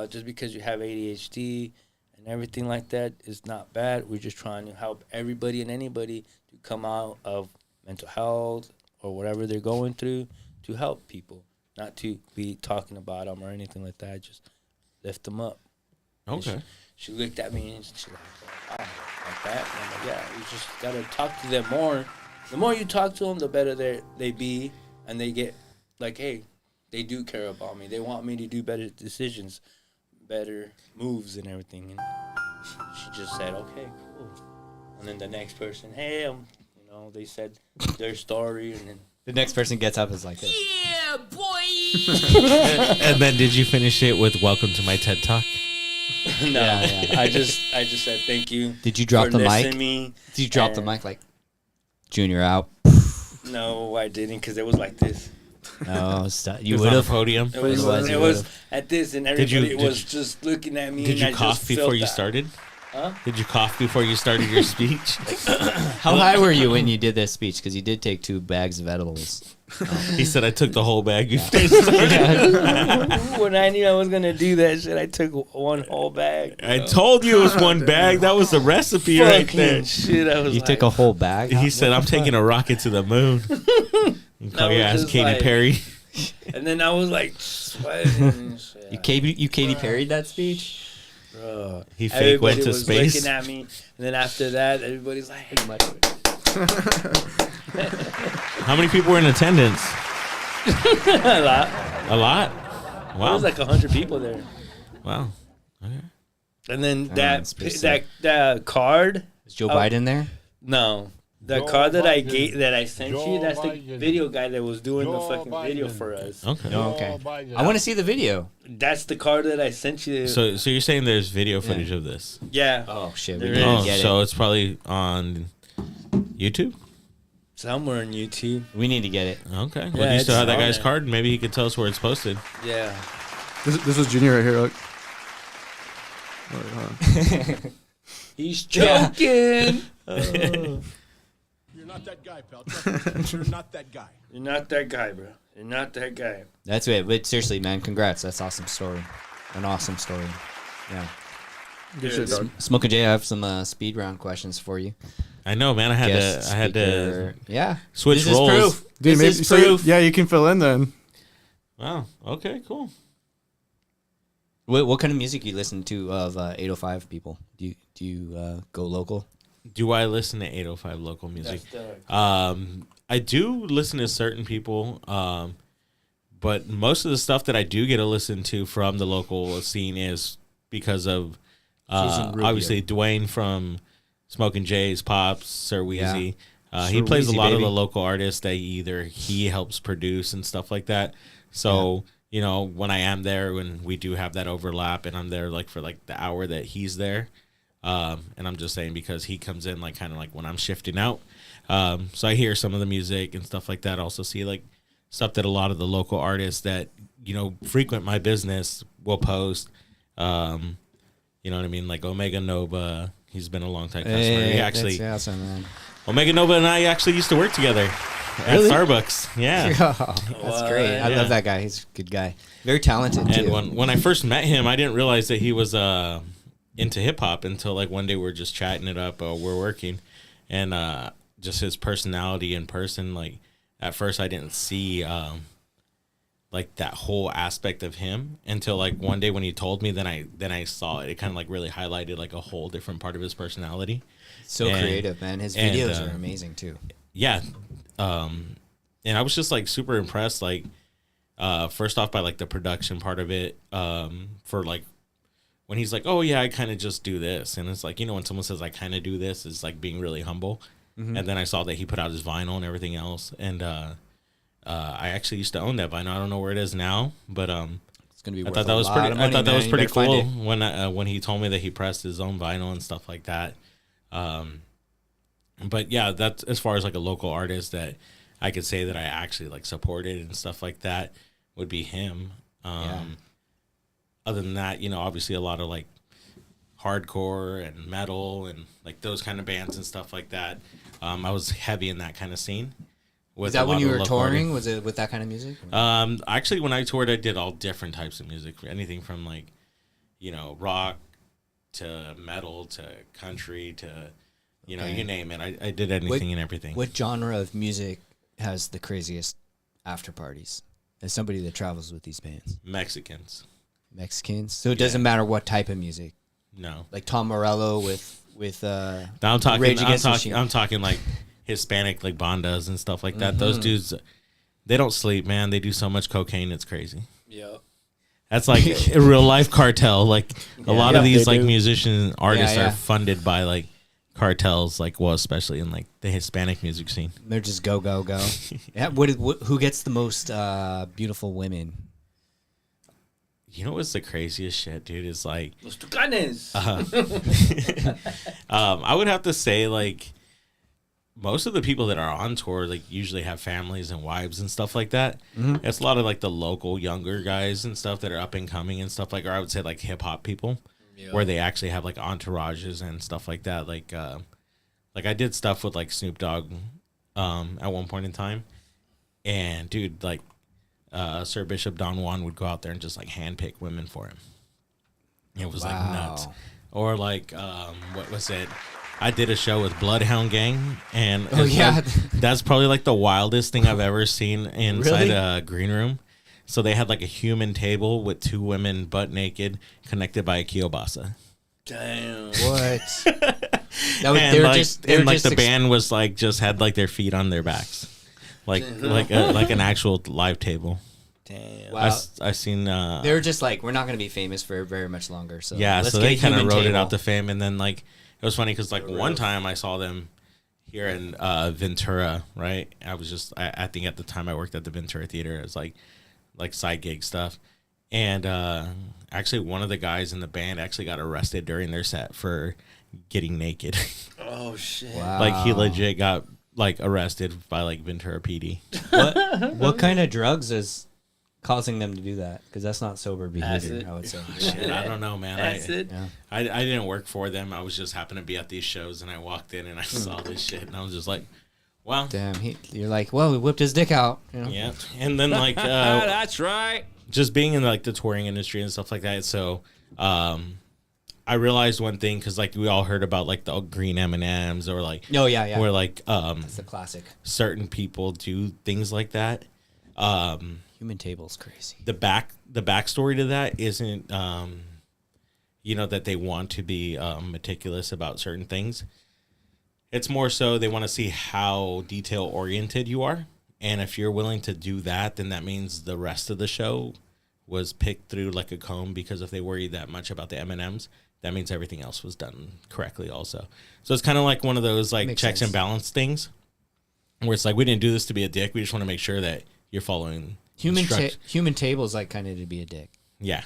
Just because you have ADHD and everything like that is not bad. We're just trying to help everybody and anybody to come out of mental health or whatever they're going through to help people, not to be talking about them or anything like that. Just lift them up. Okay. She looked at me and she's like, wow, like that. And I'm like, yeah, you just got to talk to them more. The more you talk to them, the better they be. And they get like, hey, they do care about me. They want me to do better decisions, better moves and everything. And she just said, okay, cool. And then the next person, hey, they said their story. And then The next person gets up is like this. Yeah, boy. And then did you finish it with "Welcome to my TED Talk"? no, Yeah. I just said thank you. Did you drop for the mic? listening to me. Did you drop the mic like Junior out? No, I didn't, because it was like this. No, stop. You It was would on a have. podium. It was at this, and Did you- everybody did was just looking at me. Did and you I cough just before felt you that. started? Huh? Did you cough before you started your speech? How high were you when you did this speech? Because you did take 2 bags of edibles. He said, "I took the whole bag." When I knew I was gonna do that shit, I took one whole bag. I told you it was one bag. That was the recipe right Fucking there. shit, I was You like, took a whole bag? He said, "I'm taking a rocket to the moon." Oh yeah, was it's just Katy like- Perry. and then I was like sweating and shit. You Katy Perry'd that speech? Bro, He fake everybody went to was space. looking at me, and then after that, everybody's like, How many people were in attendance? a lot. A lot. There Wow. was like 100 people there. Wow. Okay. And then it's pretty sick. that card. Is Joe Biden there? No, the card that I sent you. That's the video guy that was doing the fucking video for us. Okay. No, okay. I want to see the video. That's the card that I sent you. So you're saying there's video footage of this? yeah, Oh shit, we There need is. to get so it. it's probably on YouTube. somewhere on YouTube. We need to get it. Okay. Yeah, Well, do you still it's have that on guy's there. card? Maybe he could tell us where it's posted. Yeah. This was Junior right here. Look. Wait, hold on. He's joking. You're not that guy, pal. Trust me. You're not that guy. You're not that guy, bro. You're not that guy. That's it. But seriously, man, congrats. That's an awesome story. An awesome story. Yeah. Good shit, dog. Smokin' Jay, I have some speed round questions for you. I know, man. I had Guest to speaker. Yeah. switch This roles. is proof. Dude, This is so proof. yeah, you can fill in then. Wow. Okay. Cool. What kind of music you listen to of 805 people? Do you go local? Do I listen to 805 local music? That's I do listen to certain people, but most of the stuff that I do get to listen to from the local scene is because of Susan Rubio. obviously Dwayne from Smokin' Jay's Pops, Sir Weezy. He Sir plays a Weezy, lot of baby. the local artists that either he helps produce and stuff like that. So, you know, when I am there, when we do have that overlap and I'm there like for like the hour that he's there, and I'm just saying because he comes in like kind of like when I'm shifting out. So I hear some of the music and stuff like that. Also see like stuff that a lot of the local artists that, you know, frequent my business will post. You know what I mean? Like Omega Nova, he's been a long time customer. He actually, that's awesome, man. Omega Nova and I actually used to work together Really? at Starbucks. Yeah. That's great. I Yeah. love that guy. He's a good guy. Very talented too. And when I first met him, I didn't realize that he was into hip hop until like one day we're just chatting it up. We're working, and just his personality in person. Like at first, I didn't see like that whole aspect of him until like one day when he told me. Then I saw it. It kind of like really highlighted like a whole different part of his personality. So And- creative, man. His and, videos are amazing too. Yeah. And I was just like super impressed, like, first off by like the production part of it, for like when he's like, oh yeah, I kind of just do this. And it's like, you know, when someone says I kind of do this, it's like being really humble. Mm-hmm. And then I saw that he put out his vinyl and everything else. And, I actually used to own that vinyl. I don't know where it is now, but, It's gonna be. I Worth thought that a was lot pretty. of I money, thought that man. was You pretty better find cool it. when he told me that he pressed his own vinyl and stuff like that. But yeah, that's as far as like a local artist that I could say that I actually like supported and stuff like that would be him. Other than that, you know, obviously a lot of like hardcore and metal and like those kind of bands and stuff like that. I was heavy in that kind of scene. With Is that a when lot you of were local touring? artists. Was it with that kind of music? Actually, when I toured, I did all different types of music. Anything from like, rock to metal to country to, you name it. I did anything and everything. What genre of music has the craziest after parties? As somebody that travels with these bands, Mexicans. So it doesn't matter what type of music. No. Like Tom Morello with I'm talking. Rage Against the Machine. I'm talking like Hispanic, like bandas and stuff like that. Those dudes, they don't sleep, man. They do so much cocaine, it's crazy. Yep. That's like a real life cartel. Like a lot of these like do. musicians, artists are funded by like cartels. Like especially in like the Hispanic music scene. They're just go. Yeah. Who gets the most beautiful women? You know what's the craziest shit, dude? Is like Los Tucanes. I would have to say like most of the people that are on tour like usually have families and wives and stuff like that. It's a lot of like the local younger guys and stuff that are up and coming and stuff like, or I would say like hip hop people, where they actually have like entourages and stuff like that. Like I did stuff with like Snoop Dogg at one point in time, and dude, like Sir Bishop Don Juan would go out there and just like handpick women for him. It was like nuts. Or like what was it? I did a show with Bloodhound Gang, and that's probably like the wildest thing I've ever seen inside a green room. So they had like a human table with two women butt naked connected by a kielbasa. Damn. What? The band was like just had like their feet on their backs, like an actual live table. Damn. Wow. I seen. They were just like, we're not going to be famous for very much longer. So yeah, let's so get they a kind of human rode it table. out to fame, and then like it was funny because like one time I saw them here in Ventura, right? I think at the time I worked at the Ventura Theater as like side gig stuff, and actually one of the guys in the band actually got arrested during their set for getting naked. Oh shit! Wow. Like he legit got like arrested by like Ventura PD. What kind of drugs is causing them to do that? Because that's not sober behavior, Acid. I would say. Shit, I don't know, man. Acid. I didn't work for them. I was just happened to be at these shows, and I walked in and I saw this shit, and I was just like, "Wow, damn!" You're like, "Well, we whipped his dick out." You know? yeah." And then like, that's right. just being in like the touring industry and stuff like that. So, I realized one thing because like we all heard about like the green M&Ms or like where like that's the classic. certain people do things like that. Human table's crazy. The backstory to that isn't that they want to be meticulous about certain things. It's more so they want to see how detail oriented you are, and if you're willing to do that, then that means the rest of the show was picked through like a comb, because if they worry that much about the M&Ms, that means everything else was done correctly also. So it's kind of like one of those like Makes checks sense. and balance things where it's like, we didn't do this to be a dick. We just want to make sure that you're following Human table is like kind of to be a dick. Yeah.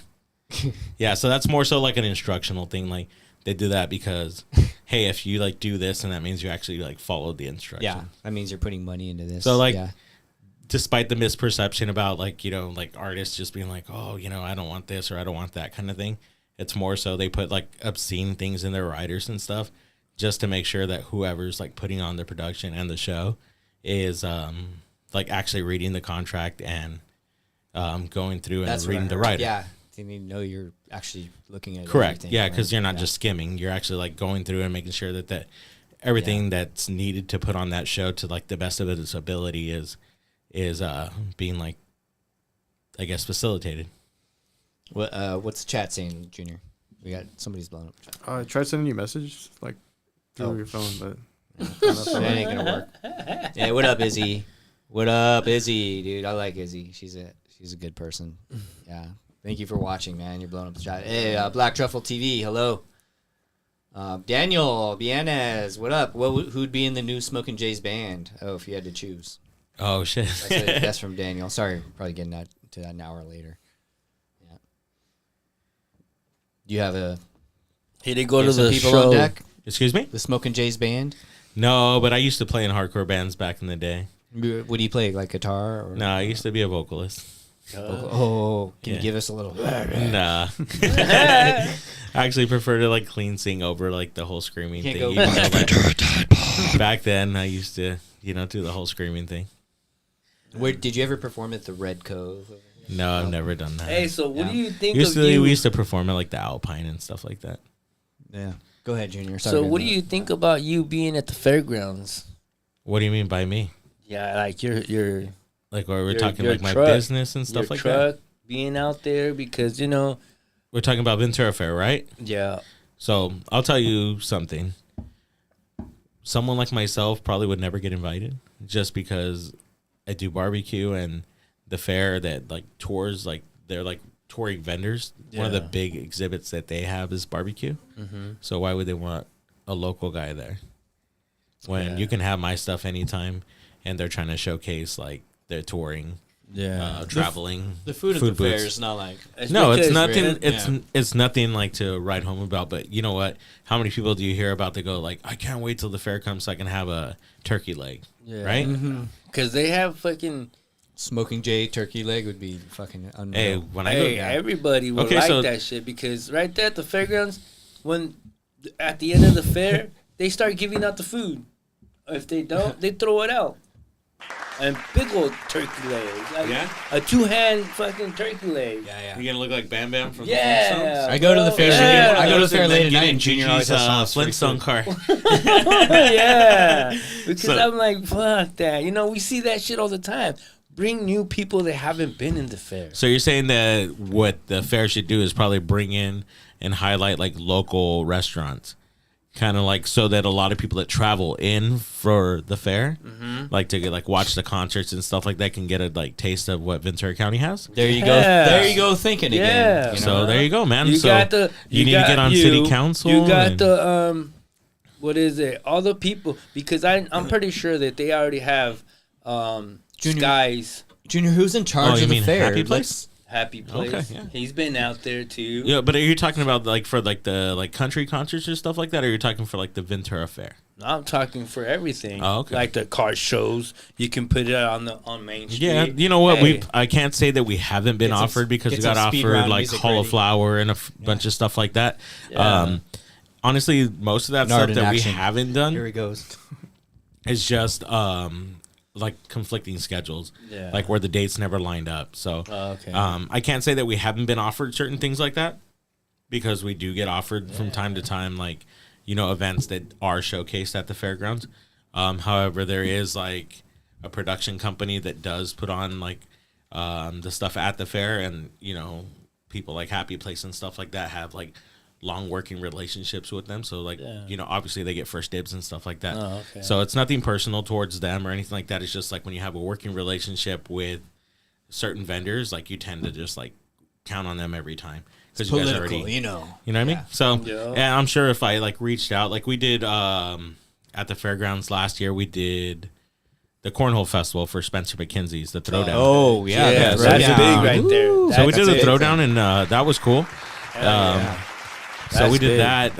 Yeah, so that's more so like an instructional thing. Like they do that because, hey, if you like do this, and that means you actually like followed the instruction. Yeah, that means you're putting money into this. So like, yeah. despite the misperception about like, like artists just being like, oh, I don't want this or I don't want that kind of thing. It's more so they put like obscene things in their writers and stuff just to make sure that whoever's like putting on the production and the show is like actually reading the contract and going through and reading the writer. Yeah, you need to know you're actually looking at correct. everything, Yeah, right? because you're not just skimming. You're actually like going through and making sure that everything that's needed to put on that show to like the best of its ability is being like, I guess, facilitated. What's the chat saying, Junior? We got somebody's blown up. I tried sending you a message like through your phone, but that ain't gonna work. Yeah, what up, Izzy? What up, Izzy? Dude, I like Izzy. She's a good person. Yeah. Thank you for watching, man. You're blowing up the chat. Hey, Black Truffle TV, hello. Daniel Bienes, what up? Who'd be in the new Smokin' Jay's band? Oh, if you had to choose. Oh shit. That's from Daniel. Sorry, we're probably getting to that an hour later. Yeah. Do you have a? He did go to some the people show. on deck? Excuse me? The Smokin' Jay's band. No, but I used to play in hardcore bands back in the day. What do you play? Like guitar? Or? No, I used to be a vocalist. Oh, can you give us a little? Nah. I actually prefer to like clean sing over like the whole screaming thing. Go Even though, like, back then I used to, do the whole screaming thing. Where did you ever perform at the Red Cove? No, I've never done that. Hey, so what do you think We of used to perform at like the Alpine and stuff like that. Yeah. Go ahead, Junior. Sorry So to what do interrupt. you think about you being at the fairgrounds? What do you mean by me? Yeah, like your Like, or we're your- talking your like my truck- business and stuff your like truck that? being out there because, you know. We're talking about Ventura Fair, right? Yeah. So I'll tell you something. Someone like myself probably would never get invited just because I do barbecue and the fair that like tours, like they're like touring vendors. One of the Yeah. big exhibits that they have is barbecue. Mhm. So why would they want a local guy there when Yeah. you can have my stuff anytime and they're trying to showcase like they're touring, traveling. The food at the fair booths. is not like No, it's because- nothing. Yeah. It's nothing like to write home about. But you know what? How many people do you hear about that go like, I can't wait till the fair comes so I can have a turkey leg, Yeah. right? Because they have fucking. Smoking J turkey leg would be fucking unreal. Hey, when I Hey, go, everybody would Okay, like so- that shit because right there at the fairgrounds, when at the end of the fair, they start giving out the food. If they don't, they throw it out. And big old turkey legs. Like Yeah? a 2-hand fucking turkey leg. yeah. you're gonna look like Bam Bam from Yeah. I go to the fair. Yeah. I go to the fair late at Get night, in and Junior always Gigi's, has some Flintstone car. Yeah. Because So- I'm like, fuck that. You know, we see that shit all the time. Bring new people that haven't been in the fair. So you're saying that what the fair should do is probably bring in and highlight like local restaurants, kind of like so that a lot of people that travel in for the fair, like to get like watch the concerts and stuff like that, can get a like taste of what Ventura County has. There you go. Yeah. There you go. Thinking Yeah. again. You know? So there you go, man. You so got the. you need to got get on you, city council. You got and- the what is it? All the people because I'm pretty sure that they already have Junior- Skies Junior, who's in charge you of the mean fair? Happy Place? Happy Place. Okay, yeah. He's been out there too. Yeah, but are you talking about like for like the like country concerts or stuff like that, or are you talking for like the Ventura Fair? I'm talking for everything. Oh, okay. Like the car shows, you can put it on Main Street. Yeah, you know what? Hey, I can't say that we haven't been Get some- offered because we get got some speed offered round like music Hall of ready. Flower and a bunch of stuff like that. Yeah. Honestly, most of that Nard stuff in that we action. haven't Here done he goes. is just like conflicting schedules, Yeah. like where the dates never lined up. So Okay. I can't say that we haven't been offered certain things like that because we do get offered from time to time, like, you know, events that are showcased at the fairgrounds. However, there is like a production company that does put on like the stuff at the fair, and you know, people like Happy Place and stuff like that have like long working relationships with them. So like, Yeah. you know, obviously they get first dibs and stuff like that. Oh, okay. So it's nothing personal towards them or anything like that. It's just like when you have a working relationship with certain vendors, like you tend to just like count on them every time because you guys Political, already, you know. you know what I mean? So, Yeah. and I'm sure if I like reached out, like we did at the fairgrounds last year, we did the Cornhole Festival for Spencer McKenzie's, the Throwdown. Oh yeah, yeah, that's that's right. big right there. So we That's did the big. Throwdown, and that was cool. So That's we did big. that.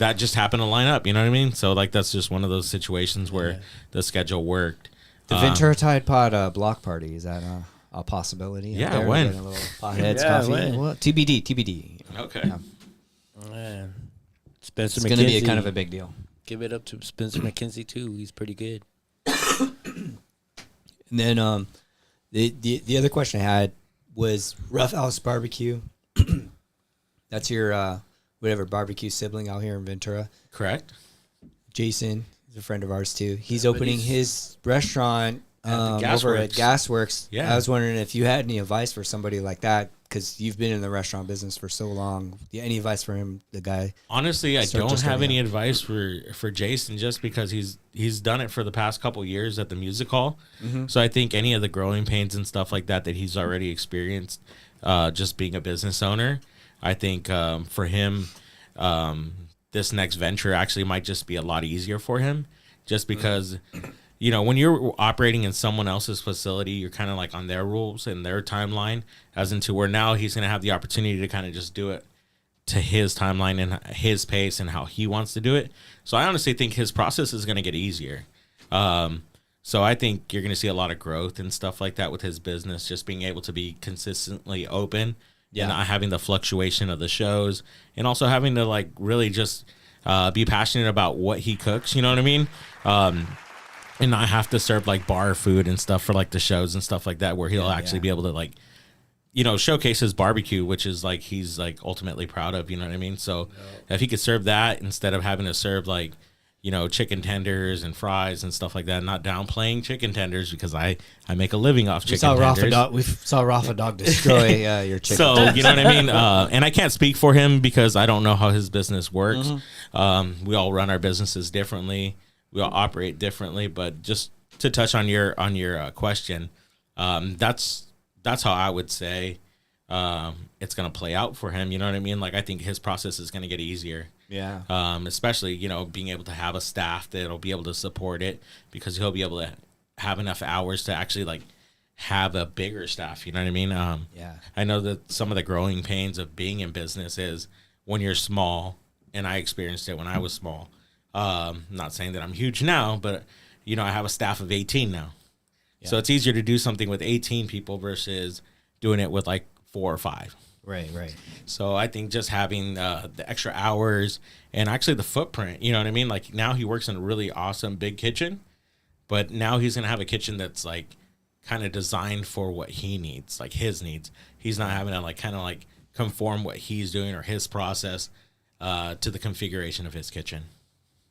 That just happened to line up. You know what I mean? So like that's just one of those situations where the schedule worked. The Ventura Tide Pod block party, is that a possibility? Yeah, out there? when? Getting a little Potheads Yeah, coffee. when? Well, TBD. Okay. Yeah. Man. Spencer It's McKenzie. going to be a kind of a big deal. Give it up to Spencer McKenzie too. He's pretty good. And then the other question I had was Rough House Barbecue. That's your whatever barbecue sibling out here in Ventura. Correct. Jason is a friend of ours too. He's opening his restaurant the over at Gasworks. Gasworks. Yeah. I was wondering if you had any advice for somebody like that, because you've been in the restaurant business for so long. Yeah, any advice for him, the guy? Honestly, I Start don't just have starting any out. advice for Jason, just because he's done it for the past couple years at the music hall. So I think any of the growing pains and stuff like that he's already experienced, just being a business owner, I think for him, this next venture actually might just be a lot easier for him, just because. You know, when you're operating in someone else's facility, you're kind of like on their rules and their timeline, as into where now he's going to have the opportunity to kind of just do it to his timeline and his pace and how he wants to do it. So I honestly think his process is going to get easier. So I think you're going to see a lot of growth and stuff like that with his business, just being able to be consistently open and not having the fluctuation of the shows, and also having to like really just be passionate about what he cooks. You know what I mean? and not have to serve like bar food and stuff for like the shows and stuff like that, where he'll actually be able to like, you know, showcase his barbecue, which is like he's like ultimately proud of, you know what I mean? So if he could serve that instead of having to serve like, you know, chicken tenders and fries and stuff like that, not downplaying chicken tenders because I make a living off chicken tenders. We saw Rafa Dog destroy your chicken So, tenders. you know what I mean? And I can't speak for him because I don't know how his business works. We all run our businesses differently. We all operate differently. But just to touch on your question, that's how I would say it's going to play out for him. You know what I mean? Like, I think his process is going to get easier. Yeah. Especially, you know, being able to have a staff that'll be able to support it because he'll be able to have enough hours to actually like have a bigger staff. You know what I mean? Yeah. I know that some of the growing pains of being in business is when you're small, and I experienced it when I was small. Not saying that I'm huge now, but you know, I have a staff of 18 now. Yeah. So it's easier to do something with 18 people versus doing it with like 4 or 5. Right. So I think just having the extra hours and actually the footprint, you know what I mean? Like now he works in a really awesome big kitchen, but now he's going to have a kitchen that's like kind of designed for what he needs, like his needs. He's not having to like kind of like conform what he's doing or his process to the configuration of his kitchen.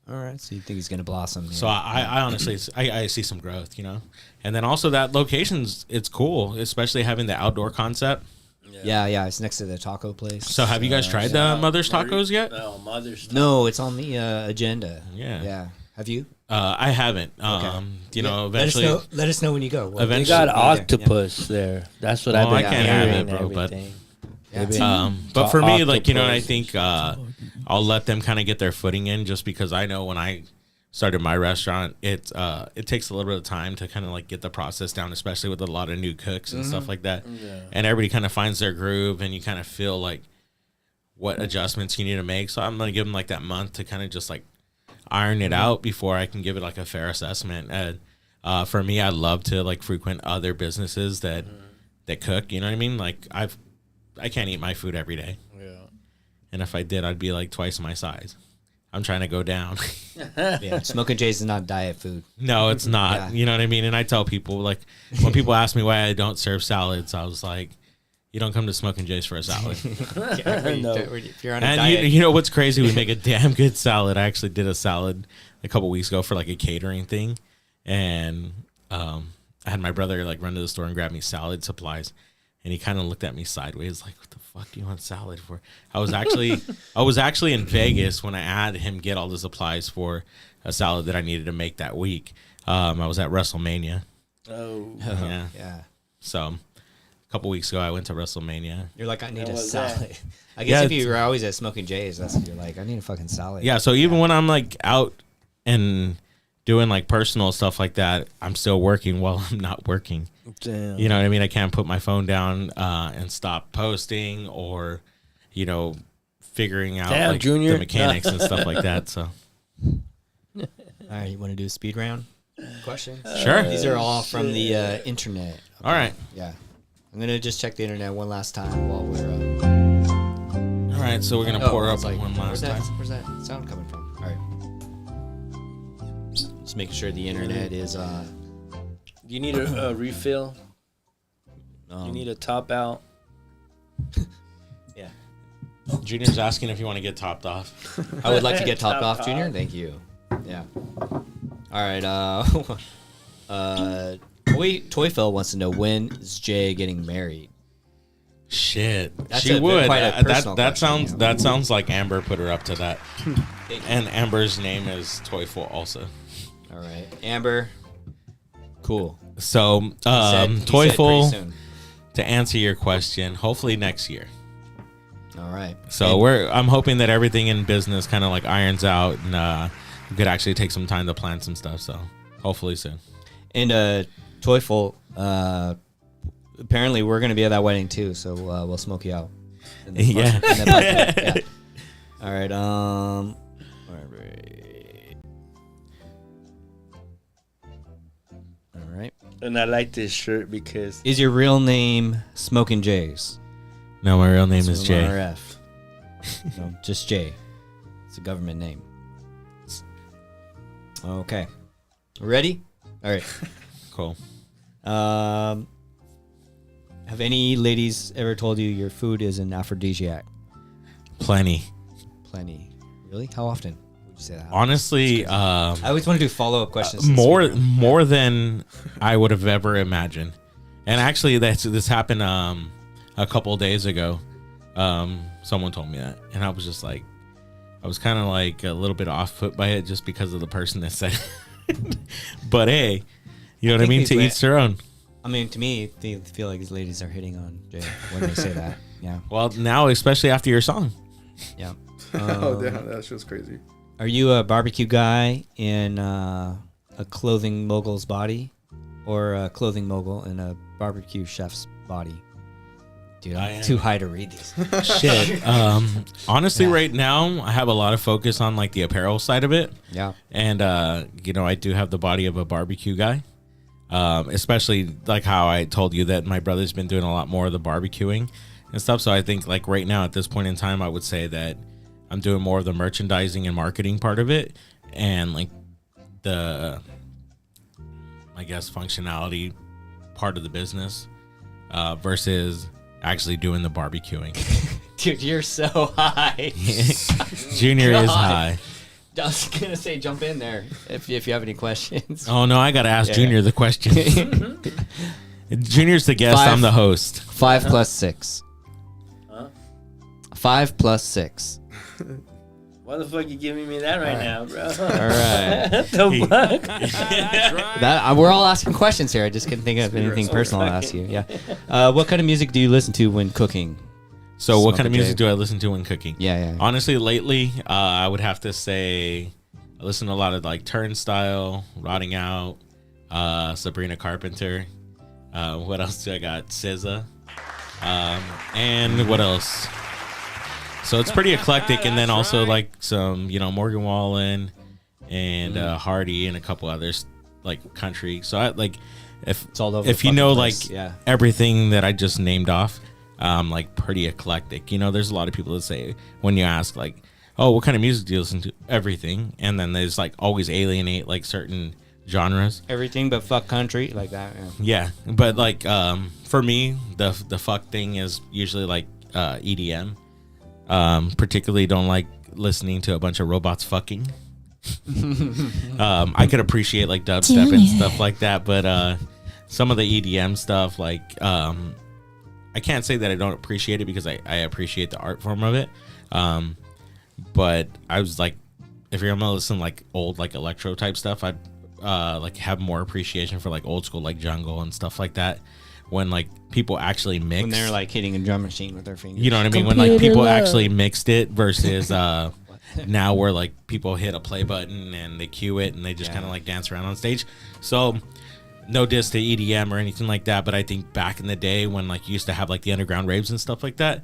All right. So you think he's going to blossom? Yeah. So I honestly, I see some growth, you know? And then also that location's, it's cool, especially having the outdoor concept. Yeah. It's next to the taco place. So have you guys tried the Mother's Tacos yet? No, Mother's Tacos. No, it's on the agenda. Yeah. Have you? I haven't. Okay. You know, eventually. Let us know when you go. They Eventually. got octopus there. That's what I've been I can't have hearing. it, bro, but- Yeah, But for me, like, you know, I Octopus. think I'll let them kind of get their footing in just because I know when I started my restaurant, it takes a little bit of time to kind of like get the process down, especially with a lot of new cooks and stuff like that. Yeah. And everybody kind of finds their groove and you kind of feel like what adjustments you need to make. So I'm going to give them like that month to kind of just like iron it out before I can give it like a fair assessment. And for me, I love to like frequent other businesses that cook, you know what I mean? Like I can't eat my food every day. Yeah. And if I did, I'd be like twice my size. I'm trying to go down. Yeah, Smokin' Jay's is not diet food. No, it's not. Yeah. You know what I mean? And I tell people, like, when people ask me why I don't serve salads, I was like, you don't come to Smokin' Jay's for a salad. If you're on a and diet. you know what's crazy? We make a damn good salad. I actually did a salad a couple weeks ago for like a catering thing. And I had my brother like run to the store and grab me salad supplies. And he kind of looked at me sideways, like, "What the fuck do you want salad for?" I was actually in Vegas when I had him get all the supplies for a salad that I needed to make that week. I was at WrestleMania. Oh, yeah. So a couple weeks ago, I went to WrestleMania. You're like, I need a salad. I guess if you were always at Smokin' Jay's, that's what you're like. I need a fucking salad. Yeah. So even when I'm like out and doing like personal stuff like that, I'm still working while I'm not working. Damn. You know what I mean? I can't put my phone down and stop posting or, you know, figuring out like Junior. the mechanics and stuff like that. So, All right, you want to do a speed round? Questions? Sure. These are all from the internet. Okay. All right. Yeah. I'm gonna just check the internet one last time while we're. All right, so we're gonna pour I up was one last time. Where's that sound coming from? All right. Just making sure the internet is. You need a refill. You need a top out. Yeah. Junior's asking if you want to get topped off. I would like to get topped off, Junior. Thank you. Yeah. All right. Toyfell wants to know, when is Jay getting married? Shit, That's she would. quite a personal That question, that sounds like Amber put her up to that. And Amber's name is Toyful also. All right, Amber. Cool. So, He said pretty Toyful, soon. to answer your question, hopefully next year. All right. So I'm hoping that everything in business kind of like irons out and we could actually take some time to plan some stuff. So hopefully soon. And Toyful, apparently we're gonna be at that wedding too, so we'll smoke you out. Yeah. Yeah. All right. All right. And I like this shirt because Is your real name Smokin' Jays? No, my real name is Jay. RF. No, just Jay. It's a government name. Okay. Ready? All right. Cool. Have any ladies ever told you your food is an aphrodisiac? Plenty. Really? How often would you say that? Honestly, I always want to do follow-up questions. more than I would have ever imagined. And actually, this happened a couple of days ago. Someone told me that, and I was just like, I was kind of like a little bit off foot by it just because of the person that said it. But hey, you know what I mean? To each their own. I mean, to me, they feel like these ladies are hitting on Jay when they say that. Yeah. Well, now, especially after your song. Yeah. Oh, damn, that shit's crazy. Are you a barbecue guy in a clothing mogul's body, or a clothing mogul in a barbecue chef's body? Dude, I'm too high to read these. Shit. Honestly, right now, I have a lot of focus on like the apparel side of it. Yeah. And, you know, I do have the body of a barbecue guy. Especially like how I told you that my brother's been doing a lot more of the barbecuing and stuff. So I think like right now at this point in time, I would say that I'm doing more of the merchandising and marketing part of it, and like the, I guess, functionality part of the business, versus actually doing the barbecuing. Dude, you're so high. Junior is high. I was gonna say jump in there if you have any questions. Oh no, I gotta ask Junior the question. Junior's the guest. I'm the host. 5 plus 6. Huh? 5 plus 6. Why the fuck you giving me that right now, bro? All right. What the fuck? We're all asking questions here. I just couldn't think of anything personal to ask you. Yeah. What kind of music do you listen to when cooking? So what kind of music do I listen to when cooking? Yeah. Honestly, lately, I would have to say I listen to a lot of like Turnstile, Rotting Out, Sabrina Carpenter. What else do I got? SZA. And what else? So it's pretty eclectic, and then also like some, you know, Morgan Wallen and Hardy and a couple others, like country. So I like if you know like everything that I just named off, like pretty eclectic. You know, there's a lot of people that say when you ask like, oh, what kind of music do you listen to? Everything, and then there's like always alienate like certain genres. Everything but fuck country, like that. Yeah, but like for me, the fuck thing is usually like EDM. Particularly don't like listening to a bunch of robots fucking. I could appreciate like dubstep and stuff like that, but some of the EDM stuff, like I can't say that I don't appreciate it because I appreciate the art form of it. But I was like, if you're gonna listen to like old like electro type stuff, I'd like have more appreciation for like old school like jungle and stuff like that. When like people actually mix, when they're like hitting a drum machine with their fingers, you know what I mean? When like people actually mixed it versus now where like people hit a play button and they cue it and they just kind of like dance around on stage. So no diss to EDM or anything like that, but I think back in the day when like you used to have like the underground raves and stuff like that,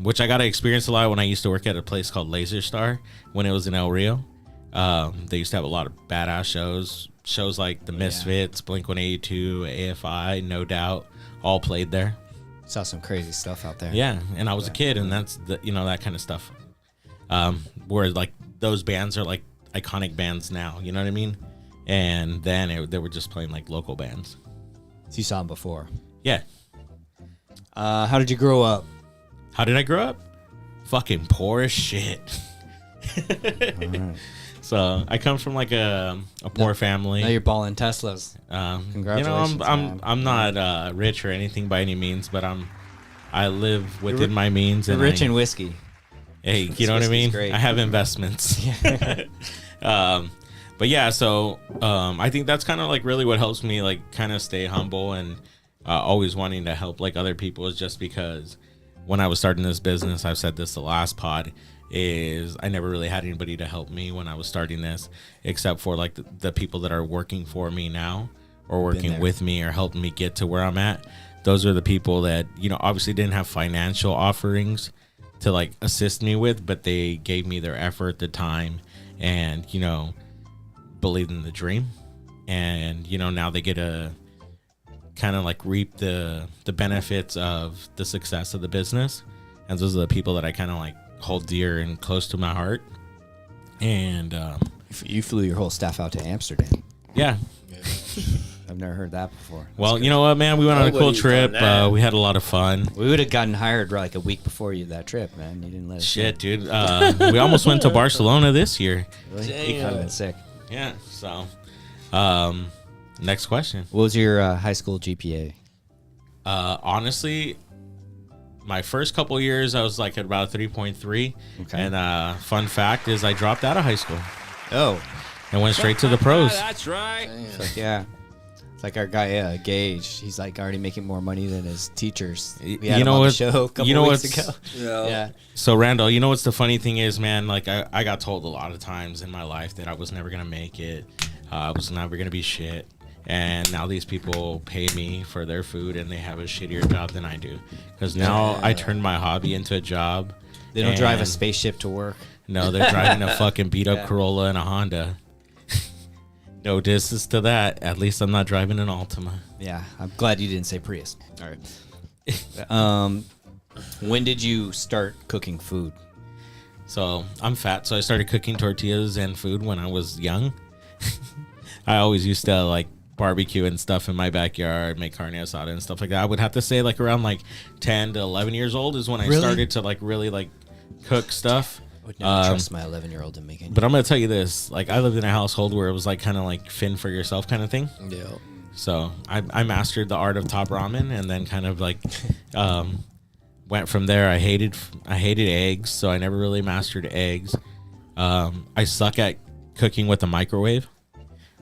which I got to experience a lot when I used to work at a place called Laser Star when it was in El Rio. They used to have a lot of badass shows like the Misfits, Blink-182, AFI, No Doubt, all played there. Saw some crazy stuff out there. Yeah, and I was a kid, and that's the, you know, that kind of stuff. Where like those bands are like iconic bands now, you know what I mean? And then they were just playing like local bands. So you saw them before? Yeah. How did you grow up? How did I grow up? Fucking poor as shit. All right. So I come from like a poor family. Now you're balling Teslas. Congratulations. You know, I'm not rich or anything by any means, but I live within my means. You're rich in whiskey. Hey, you know what I mean? Great. I have investments. But yeah, so I think that's kind of like really what helps me like kind of stay humble and always wanting to help like other people, is just because when I was starting this business, I've said this the last pod, is I never really had anybody to help me when I was starting this, except for like the people that are working for me now or working with me or helping me get to where I'm at. Those are the people that, you know, obviously didn't have financial offerings to like assist me with, but they gave me their effort, the time, and, you know, believed in the dream. And, you know, now they get to kind of like reap the benefits of the success of the business. And those are the people that I kind of like hold dear and close to my heart. And you flew your whole staff out to Amsterdam. Yeah. I've never heard that before. Well, you know what, man? We went on a cool Nobody's trip. done that. We had a lot of fun. We would have gotten hired like a week before that trip, man. You didn't let us. Shit, dude. We almost went to Barcelona this year. Really? Damn. You could have been sick. Yeah. So, next question. What was your high school GPA? Honestly, my first couple years, I was like at about 3.3. Okay. And fun fact is, I dropped out of high school Oh, and went straight to the pros. That's right. it's like, yeah. It's like our guy Gage. He's like already making more money than his teachers. We had him on the show a couple weeks ago. Yeah. So Randall, you know what's the funny thing is, man? Like I got told a lot of times in my life that I was never gonna make it. I was never gonna be shit. And now these people pay me for their food, and they have a shittier job than I do. Because now I turned my hobby into a job. They don't drive a spaceship to work. No, they're driving a fucking beat up Corolla and a Honda. No distance to that. At least I'm not driving an Altima. Yeah, I'm glad you didn't say Prius. All right. When did you start cooking food? So I'm fat, so I started cooking tortillas and food when I was young. I always used to like barbecue and stuff in my backyard, make carne asada and stuff like that. I would have to say like around like 10 to 11 years old is when I started to like really like cook stuff. I would never trust my 11-year-old to make it. But I'm gonna tell you this: like I lived in a household where it was like kind of like fend for yourself kind of thing. Yeah. So I mastered the art of top ramen, and then kind of like went from there. I hated eggs, so I never really mastered eggs. I suck at cooking with the microwave.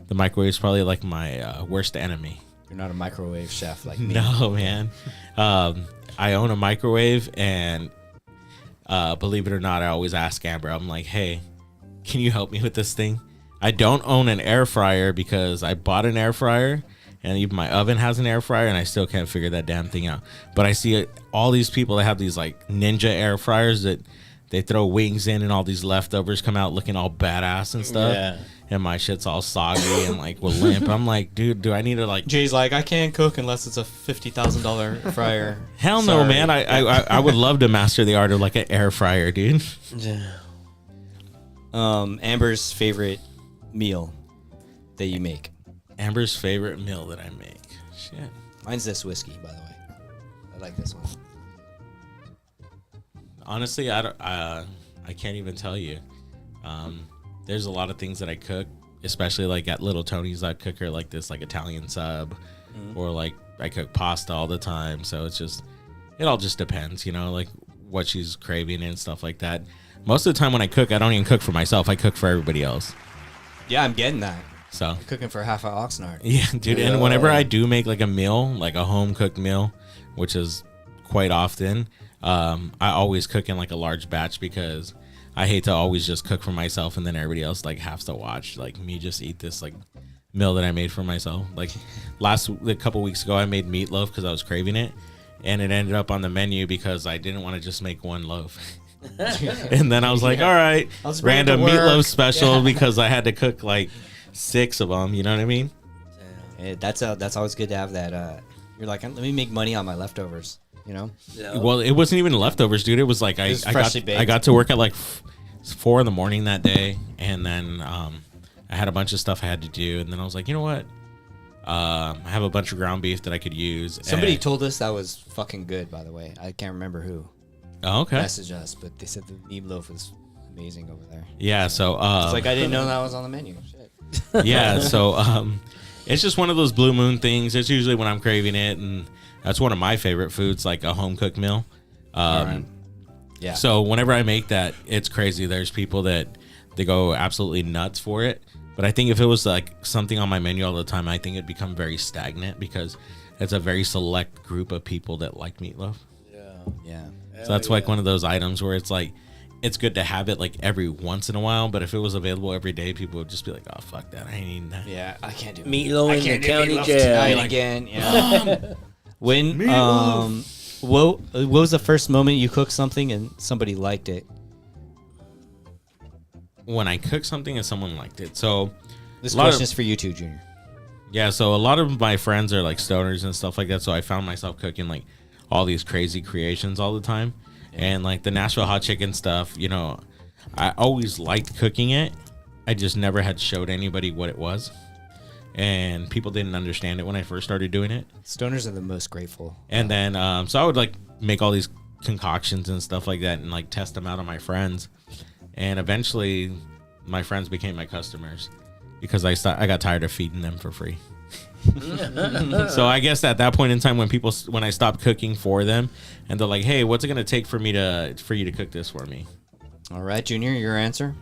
The microwave is probably like my worst enemy. You're not a microwave chef like me. No, man. I own a microwave, and believe it or not, I always ask Amber. I'm like, hey, can you help me with this thing? I don't own an air fryer because I bought an air fryer, and even my oven has an air fryer, and I still can't figure that damn thing out. But I see all these people that have these like ninja air fryers that they throw wings in, and all these leftovers come out looking all badass and stuff. Yeah. And my shit's all soggy and like will limp. I'm like, dude, do I need to like? Jay's like, I can't cook unless it's a $50,000 fryer. Hell no, Sorry. man. I would love to master the art of like an air fryer, dude. Yeah. Amber's favorite meal that you make. Amber's favorite meal that I make. Shit. Mine's this whiskey, by the way. I like this one. Honestly, I can't even tell you. There's a lot of things that I cook, especially like at Little Tony's. I cook her like this like Italian sub, or like I cook pasta all the time. So it all just depends, you know, like what she's craving and stuff like that. Most of the time when I cook, I don't even cook for myself. I cook for everybody else. Yeah, I'm getting that. So I'm cooking for half of Oxnard. yeah, dude. And whenever I do make like a meal, like a home cooked meal, which is quite often, I always cook in like a large batch because I hate to always just cook for myself and then everybody else like has to watch like me just eat this like meal that I made for myself. Like a couple weeks ago, I made meatloaf because I was craving it, and it ended up on the menu because I didn't want to just make one loaf. And then I was like, all right, random meatloaf special because I had to cook like 6 of them. You know what I mean? That's always good to have that. You're like, let me make money on my leftovers. You know? Yeah. Well, it wasn't even leftovers, dude. It was like I got to work at like 4 a.m. that day, and then I had a bunch of stuff I had to do, and then I was like, you know what? I have a bunch of ground beef that I could use. Somebody told us that was fucking good, by the way. I can't remember who. Oh, okay. Messaged us, but they said the meatloaf was amazing over there. Yeah, so It's like I didn't know that was on the menu. Shit. yeah, so it's just one of those blue moon things. It's usually when I'm craving it, and that's one of my favorite foods, like a home cooked meal. Right. Yeah. So whenever I make that, it's crazy. There's people that they go absolutely nuts for it. But I think if it was like something on my menu all the time, I think it'd become very stagnant because it's a very select group of people that like meatloaf. Yeah. So that's like one of those items where it's like, it's good to have it like every once in a while, but if it was available every day, people would just be like, oh, fuck that. I ain't eating that. Yeah, I can't do Meatloaf in the county tonight jail. again. Yeah. When what was the first moment you cooked something and somebody liked it? When I cook something and someone liked it. So This question is for you too, Junior. yeah, so a lot of my friends are like stoners and stuff like that. So I found myself cooking like all these crazy creations all the time. And like the Nashville hot chicken stuff, you know, I always liked cooking it. I just never had showed anybody what it was. and people didn't understand it when I first started doing it. Stoners are the most grateful. And then, so I would like make all these concoctions and stuff like that and like test them out on my friends. And eventually my friends became my customers because I got tired of feeding them for free. So I guess at that point in time when I stopped cooking for them and they're like, hey, what's it going to take for you to cook this for me? All right, Junior, your answer?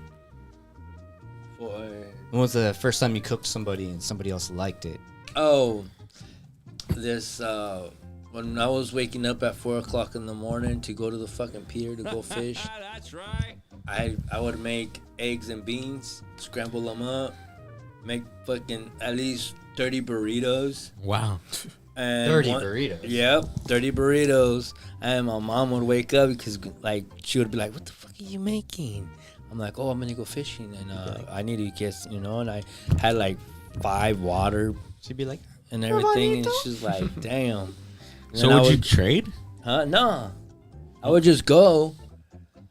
When was the first time you cooked somebody and somebody else liked it? Oh, this when I was waking up at 4 o'clock in the morning to go to the fucking pier to go fish. That's right. I would make eggs and beans, scramble them up, make fucking at least 30 burritos. Wow. And 30 burritos? Yep, 30 burritos. And my mom would wake up because, like, she would be like, what the fuck are you making? I'm like, oh, I'm going to go fishing. And I need to get, and I had, like, 5 water. She'd be like, and everything. And she's like, damn. So would you trade? No. I would just go.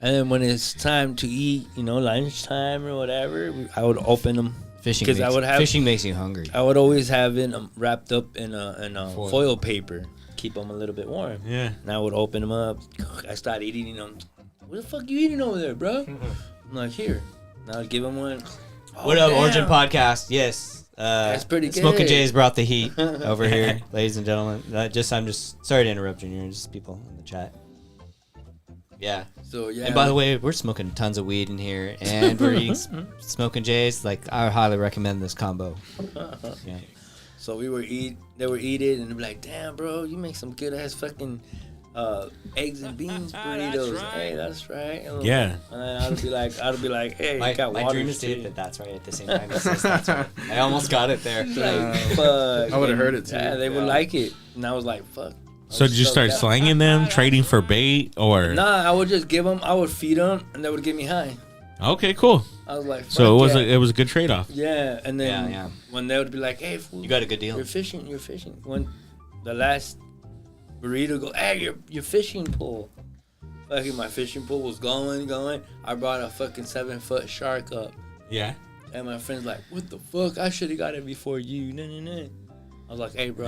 And then when it's time to eat, lunchtime or whatever, I would open them. Fishing makes you hungry. I would always have it wrapped up in a foil paper, keep them a little bit warm. Yeah. And I would open them up. I started eating them. What the fuck you eating over there, bro? I'm like, here. And I would give them one. What up, Origin Podcast? Yes. That's pretty good. Smokin' Jay's brought the heat over here, ladies and gentlemen. I'm just sorry to interrupt, Junior. Just people in the chat. Yeah. So yeah. And by the way, we're smoking tons of weed in here, and we're eating Smokin' Jay's. Like, I highly recommend this combo. Yeah. So they would eat it, and they'd be like, "Damn, bro, you make some good ass fucking eggs and beans burritos." Right. Hey, that's right. Yeah. And then I'd be like, "Hey, my, you got my water." dream is to hit that that's right at the same time. It says that's right. I almost got it there. Fuck. I would have heard it too. Yeah, they would like it, and I was like, "Fuck." So did you start slanging them, trading for bait, or? Nah, I would just give them. I would feed them, and they would get me high. Okay, cool. I was like, so it was a good trade off. Yeah, and then when they would be like, "Hey, fool, you got a good deal. You're fishing. When the last burrito go, "Hey, your fishing pole." Fucking my fishing pole was going. I brought a fucking 7-foot shark up. Yeah. And my friend's like, "What the fuck? I should have got it before you." No. I was like, "Hey, bro,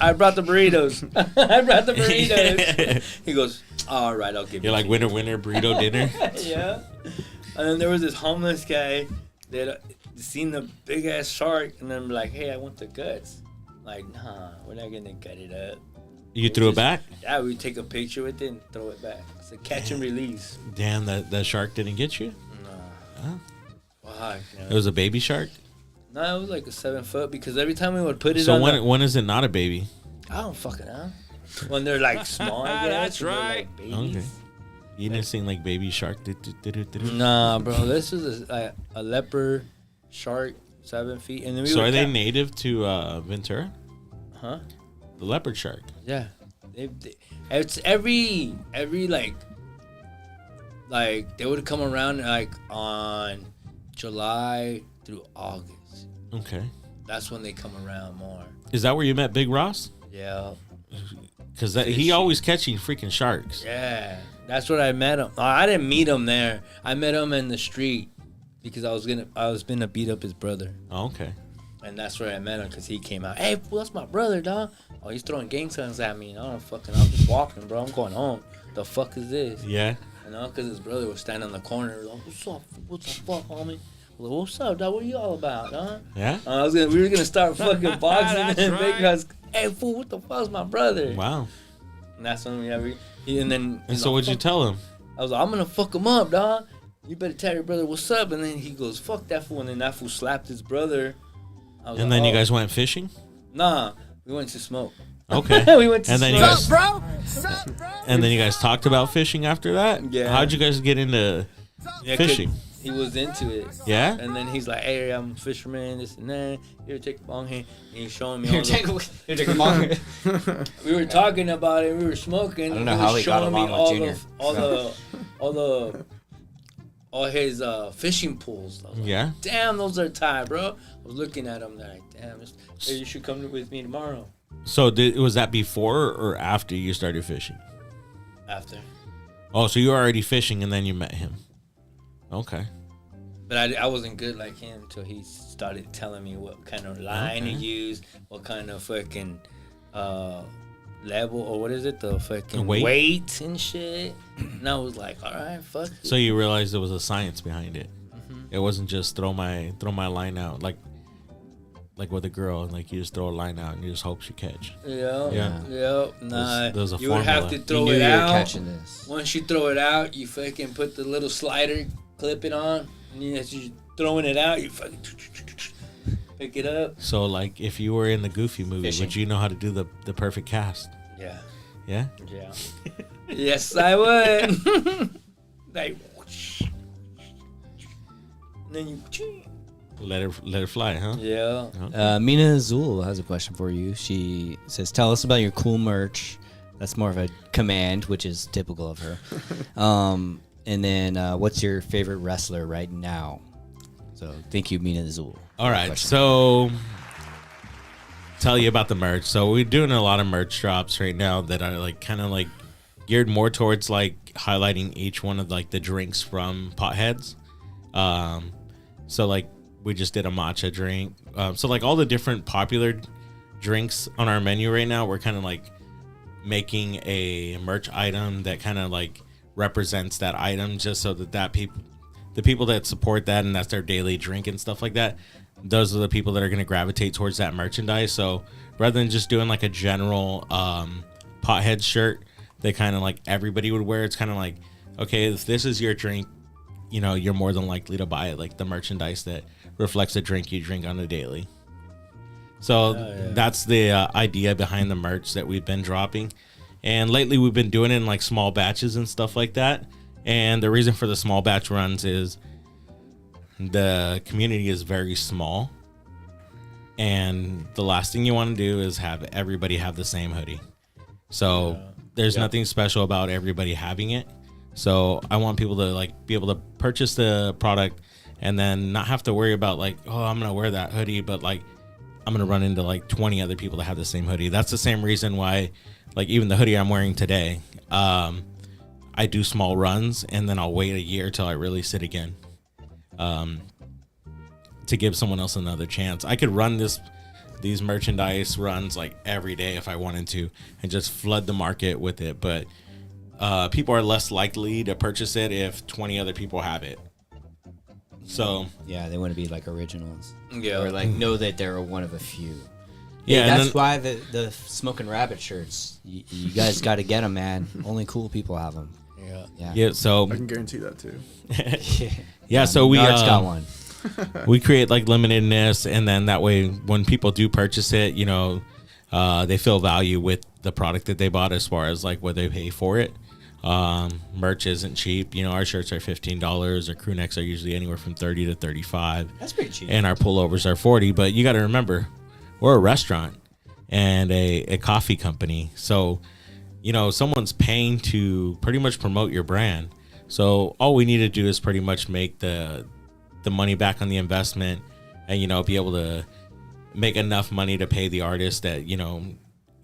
I brought the burritos. I brought the burritos." He goes, "All right, I'll give you." You're like, winner, burrito dinner. Yeah. And then there was this homeless guy that seen the big ass shark, and then like, "Hey, I want the guts." Like, nah, we're not gonna gut it up. You threw it back? Yeah, we take a picture with it and throw it back. It's a catch and release. Damn, that shark didn't get you? Nah. Huh? Why? It was a baby shark? No, it was like a 7-foot because every time we would put it so on when is it not a baby? I don't fucking know. When they're like small, I guess. That's right. Like babies. Okay. You didn't sing like baby shark. Nah, bro. This is a leopard shark, 7 feet. And then so are they native to Ventura? Huh? The leopard shark. Yeah. It's every like they would come around like on July through August. Okay. That's when they come around more. Is that where you met Big Ross? Yeah. Because he always catching freaking sharks. Yeah. That's what I met him. I didn't meet him there. I met him in the street because I was gonna beat up his brother. Oh, okay. And that's where I met him because he came out. "Hey, fool, that's my brother, dog." Oh, he's throwing gang signs at me. I'm just walking, bro. I'm going home. The fuck is this? Yeah. Because his brother was standing in the corner. Like, "What's up? What the fuck, homie?" I was like, "What's up, dog? What are you all about, dog?" Yeah. We were gonna start fucking boxing and because, "Hey, fool, what the fuck's my brother?" Wow. And that's when and so what'd you tell him? I was like, "I'm gonna fuck him up, dog. You better tell your brother what's up." And then he goes, "Fuck that fool." And then that fool slapped his brother. And then you guys went fishing? Nah, we went to smoke. Okay. We went to smoke. What's up, bro? And then you guys talked about fishing after that? Yeah. How'd you guys get into fishing? He was into it. Yeah? And then he's like, "Hey, I'm a fisherman, this and that. Here, take the bong hand." And he's showing me Here, take the bong hand. We were talking about it. We were smoking. I don't know how he got along with Junior. All his fishing pools. Yeah. Like, "Damn, those are tight, bro." I was looking at him like, "Damn, hey, you should come with me tomorrow." So was that before or after you started fishing? After. Oh, so you were already fishing and then you met him. Okay. But I wasn't good like him until he started telling me what kind of line to use, what kind of fucking level, or what is it, the fucking weight and shit. And I was like, all right, fuck it. So you realized there was a science behind it. It wasn't just throw my line out like with a girl, like you just throw a line out and you just hope she catch. Yeah. Nah, there's a you formula. would have to throw it out. Once you throw it out, you fucking put the little slider, clip it on, and then as you're throwing it out, you fucking pick it up. So like if you were in the Goofy movie, would you know how to do the perfect cast? Yeah. Yeah? Yeah. Yes, I would. Like, whoosh. And then you let her fly, huh? Yeah. Mina Azul has a question for you. She says, tell us about your cool merch. That's more of a command, which is typical of her. And then what's your favorite wrestler right now? So thank you, Mina Azul. All right. So tell you about the merch. So we're doing a lot of merch drops right now that are like kind of like geared more towards like highlighting each one of like the drinks from Potheads. So like we just did a matcha drink. So like all the different popular drinks on our menu right now, we're kind of like making a merch item that kind of like represents that item, just so that the people that support that and that's their daily drink and stuff like that, those are the people that are going to gravitate towards that merchandise. So rather than just doing like a general Pothead shirt that kind of like everybody would wear, it's kind of like, okay, if this is your drink, you know, you're more than likely to buy it, like the merchandise that reflects the drink you drink on a daily. So that's the idea behind the merch that we've been dropping. And lately we've been doing it in like small batches and stuff like that. And the reason for the small batch runs is the community is very small. And the last thing you want to do is have everybody have the same hoodie. So there's nothing special about everybody having it. So I want people to like be able to purchase the product and then not have to worry about like, oh, I'm going to wear that hoodie, but like I'm going to run into like 20 other people that have the same hoodie. That's the same reason why like even the hoodie I'm wearing today, I do small runs and then I'll wait a year till I release it again, to give someone else another chance. I could run these merchandise runs like every day if I wanted to and just flood the market with it. But people are less likely to purchase it if 20 other people have it. So yeah, they want to be like originals. Yeah. Or like know that they're one of a few. Yeah, that's why the Smokin' Rabbit shirts. You guys got to get them, man. Only cool people have them. Yeah. So I can guarantee that too. Yeah. So we Nard's got one. We create like limitedness, and then that way when people do purchase it, you know, they feel value with the product that they bought as far as like what they pay for it. Merch isn't cheap. You know, our shirts are $15. Our crew necks are usually anywhere from $30 to $35. That's pretty cheap. And our pullovers are $40. But you got to remember, we're a restaurant and a coffee company. So, you know, someone's paying to pretty much promote your brand. So all we need to do is pretty much make the money back on the investment and, you know, be able to make enough money to pay the artist that, you know,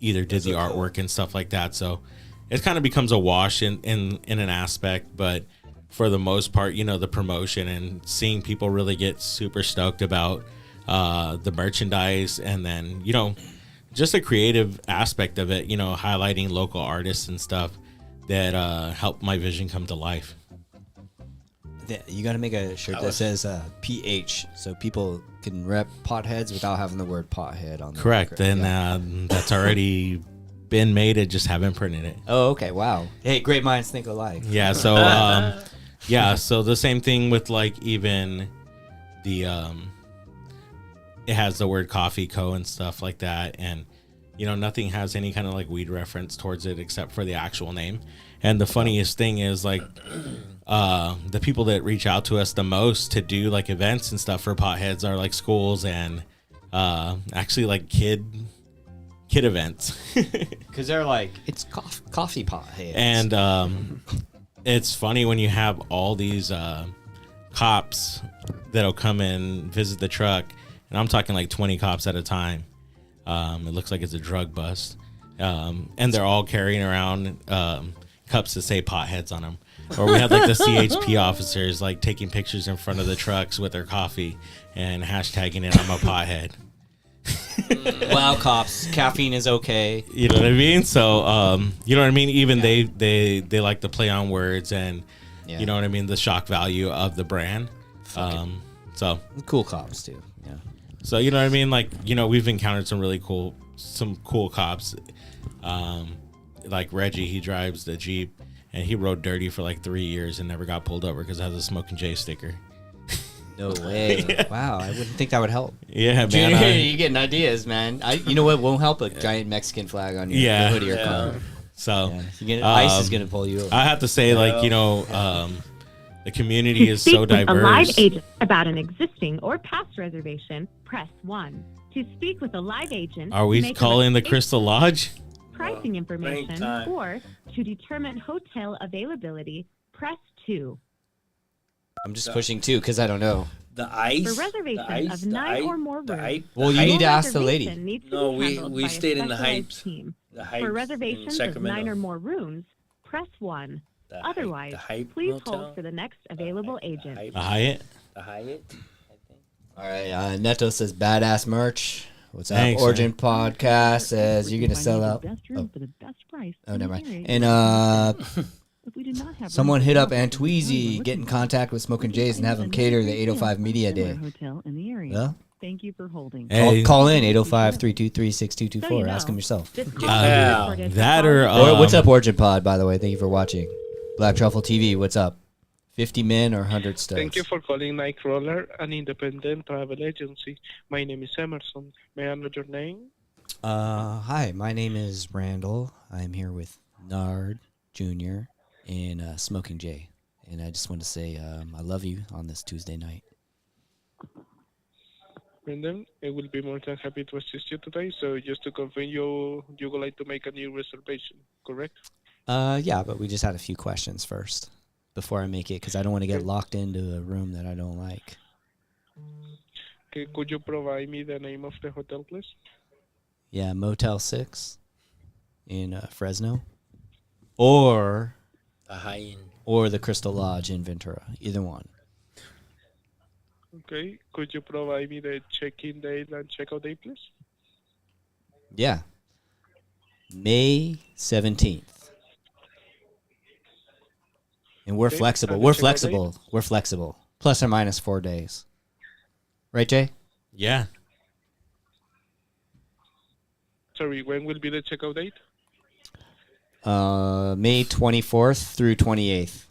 either did the artwork and stuff like that. So it kind of becomes a wash in an aspect, but for the most part, you know, the promotion and seeing people really get super stoked about the merchandise, and then, you know, just the creative aspect of it, you know, highlighting local artists and stuff that help my vision come to life. You got to make a shirt that says PH, so people can rep potheads without having the word pothead on there. Correct. And that's already been made. I just haven't printed it. Oh, okay. Wow. Hey, great minds think alike. Yeah. So, yeah. So the same thing with like even the, it has the word Coffee Co. and stuff like that. And, you know, nothing has any kind of like weed reference towards it except for the actual name. And the funniest thing is like, the people that reach out to us the most to do like events and stuff for potheads are like schools and actually like kid events, because they're like, it's coffee potheads. And it's funny when you have all these cops that'll come and visit the truck, and I'm talking like 20 cops at a time. It looks like it's a drug bust, and they're all carrying around cups that say potheads on them. Or we had like the CHP officers like taking pictures in front of the trucks with their coffee and hashtagging it, I'm a pothead. Wow, cops, caffeine is okay. You know what I mean? So, you know what I mean? Even they like to play on words and, you know what I mean? The shock value of the brand. So cool cops too. Yeah. So, you know what I mean? Like, you know, we've encountered some cool cops. Like Reggie, he drives the Jeep and he rode dirty for like 3 years and never got pulled over because it has a Smokin' J sticker. No way. Wow, I wouldn't think that would help. Yeah, man. Junior, you're getting ideas, man. You know what won't help? A giant Mexican flag on your the hood of your car. So ICE is gonna pull you over. I have to say, like, you know, the community is so diverse. A live agent about an existing or past reservation, press 1. To speak with a live agent, Are we calling the Crystal Lodge? Pricing information, or to determine hotel availability, press 2. I'm just pushing 2 because I don't know. The ice. For reservation of 9 or more rooms. Well, you need to ask the lady. No, we stayed in the Heights. Team. The Heights For reservations of 9 or more rooms, press 1. Otherwise, please hold for the next available agent. The Hyatt? The Hyatt, I think. All right, Neto says badass merch. What's up? Thanks, Origin Podcast says you're gonna sell out. Oh, never mind. And someone hit up Antweezy, get in contact with Smokin' Jays and have them cater the 805 Media Day. Yeah. Thank you for holding. Hey. Call in 805-323-6224. Ask them yourself. That or what's up, Origin Pod? By the way, thank you for watching. Black Truffle TV. What's up? 50 men or 100 studs? Thank you for calling Nightcrawler, an independent travel agency. My name is Emerson. May I know your name? Hi, my name is Randal. I'm here with Nard Jr. and Smokin' Jay. And I just want to say I love you on this Tuesday night. Brendan, I will be more than happy to assist you today. So just to confirm, you would like to make a new reservation, correct? Yeah, but we just had a few questions first before I make it because I don't want to get locked into a room that I don't like. Okay, could you provide me the name of the hotel, please? Yeah, Motel 6 in Fresno, or the Hyatt, or the Crystal Lodge in Ventura. Either one. Okay, could you provide me the check-in date and check-out date, please? Yeah, May 17th. And we're flexible. and We're the checkout flexible. We're flexible. Plus or minus 4 days. Right, Jay? Yeah. Sorry, when will be the checkout date? May 24th through 28th.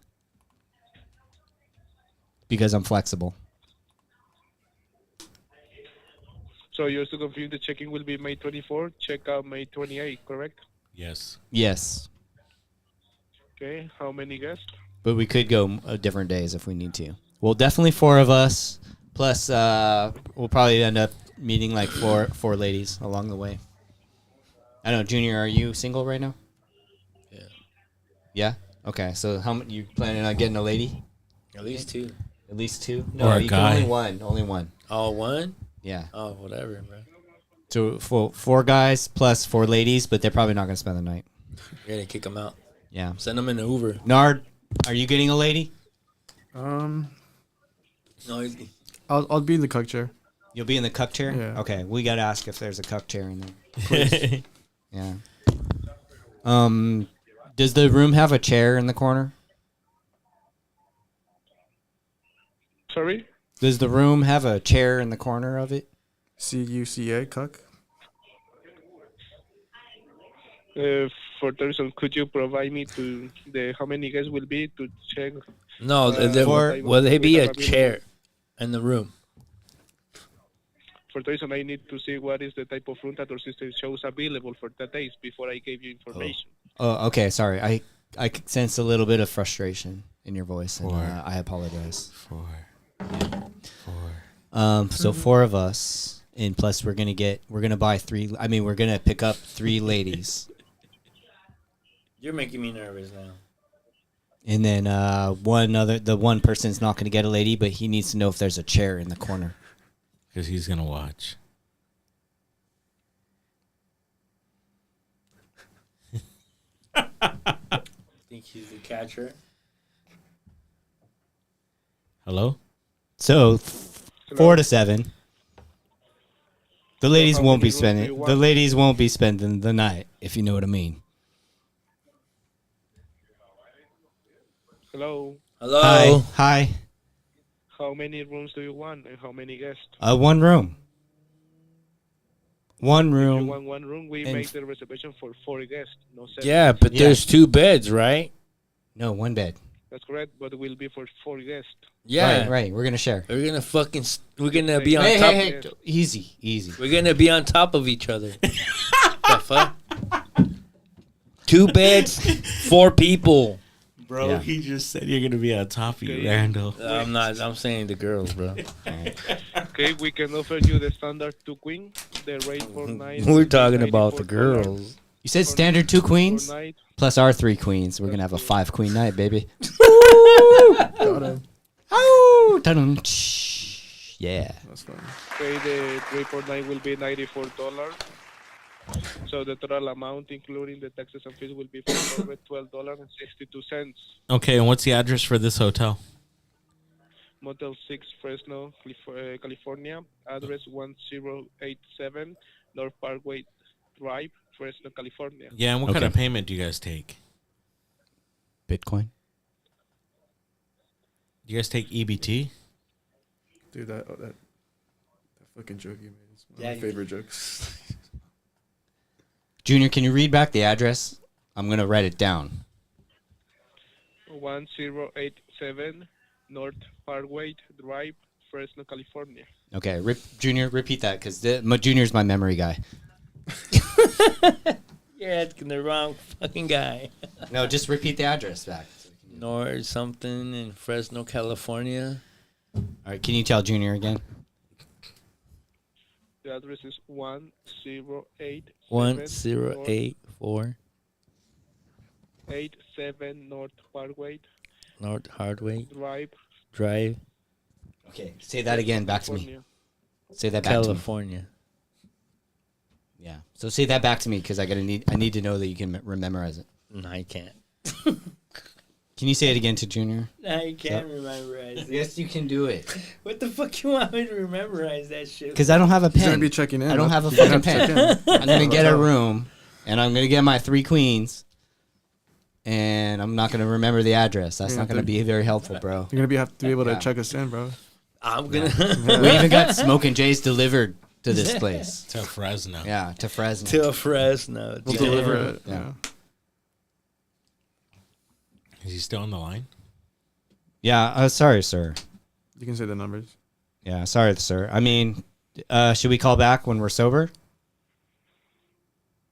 Because I'm flexible. So just to confirm, the check-in will be May 24th, checkout May 28th, correct? Yes. Yes. Okay, how many guests? But we could go different days if we need to. Well, definitely 4 of us. Plus, we'll probably end up meeting like four ladies along the way. I don't know, Junior, are you single right now? Yeah. Yeah? Okay, so how many you planning on getting a lady? At least 2. At least 2? No, or a guy. Only one. Only one. Oh, one? Yeah. Oh, whatever, bro. So 4 guys plus 4 ladies, but they're probably not going to spend the night. You're going to kick them out. Yeah. Send them in an Uber. Nard, are you getting a lady? No, I'll be in the cuck chair. You'll be in the cuck chair? Yeah. Okay, we got to ask if there's a cuck chair in there. Please. Yeah. Does the room have a chair in the corner? Sorry? Does the room have a chair in the corner of it? CUCA, cuck. For the reason, could you provide me to the how many guests will be to check? No, will there be a chair in the room? For the reason, I need to see what is the type of room that our system shows available for that days before I gave you information. Oh, okay. Sorry, I sense a little bit of frustration in your voice, and I apologize. 4. So 4 of us, and plus we're gonna buy 3. I mean, we're gonna pick up 3 ladies. You're making me nervous now. And then the one person's not gonna get a lady, but he needs to know if there's a chair in the corner. Because he's going to watch. Think he's the catcher? Hello? So 4 to 7. The ladies how won't many be rooms do spending. you The want? ladies won't be spending the night, if you know what I mean. Hello. Hello. Hi. How many rooms do you want and how many guests? One room. One If you room. want one room, we and make the reservation for 4 guests, no 7. Yeah, but Yeah. there's 2 beds, right? No, one bed. That's correct, but it will be for 4 guests. Yeah. Right. We're gonna share. We're gonna we're gonna be on Hey, top. hey, hey. Easy. We're gonna be on top of each other. The fuck? 2 beds, 4 people. Bro, Yeah. he just said you're going to be on top of you, Randall. I'm not. I'm saying the girls, bro. Okay, we can offer you the standard 2 queen. The rate for night. We're is talking about the $94 girls. You said standard 2 for queens night. plus our 3 queens. We're gonna have a 5 queen night, baby. Got him. Oh, ta-dum. Yeah. That's fine. Okay, the rate for night will be $94. So the total amount, including the taxes and fees, will be $412.62. Okay, and what's the address for this hotel? Motel 6, Fresno, California. Address 1087 North Parkway Drive, Fresno, California. Yeah, and what kind of payment do you guys take? Bitcoin. Do you guys take EBT? Dude, that fucking joke you made is one of my favorite jokes. Junior, can you read back the address? I'm gonna write it down. 1087 North Parkway Drive, Fresno, California. Okay, Junior, repeat that because Junior's my memory guy. You're asking the wrong fucking guy. No, just repeat the address back. Nord something in Fresno, California. All right, can you tell Junior again? The address is 1087 1084 87 North Parkway North Hardway Drive. Okay, say that again back to me. California. Say that back to me. California. Yeah. So say that back to me because I need to know that you can memorize it. No, I can't. Can you say it again to Junior? No, I can't memorize it. Yes, you can do it. What the fuck you want me to memorize that shit? Because I don't have a pen. He's gonna be checking in. I don't have a He's gonna fucking have to pen. check in. I'm gonna get a room, and I'm gonna get my 3 queens, and I'm not gonna remember the address. That's Yeah, not gonna dude. be very helpful, bro. You're gonna have to be able to Yeah. check us in, bro. I'm gonna. We even got Smokin' J's delivered to this place. To Fresno. Yeah, to Fresno. To Fresno. We'll Damn. deliver it. Yeah. Yeah. Is he still on the line? Yeah, sorry, sir. You can say the numbers. Yeah, sorry, sir. I mean, should we call back when we're sober?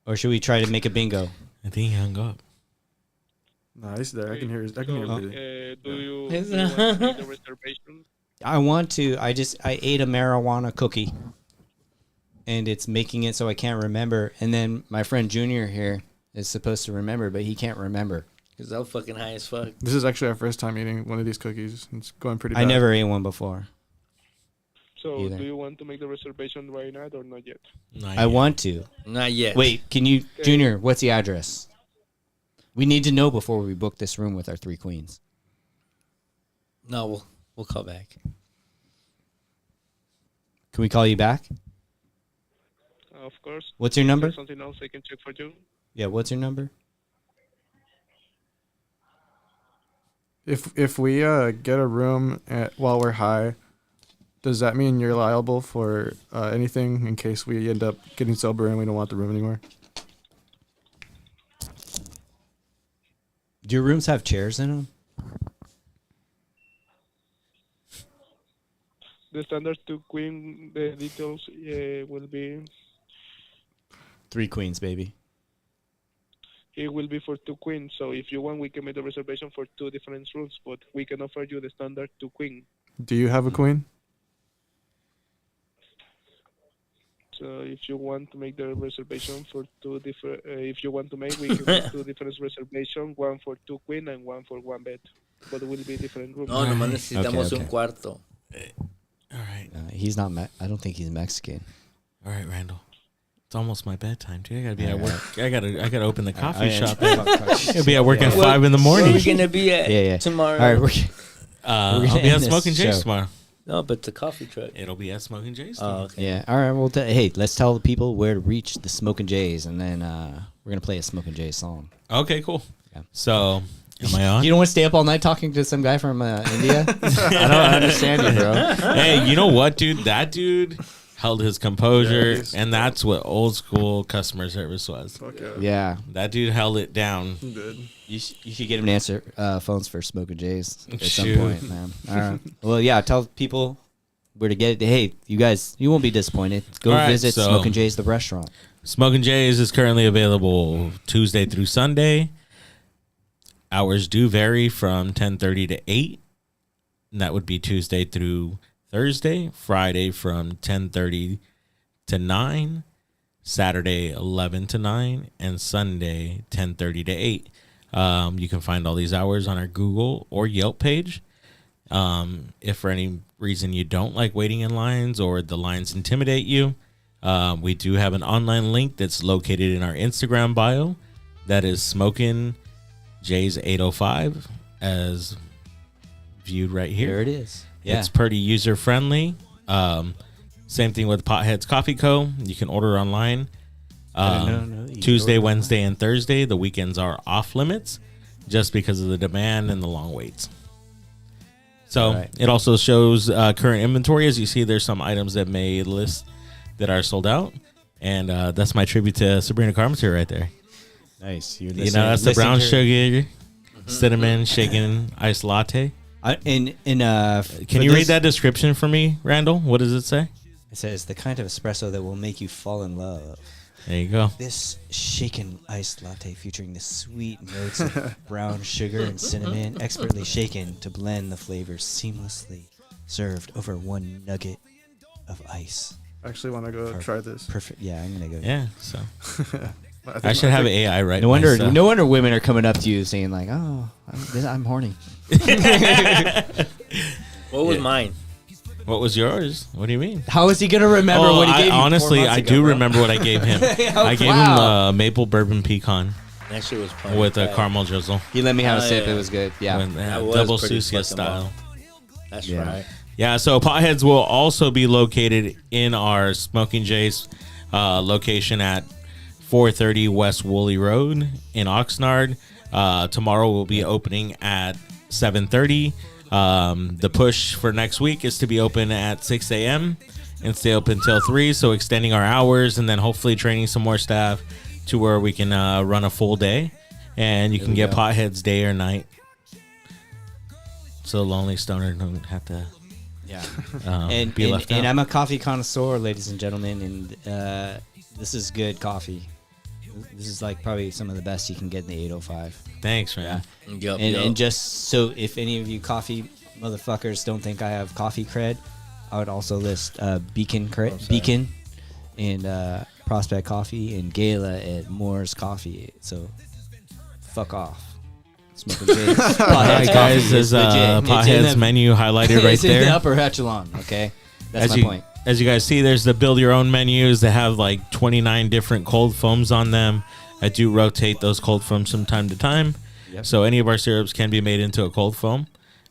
Or should we try to make a bingo? I think he hung up. Nah, he's there. I can hear. I can hear So, breathing. do you want to make the reservation? I want to. I ate a marijuana cookie. And it's making it so I can't remember. And then my friend Junior here is supposed to remember, but he can't remember. Cause I'm fucking high as fuck. This is actually our first time eating one of these cookies. It's going pretty bad. I never ate one before. So, Either. do you want to make the reservation right now or not yet? I want to. Not yet. Wait, can you, Junior, what's the address? We need to know before we book this room with our 3 queens. No, we'll call back. Can we call you back? Of course. What's your Is number? there something else I can check for you? Yeah, what's your number? If we get a room while we're high, does that mean you're liable for anything in case we end up getting sober and we don't want the room anymore? Do your rooms have chairs in them? The standard 2 queen, the details will be 3 queens, baby. it will be for 2 queens. So if you want, we can make the reservation for 2 different rooms, but we can offer you the standard 2 queen. Do you have a queen? So if you want to make the reservation for 2 different, if you want to make, we can make 2 different reservations, one for 2 queen and one for 1 bed, but it will be different rooms. No, nomás necesitamos un cuarto. All right. He's not. I don't think he's Mexican. All right, Randall. It's almost my bedtime, too. I gotta be at work. I gotta open the coffee shop. I gotta be at work at 5 in the morning. Where are we gonna be at tomorrow? All right, I'll be at Smokin' Jay's tomorrow. No, but the coffee truck. It'll be at Smokin' Jay's. Oh, okay. Yeah. All right. Well, hey, let's tell the people where to reach the Smokin' Jays, and then we're gonna play a Smokin' Jays song. Okay, cool. Yeah. So, am I on? You don't want to stay up all night talking to some guy from India? I don't understand you, bro. Hey, you know what, dude? That dude held his composure, and that's what old school customer service was. Yeah. That dude held it down. You should get him to answer phones for Smokin' Jays at some point, man. All right. Well, yeah, tell people where to get it. Hey, you guys, you won't be disappointed. Go visit Smokin' Jays, the restaurant. Smokin' Jays is currently available Tuesday through Sunday. Hours do vary from 10:30 to 8. And that would be Tuesday through Thursday. Friday from 10:30 to 9. Saturday 11 to 9. And Sunday 10:30 to 8. You can find all these hours on our Google or Yelp page. If for any reason you don't like waiting in lines or the lines intimidate you, we do have an online link that's located in our Instagram bio. That is Smokin' Jay's 805 as viewed right here. There it is. Yeah. It's pretty user friendly. Same thing with Potheads Coffee Co. You can order online. Tuesday, Wednesday, and Thursday. The weekends are off limits just because of the demand and the long waits. So it also shows current inventory. As you see, there's some items that may list that are sold out. And that's my tribute to Sabrina Carpenter right there. Nice. You know, that's the brown sugar, cinnamon, shaken iced latte. Can you read that description for me, Randall? What does it say? It says, the kind of espresso that will make you fall in love. There you go. This shaken iced latte featuring the sweet notes of brown sugar and cinnamon, expertly shaken to blend the flavors seamlessly, served over one nugget of ice. I actually want to go try this. Perfect. Yeah, I'm gonna go. Yeah. So I should have AI right. No wonder women are coming up to you saying like, "Oh, I'm horny." What was mine? What was yours? What do you mean? How is he gonna remember what he gave you? Honestly, I do remember what I gave him. I gave him maple bourbon pecan. That shit was with a caramel drizzle. He let me have a sip. Yeah. It was good. Yeah, double Susia style. That's right. Yeah, so Potheads will also be located in our Smokin' Jay's location at 430 West Woolley Road in Oxnard. Tomorrow we'll be opening at 7:30. The push for next week is to be open at 6 a.m. and stay open until 3, so extending our hours and then hopefully training some more staff to where we can run a full day. And you can get Potheads day or night. So Lonely Stoner don't have to be left out. And I'm a coffee connoisseur, ladies and gentlemen, and this is good coffee. This is like probably some of the best you can get in the 805. Thanks, man. Yeah. And just so if any of you coffee motherfuckers don't think I have coffee cred, I would also list Beacon and Prospect Coffee and Gala at Moore's Coffee. So fuck off. Smokin' Jay's. All right, guys, there's Potheads menu highlighted right it's there. in the upper echelon, okay? That's my point. As you guys see, there's the build your own menus that have like 29 different cold foams on them. I do rotate those cold foams from time to time. Yep. So any of our syrups can be made into a cold foam.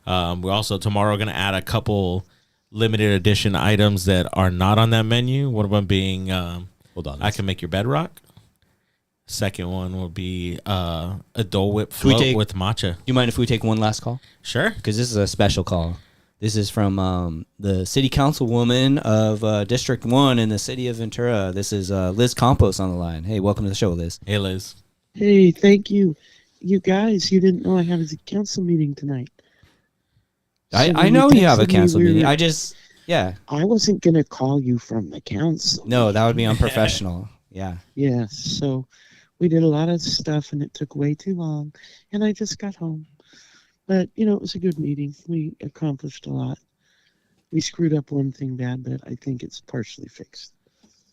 We're also tomorrow going to add a couple limited edition items that are not on that menu. One of them being hold on, I Can Make Your Bedrock. Second one will be a Dole Whip float with matcha. You mind if we take one last call? Sure. Because this is a special call. This is from the city councilwoman of District 1 in the city of Ventura. This is Liz Campos on the line. Hey, welcome to the show, Liz. Hey, Liz. Hey, thank you. You guys, you didn't know I had a council meeting tonight. I know you have a council meeting. I wasn't going to call you from the council. No, that would be unprofessional. Yeah. Yeah, so we did a lot of stuff, and it took way too long, and I just got home. But, it was a good meeting. We accomplished a lot. We screwed up one thing bad, but I think it's partially fixed.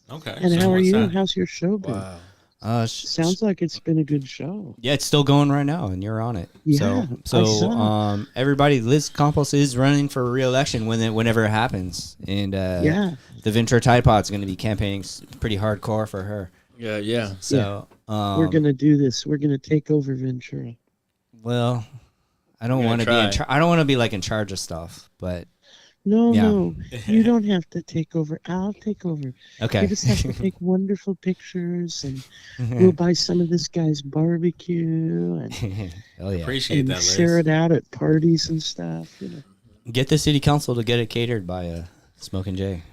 Okay. And how are you? How's your show been? Wow. Sounds like it's been a good show. Yeah, it's still going right now, and you're on it. Yeah, so everybody, Liz Campos is running for re-election whenever it happens. And the Ventura Tide Pod is going to be campaigning pretty hardcore for her. Yeah. So we're going to do this. We're going to take over Ventura. Well, I don't want to be I don't want to be like in charge of stuff, but No, you don't have to take over. I'll take over. Okay. You just have to take wonderful pictures, and we'll buy some of this guy's barbecue, and hell yeah, appreciate that. Share it out at parties and stuff. Get the city council to get it catered by Smokin' Jay.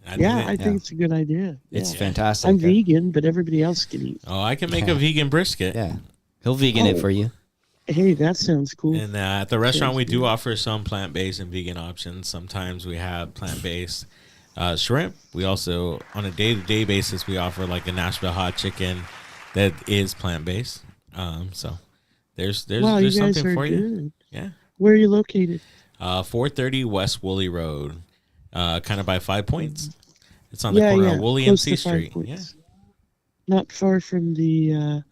I think it's a good idea. It's fantastic. I'm vegan, but everybody else can eat. Oh, I can make a vegan brisket. Yeah, he'll vegan it for you. Hey, that sounds cool. And at the restaurant, we do offer some plant-based and vegan options. Sometimes we have plant-based shrimp. We also, on a day-to-day basis, we offer like a Nashville hot chicken that is plant-based. So there's something for you. Yeah. Where are you located? 430 West Woolley Road, kind of by 5 Points. It's on the corner of Woolley and C Street. Yeah. Not far from the.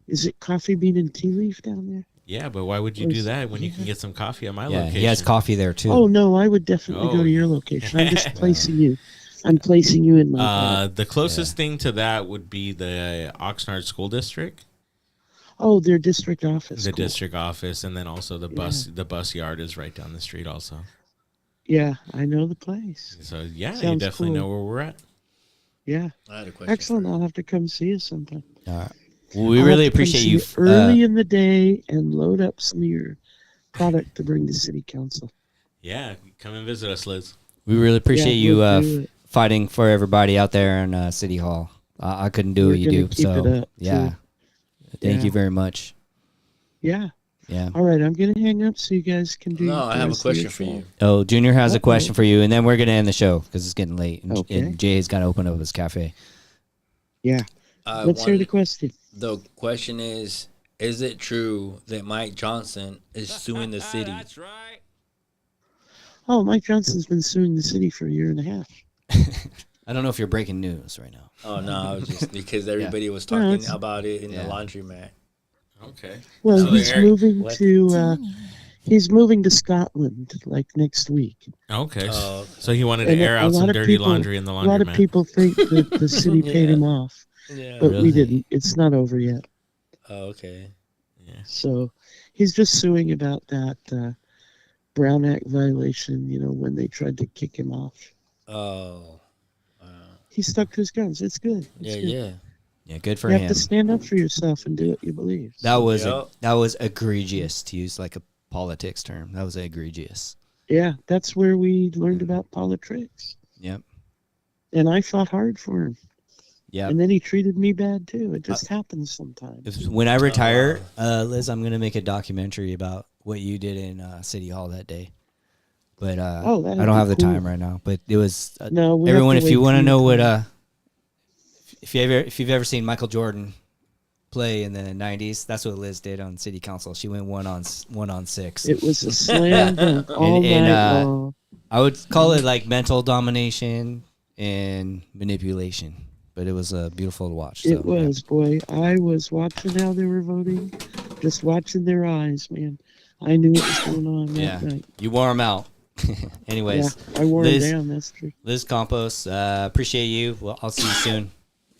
Is it Coffee Bean and Tea Leaf down there? Yeah, but why would you do that when you can get some coffee at my location? He has coffee there too. Oh no, I would definitely go to your location. I'm just placing you. I'm placing you in my. The closest thing to that would be the Oxnard School District. Oh, their district office. The district office, and then also the bus yard is right down the street. Also. Yeah, I know the place. So you Sounds definitely know cool. where we're at. Yeah. I had a question. Excellent. I'll have to come see you sometime. Well, we really appreciate you early in the day and load up some of your product to bring to city council. Yeah, come and visit us, Liz. We really appreciate we'll you fighting for everybody out there in City Hall. I couldn't do what you do, keep so it up, yeah. too. Thank you very much. Yeah. Yeah. All right, I'm gonna hang up so you guys can do. No, I have a question for you. Oh, Junior has a question for you, and then we're gonna end the show because it's getting late, and, Okay. and Jay's got to open up his cafe. Yeah. Let's hear the question. The question is it true that Mike Johnson is suing the city? That's right. Oh, Mike Johnson's been suing the city for a year and a half. I don't know if you're breaking news right now. Oh no, I was just because everybody was No, talking it's- about it in the laundromat. Okay. Well, So he's Eric- moving What? to he's moving to Scotland like next week. Okay. Oh, So he wanted to And air a out some lot of dirty people- laundry in the A lot of laundromat. people think that the city paid him off, Yeah. but Really? we didn't. It's not over yet. Oh, okay. So he's just suing about that Brown Act violation. When they tried to kick him off, Oh. he stuck to his guns. It's good. It's Yeah, good. yeah. Yeah, good for You him. have to stand up for yourself and do what you believe. That was Yep. that was egregious, to use like a politics term. That was egregious. Yeah, that's where we learned about politics. Yep. And I fought hard for him. Yep. And then he treated me bad too. It just happens sometimes. When I retire, Liz, I'm gonna make a documentary about what you did in City Hall that day. But Oh, that'd I don't be have the cool. time right now. But it was No, we have everyone. to If you wait want for to you know to what come. if you've ever seen Michael Jordan play in the '90s, that's what Liz did on City Council. She went 1-on-6. It was a slam dunk all night long. I would call it like mental domination and manipulation, but it was beautiful to watch. So, It was, boy. I was watching how they were voting, just watching their eyes, man. I knew what was going on that yeah, night. you wore them out. Anyways, Yeah, I wore 'em Liz, down, that's true. Liz Campos, appreciate you. Well, I'll see you soon.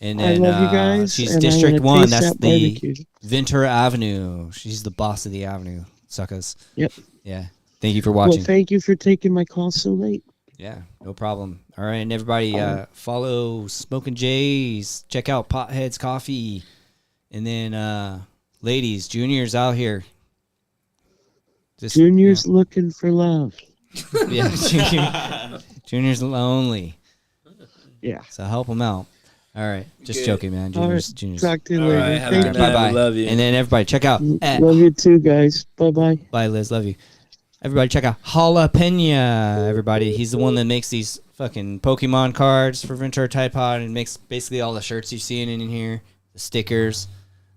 And I then love you guys, she's and I District wanna 1. taste That's that the barbecue. Ventura Avenue. She's the boss of the avenue, suckers. Yep. Yeah. Thank you for watching. Well, thank you for taking my call so late. Yeah, no problem. All right, and everybody follow Smokin' Jays. Check out Potheads Coffee. And then, ladies, Junior's out here. Just, Junior's looking for love. Yeah, Junior's lonely. Yeah. So help him out. All right, just Good. joking, man. All Junior's. right, talk to you All later. right, have a Thank good you. night. Bye bye. We love you. And then everybody check out. Love you too, guys. Bye-bye. Bye, Liz. Love you. Everybody check out Jalapena. Everybody, he's the one that makes these fucking Pokemon cards for Ventura Tide Pod and makes basically all the shirts you're seeing in here, the stickers.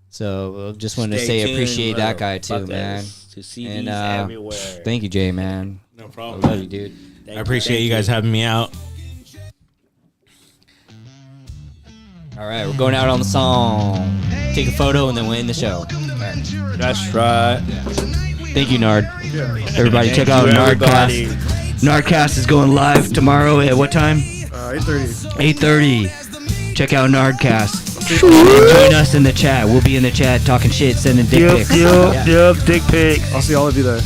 So just wanted to Stay say tuned, appreciate that guy too, fuckers, man. to see And these everywhere. thank you, Jay, man. No problem. I love you, dude. I appreciate you guys having me out. All right, we're going out on the song. Take a photo and then we'll end the show. All right. That's right. Thank you, Nard. Everybody, Thank check out you, everybody. Nardcast. Nardcast is going live tomorrow at what time? 8:30. 8:30. Check out Nardcast. Join us in the chat. We'll be in the chat talking shit, sending dick pics. Yep, dick pic. I'll see all of you there.